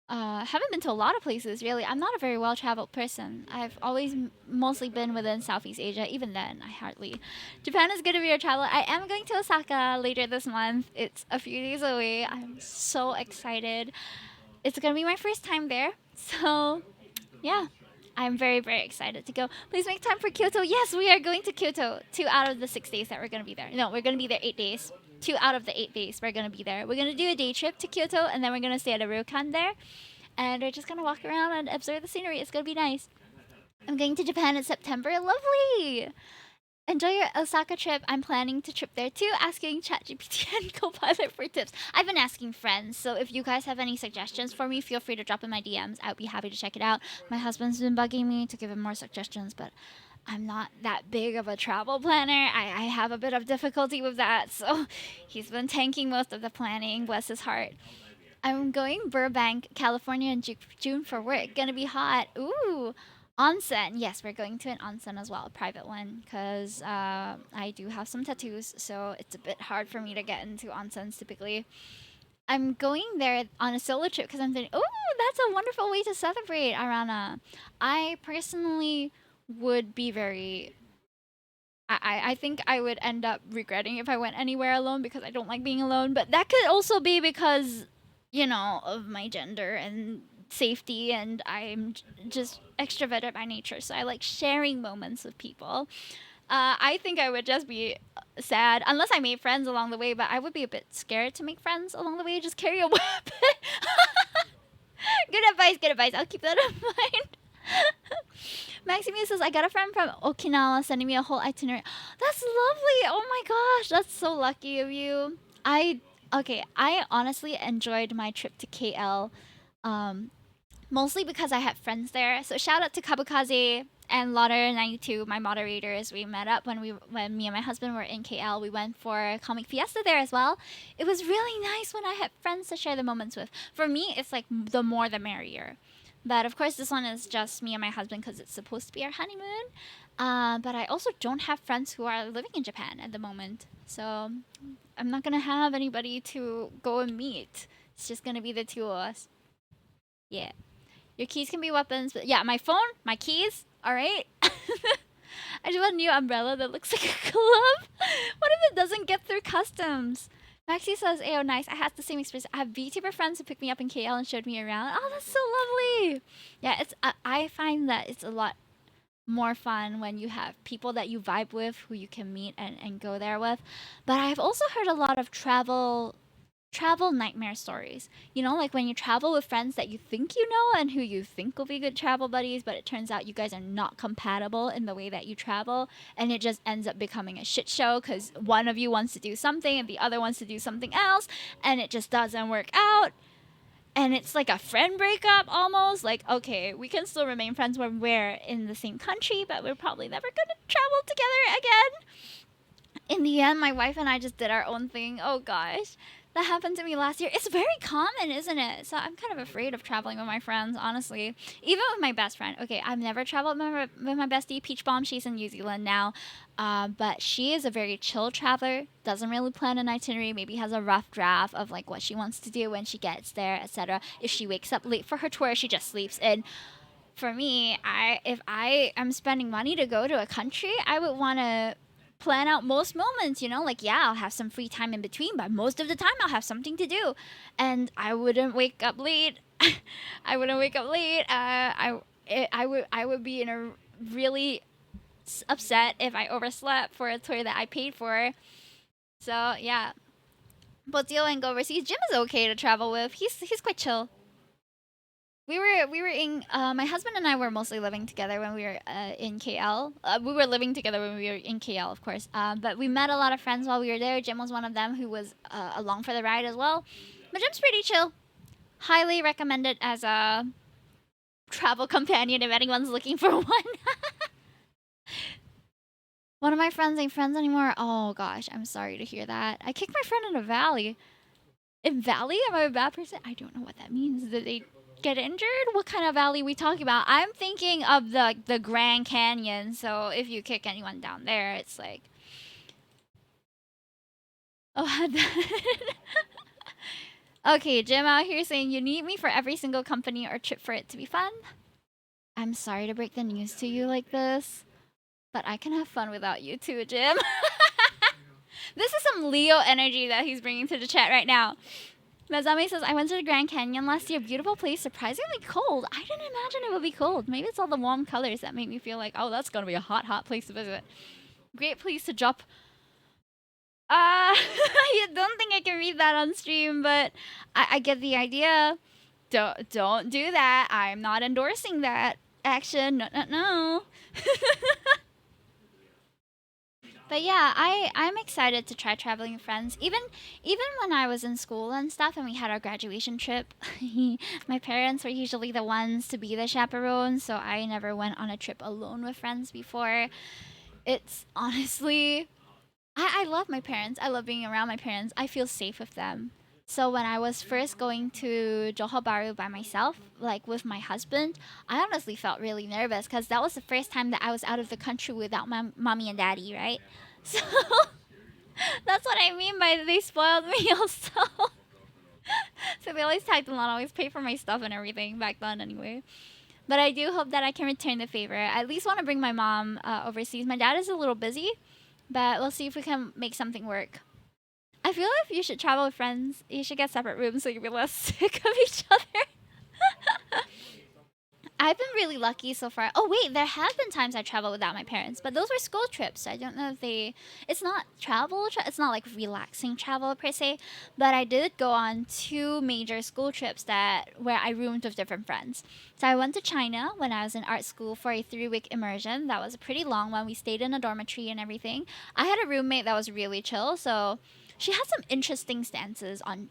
Haven't been to a lot of places really. I'm not a very well traveled person. I've always mostly been within Southeast Asia. Even then, I hardly. Japan is good to be a traveler. I am going to Osaka later this month. It's a few days away. I'm so excited. It's gonna be my first time there. So, yeah. I'm very, very excited to go. Please make time for Kyoto. Yes, we are going to Kyoto 2 out of the 6 days that we're going to be there. No, we're going to be there 8 days. 2 out of the 8 days we're going to be there. We're going to do a day trip to Kyoto and then we're going to stay at a ryokan there. And we're just going to walk around and observe the scenery. It's going to be nice. I'm going to Japan in September. Lovely! Enjoy your Osaka trip. I'm planning to trip there too, asking ChatGPT and Copilot for tips. I've been asking friends, so if you guys have any suggestions for me, feel free to drop in my DMs. I would be happy to check it out. My husband's been bugging me to give him more suggestions, but I'm not that big of a travel planner. I have a bit of difficulty with that, so he's been tanking most of the planning, bless his heart. I'm going Burbank, California in June for work. Gonna be hot. Ooh. Onsen. Yes, we're going to an onsen as well, a private one, because I do have some tattoos, so it's a bit hard for me to get into onsens typically. I'm going there on a solo trip because I'm thinking, oh, that's a wonderful way to celebrate, Arana. I personally would be very. I think I would end up regretting if I went anywhere alone because I don't like being alone, but that could also be because, of my gender and safety, and I'm just extroverted by nature, so I like sharing moments with people. I think I would just be sad unless I made friends along the way, but I would be a bit scared to make friends along the way. Just carry a weapon. Good advice, good advice. I'll keep that in mind. Maximus says, I got a friend from Okinawa sending me a whole itinerary. That's lovely. Oh my gosh, that's so lucky of you. I honestly enjoyed my trip to KL. Mostly because I had friends there. So shout out to Kabukaze and Lauder92, my moderators. We met up when me and my husband were in KL. We went for a comic fiesta there as well. It was really nice when I had friends to share the moments with. For me, it's like the more the merrier. But of course, this one is just me and my husband because it's supposed to be our honeymoon. But I also don't have friends who are living in Japan at the moment. So I'm not going to have anybody to go and meet. It's just going to be the two of us. Yeah. Your keys can be weapons, but yeah, my phone, my keys, alright? I just want a new umbrella that looks like a glove. What if it doesn't get through customs? Maxie says, Ayo, nice. I had the same experience. I have VTuber friends who picked me up in KL and showed me around. Oh, that's so lovely. Yeah, I find that it's a lot more fun when you have people that you vibe with who you can meet and go there with. But I've also heard a lot of travel travel nightmare stories. You know, like when you travel with friends that you think you know and who you think will be good travel buddies, but it turns out you guys are not compatible in the way that you travel, and it just ends up becoming a shit show because one of you wants to do something and the other wants to do something else, and it just doesn't work out. And it's like a friend breakup almost. Like, okay, we can still remain friends when we're in the same country, but we're probably never gonna travel together again. In the end, my wife and I just did our own thing. Oh gosh. That happened to me last year. It's very common, isn't it? So I'm kind of afraid of traveling with my friends, honestly. Even with my best friend. Okay, I've never traveled with my bestie, Peach Bomb. She's in New Zealand now. But she is a very chill traveler. Doesn't really plan an itinerary. Maybe has a rough draft of like what she wants to do when she gets there, etc. If she wakes up late for her tour, she just sleeps in. For me, if I am spending money to go to a country, I would want to plan out most moments, you know, like yeah, I'll have some free time in between, but most of the time I'll have something to do, and I wouldn't wake up late. I wouldn't wake up late. I would be in a really upset if I overslept for a tour that I paid for. So yeah, but deal and go overseas. Jim is okay to travel with. He's quite chill. We were in my husband and I were mostly living together when we were in KL. We were living together when we were in KL, of course. But we met a lot of friends while we were there. Jim was one of them who was along for the ride as well. But Jim's pretty chill. Highly recommended as a travel companion if anyone's looking for one. One of my friends ain't friends anymore. Oh gosh, I'm sorry to hear that. I kicked my friend in a valley. In valley? Am I a bad person? I don't know what that means. Did they get injured? What kind of valley are we talking about? I'm thinking of the Grand Canyon. So if you kick anyone down there, it's like, oh. Okay, Jim out here saying you need me for every single company or trip for it to be fun. I'm sorry to break the news to you like this, but I can have fun without you too, Jim. This is some Leo energy that he's bringing to the chat right now. Mazame says, I went to the Grand Canyon last year. Beautiful place, surprisingly cold. I didn't imagine it would be cold. Maybe it's all the warm colors that make me feel like, oh, that's going to be a hot, hot place to visit. Great place to drop. I don't think I can read that on stream, but I get the idea. Don't do that. I'm not endorsing that action. No, no, no. But yeah, I'm excited to try traveling with friends. Even when I was in school and stuff, and we had our graduation trip, my parents were usually the ones to be the chaperones, so I never went on a trip alone with friends before. It's honestly, I love my parents. I love being around my parents. I feel safe with them. So when I was first going to Johor Bahru by myself, like with my husband, I honestly felt really nervous because that was the first time that I was out of the country without my mommy and daddy, right? So that's what I mean by they spoiled me also. So they always tagged along, always pay for my stuff and everything back then anyway. But I do hope that I can return the favor. I at least want to bring my mom overseas. My dad is a little busy, but we'll see if we can make something work. I feel like if you should travel with friends, you should get separate rooms so you'll be less sick of each other. I've been really lucky so far. Oh wait, there have been times I traveled without my parents, but those were school trips. So I don't know if they. It's not travel. It's not like relaxing travel per se. But I did go on 2 major school trips where I roomed with different friends. So I went to China when I was in art school for a 3-week immersion. That was a pretty long one. We stayed in a dormitory and everything. I had a roommate that was really chill, so she had some interesting stances on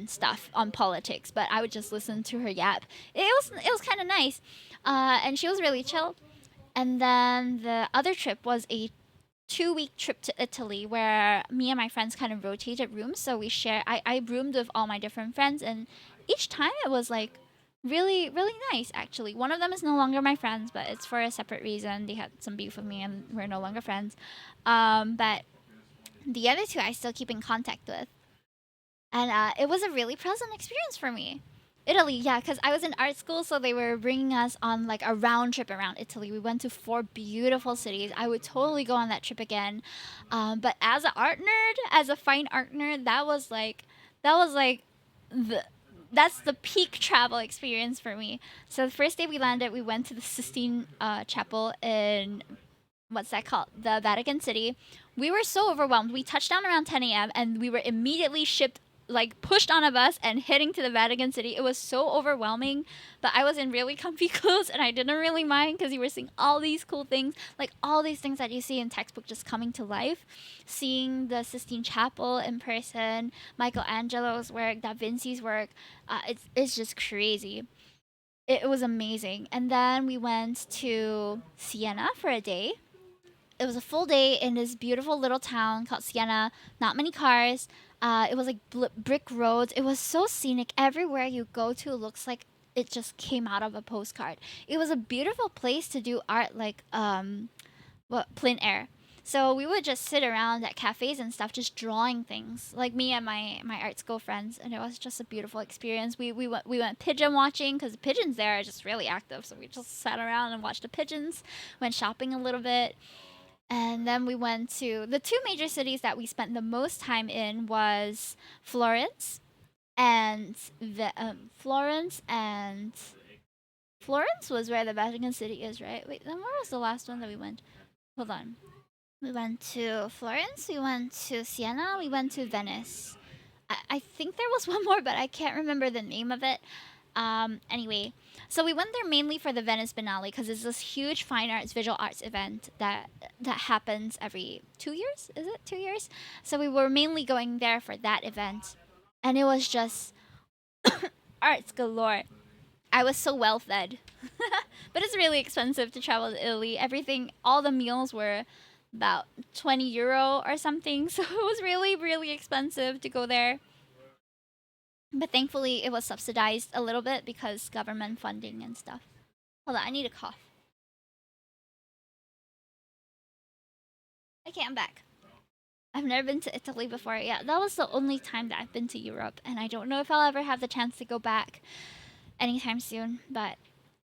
stuff on politics, but I would just listen to her yap. It was kind of nice, and she was really chill. And then the other trip was a 2-week trip to Italy where me and my friends kind of rotated rooms. So we share. I roomed with all my different friends, and each time it was like really really nice. Actually, one of them is no longer my friends, but it's for a separate reason. They had some beef with me, and we're no longer friends. But the other 2 I still keep in contact with. And it was a really pleasant experience for me. Italy, yeah, because I was in art school, so they were bringing us on like a round trip around Italy. We went to 4 beautiful cities. I would totally go on that trip again. But as an art nerd, as a fine art nerd, that was like the that's the peak travel experience for me. So the first day we landed, we went to the Sistine Chapel in what's that called? The Vatican City. We were so overwhelmed. We touched down around 10 a.m. and we were immediately shipped like pushed on a bus and heading to the Vatican City. It was so overwhelming, but I was in really comfy clothes and I didn't really mind because you were seeing all these cool things, like all these things that you see in textbook just coming to life. Seeing the Sistine Chapel in person, Michelangelo's work, Da Vinci's work, it's just crazy. It was amazing. And then we went to Siena for a day. It was a full day in this beautiful little town called Siena. Not many cars. It was like brick roads. It was so scenic. Everywhere you go to looks like it just came out of a postcard. It was a beautiful place to do art, like plein air. So we would just sit around at cafes and stuff, just drawing things, like me and my art school friends, and it was just a beautiful experience. We went pigeon watching because the pigeons there are just really active, so we just sat around and watched the pigeons. Went shopping a little bit, and then we went to the two major cities that we spent the most time in was Florence and Florence and Florence was where the Vatican City is, right? Wait, then where was the last one that we went? Hold on. We went to Florence, we went to Siena, we went to Venice. I think there was one more, but I can't remember the name of it. Anyway, so we went there mainly for the Venice Biennale because it's this huge fine arts, visual arts event that happens every 2 years. Is it 2 years? So we were mainly going there for that event, and it was just arts galore. I was so well fed, but it's really expensive to travel to Italy. Everything, all the meals were about 20 euro or something, so it was really, really expensive to go there. But thankfully, it was subsidized a little bit because government funding and stuff. Hold on, I need a cough. Okay, I'm back. I've never been to Italy before. Yeah, that was the only time that I've been to Europe, and I don't know if I'll ever have the chance to go back anytime soon. But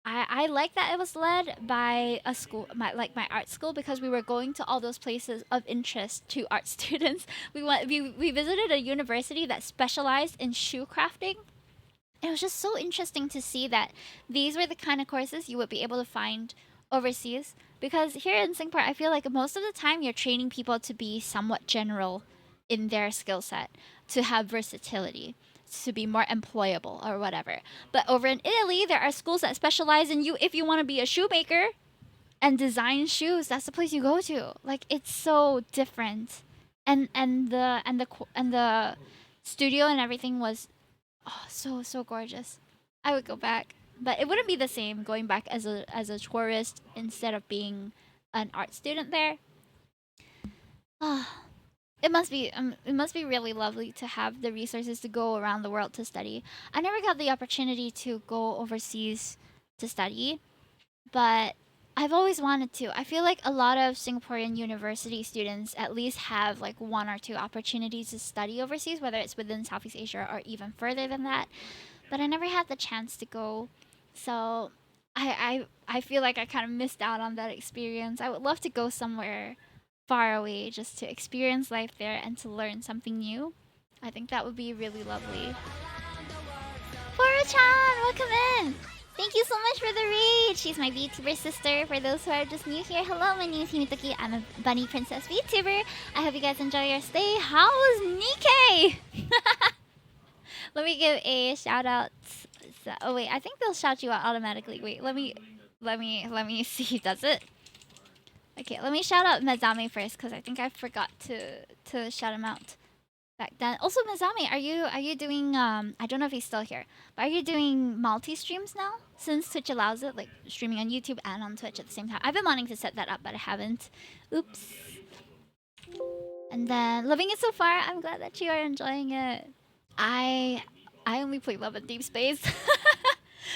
I like that it was led by a school, my art school, because we were going to all those places of interest to art students. We visited a university that specialized in shoe crafting. It was just so interesting to see that these were the kind of courses you would be able to find overseas. Because here in Singapore, I feel like most of the time you're training people to be somewhat general in their skill set, to have versatility, to be more employable or whatever. But over in Italy, there are schools that specialize in you if you want to be a shoemaker and design shoes. That's the place you go to. Like it's so different, and the studio and everything was so gorgeous. I would go back, but it wouldn't be the same going back as a tourist instead of being an art student there. Ah, it must be really lovely to have the resources to go around the world to study. I never got the opportunity to go overseas to study, but I've always wanted to. I feel like a lot of Singaporean university students at least have like one or two opportunities to study overseas, whether it's within Southeast Asia or even further than that. But I never had the chance to go, so I feel like I kind of missed out on that experience. I would love to go somewhere far away just to experience life there and to learn something new. I think that would be really lovely. Foro-chan, welcome in! Thank you so much for the raid! She's my VTuber sister. For those who are just new here, hello, my name is Himitoki. I'm a bunny princess VTuber. I hope you guys enjoy your stay. How was Nikkei? Let me give a shout out. Oh wait, I think they'll shout you out automatically. Wait, let me see. Does it? Okay, let me shout out Mezame first because I think I forgot to shout him out back then. Also, Mezame, are you doing I don't know if he's still here, but are you doing multi streams now since Twitch allows it, like streaming on YouTube and on Twitch at the same time? I've been wanting to set that up, but I haven't. Oops. And then loving it so far. I'm glad that you are enjoying it. I only play Love and Deep Space.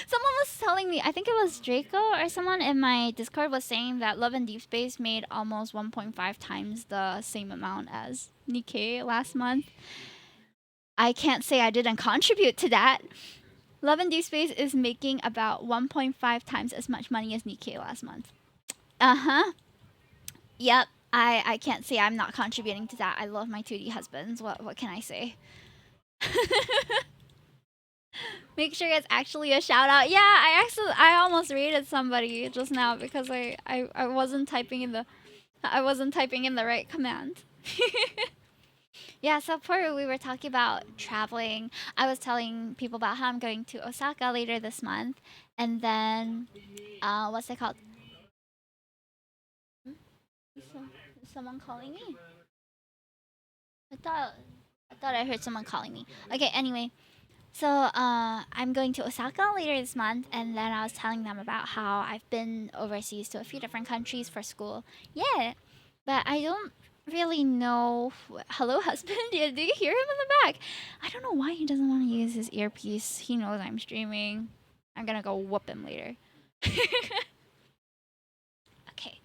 Someone was telling me, I think it was Draco or someone in my Discord was saying that Love and Deep Space made almost 1.5 times the same amount as Nikkei last month. I can't say I didn't contribute to that. Love and Deep Space is making about 1.5 times as much money as Nikkei last month. Uh-huh. Yep. I can't say I'm not contributing to that. I love my 2D husbands. What can I say? Make sure it's actually a shout out. Yeah, I almost rated somebody just now because I wasn't typing in the right command. Yeah, so Peru, we were talking about traveling. I was telling people about how I'm going to Osaka later this month, and then what's it called? Hmm? Is someone calling me? I thought I thought I heard someone calling me. Okay, anyway, so I'm going to Osaka later this month, and then I was telling them about how I've been overseas to a few different countries for school. Yeah, but I don't really know. Hello, husband. Yeah, do you hear him in the back? I don't know why he doesn't want to use his earpiece. He knows I'm streaming. I'm gonna go whoop him later. Okay.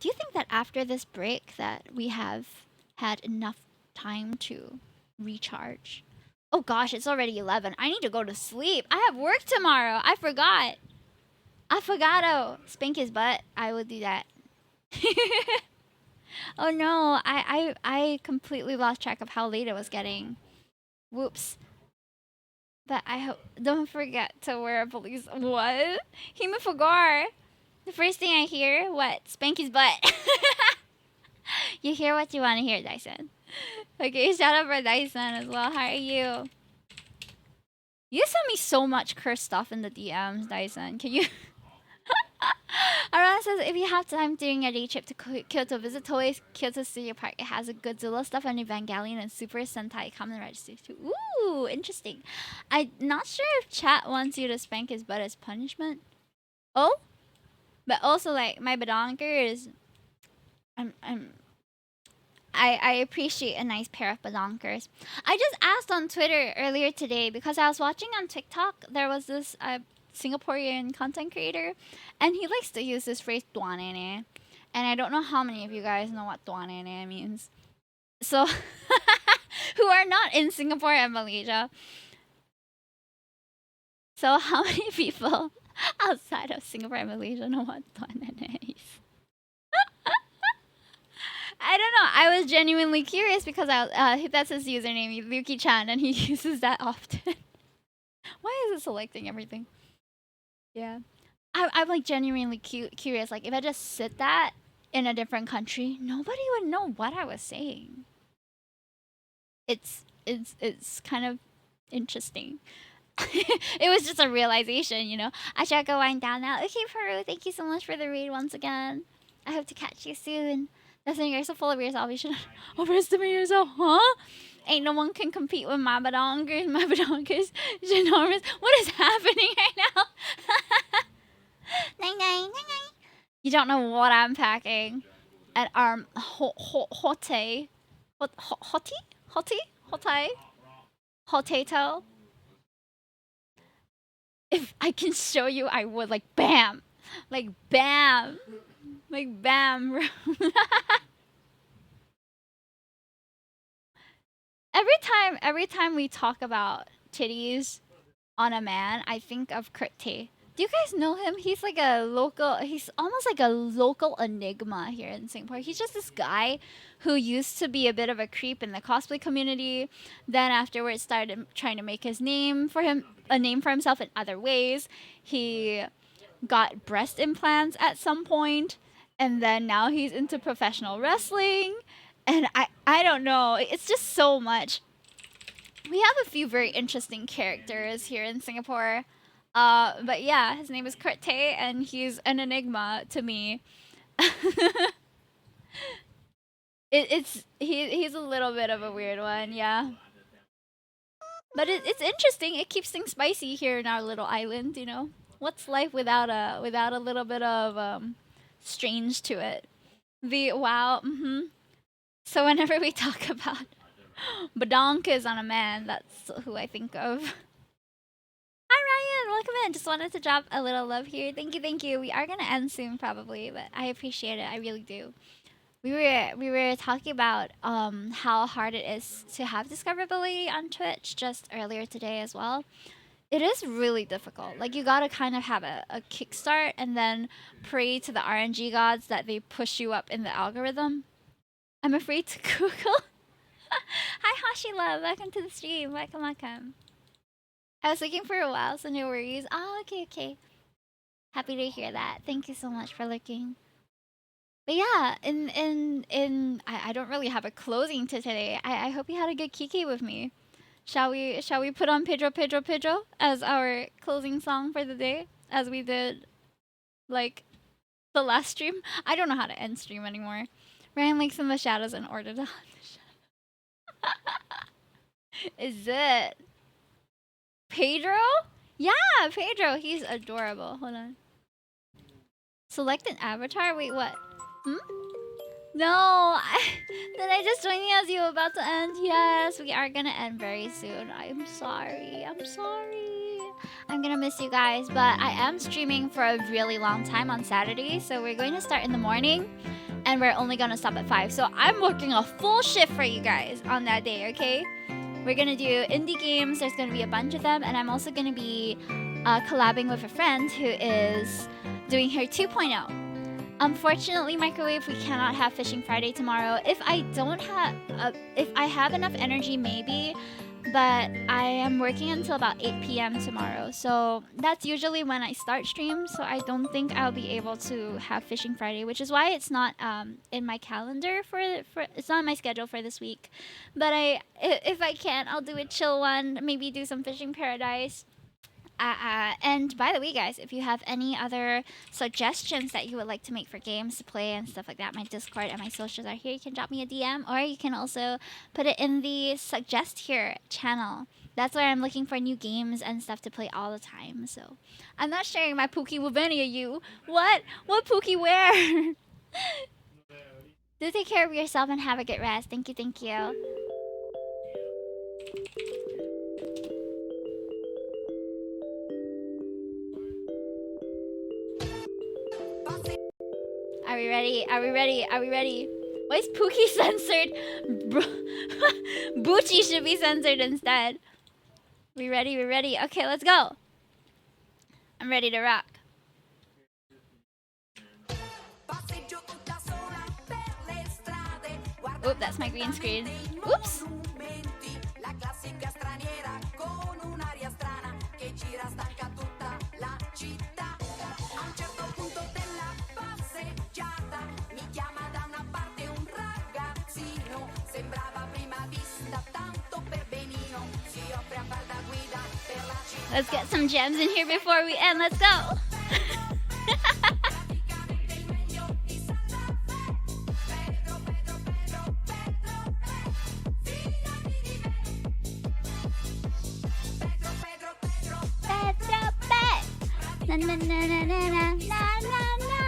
Do you think that after this break that we have had enough time to recharge? Oh gosh, it's already 11. I need to go to sleep. I have work tomorrow. I forgot. I forgot to spank his butt. I will do that. Oh no, I completely lost track of how late it was getting. Whoops. But I hope don't forget to wear a police. What? He me forgot. The first thing I hear, what? Spank his butt. You hear what you want to hear, Dyson. Okay, shout out for Dyson as well. How are you? You sent me so much cursed stuff in the DMs, Dyson. Can you? Aran says if you have time during a day trip to Kyoto, visit Toei's Kyoto Studio Park. It has a Godzilla stuff and Evangelion and Super Sentai Kamen Rider too. Ooh, interesting. I'm not sure if chat wants you to spank his butt as punishment. Oh, but also like my badonker is. I'm I appreciate a nice pair of badonkers. I just asked on Twitter earlier today because I was watching on TikTok. There was this Singaporean content creator, and he likes to use this phrase "tuanene," and I don't know how many of you guys know what "tuanene" means. So, who are not in Singapore and Malaysia. So, how many people outside of Singapore and Malaysia know what "tuanene" is? I don't know. I was genuinely curious because that's his username, Yuki Chan, and he uses that often. Why is it selecting everything? Yeah. I'm like genuinely curious. Like, if I just said that in a different country, nobody would know what I was saying. It's kind of interesting. It was just a realization, you know. I should go wind down now. Okay, Peru, thank you so much for the raid once again. I hope to catch you soon. Listen, you're so full of yourself. You should overestimate yourself, huh? Ain't no one can compete with my badonkers. My badonkers is enormous. What is happening right now? Nine, nine, nine, nine. You don't know what I'm packing at Hote. Hoti? Hoti? Hote? Hotato? If I can show you, I would. Like, bam! Like, bam! Like, bam! every time we talk about titties on a man, I think of Kurt Tay. Do you guys know him? He's like a local. He's almost like a local enigma here in Singapore. He's just this guy who used to be a bit of a creep in the cosplay community. Then afterwards, started trying to make his name for him, a name for himself in other ways. He got breast implants at some point, and then now he's into professional wrestling. And I don't know. It's just so much. We have a few very interesting characters here in Singapore. But yeah, his name is Kurt Tay, and he's an enigma to me. He's a little bit of a weird one, yeah. But it's interesting. It keeps things spicy here in our little island. You know, what's life without a little bit of strange to it? The wow. So whenever we talk about badonkas on a man, that's who I think of. Hi Ryan, welcome in. Just wanted to drop a little love here. Thank you, thank you. We are gonna end soon probably, but I appreciate it. I really do. We were talking about how hard it is to have discoverability on Twitch just earlier today as well. It is really difficult. Like you gotta kind of have a kickstart and then pray to the RNG gods that they push you up in the algorithm. I'm afraid to Google. Hi Hashi Love, welcome to the stream. Welcome, welcome. I was looking for a while, so no worries. Oh, okay, okay. Happy to hear that. Thank you so much for looking. But yeah, I don't really have a closing to today. I hope you had a good kiki with me. Shall we put on Pedro Pedro Pedro as our closing song for the day, as we did like the last stream? I don't know how to end stream anymore. Ryan links in the shadows in order to Is it Pedro? Yeah, Pedro. He's adorable. Hold on. Select an avatar? Wait, what? Hmm? No, did I just join you as you were about to end? Yes, we are gonna end very soon. I'm sorry. I'm sorry. I'm gonna miss you guys, but I am streaming for a really long time on Saturday, so we're going to start in the morning, and we're only gonna stop at 5. So I'm working a full shift for you guys on that day, okay? We're gonna do indie games. There's gonna be a bunch of them, and I'm also gonna be collabing with a friend who is doing her 2.0. Unfortunately, Microwave, we cannot have Fishing Friday tomorrow. If I don't have, if I have enough energy, maybe, but I am working until about 8 p.m. tomorrow. So that's usually when I start streams. So I don't think I'll be able to have Fishing Friday, which is why it's not in my calendar for it's not on my schedule for this week. But if I can, I'll do a chill one. Maybe do some Fishing Paradise. And by the way, guys, if you have any other suggestions that you would like to make for games to play and stuff like that, my Discord and my socials are here. You can drop me a DM, or you can also put it in the Suggest Here channel. That's where I'm looking for new games and stuff to play all the time. So I'm not sharing my Pookie with any of you. What? What Pookie where? Do take care of yourself and have a good rest. Thank you, thank you. Are we ready? Are we ready? Are we ready? Why is Pookie censored? Bucci should be censored instead. We ready? We ready? Okay, let's go. I'm ready to rock. Oop, that's my green screen. Oops. Let's get some gems in here before we end. Let's go. Na na na na na na na na.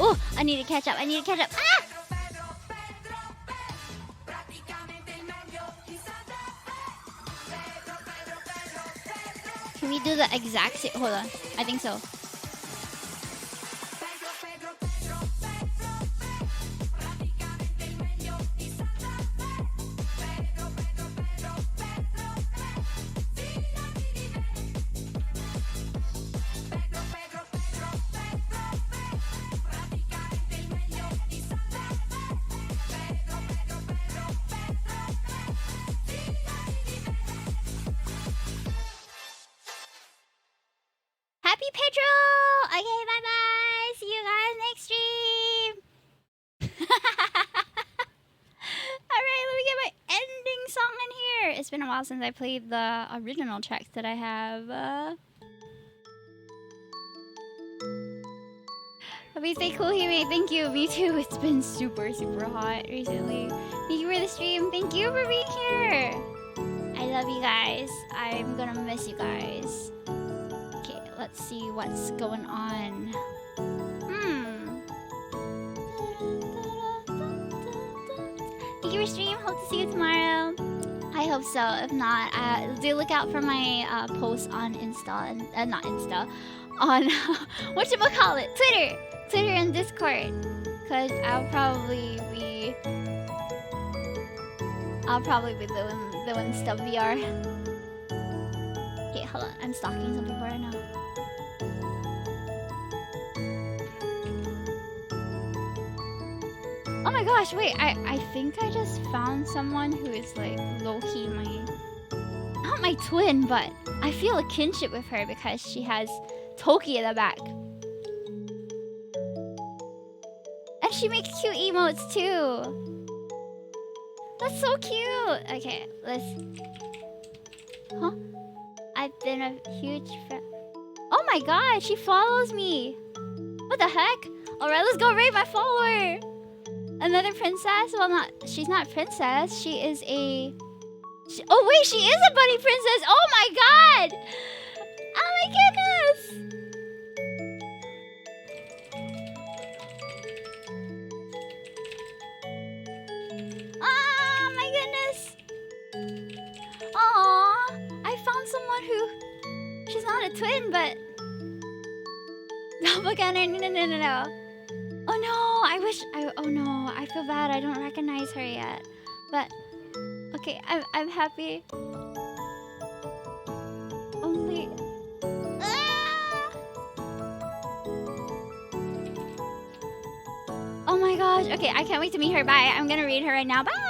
Oh, I need to catch up. I need to catch up. Ah! Can we do the exact same? Hold on. I think so. Happy Pedro! Okay, bye bye. See you guys next stream. Alright, let me get my ending song in here. It's been a while since I played the original tracks that I have. Happy stay cool, Hime. Thank you. Me too. It's been super, super hot recently. Thank you for the stream. Thank you for being here. I love you guys. I'm gonna miss you guys. Okay, let's see what's going on. Thank you for stream. Hope to see you tomorrow. I hope so. If not, do look out for my posts on Insta and not Insta, on whatchamacallit, Twitter and Discord. Cause I'll probably be doing stuff VR. Okay, hold on. I'm stalking some people right now. Oh my gosh, wait, I think I just found someone who is like low-key not my twin, but I feel a kinship with her because she has Toki in the back. And she makes cute emotes too. That's so cute. Okay, let's... Huh? I've been a huge fan. Oh my god, she follows me. What the heck? Alright, let's go raid my follower. Another princess? Well, she's not a princess. She is a... oh wait, she is a bunny princess. Oh my god. Oh my goodness. Oh my goodness. Aww. I found someone who... she's not a twin, but... doppelganger. No. Oh no, I wish oh no, I feel bad. I don't recognize her yet. But okay, I'm happy. Only oh my gosh. Okay, I can't wait to meet her. Bye. I'm gonna read her right now. Bye.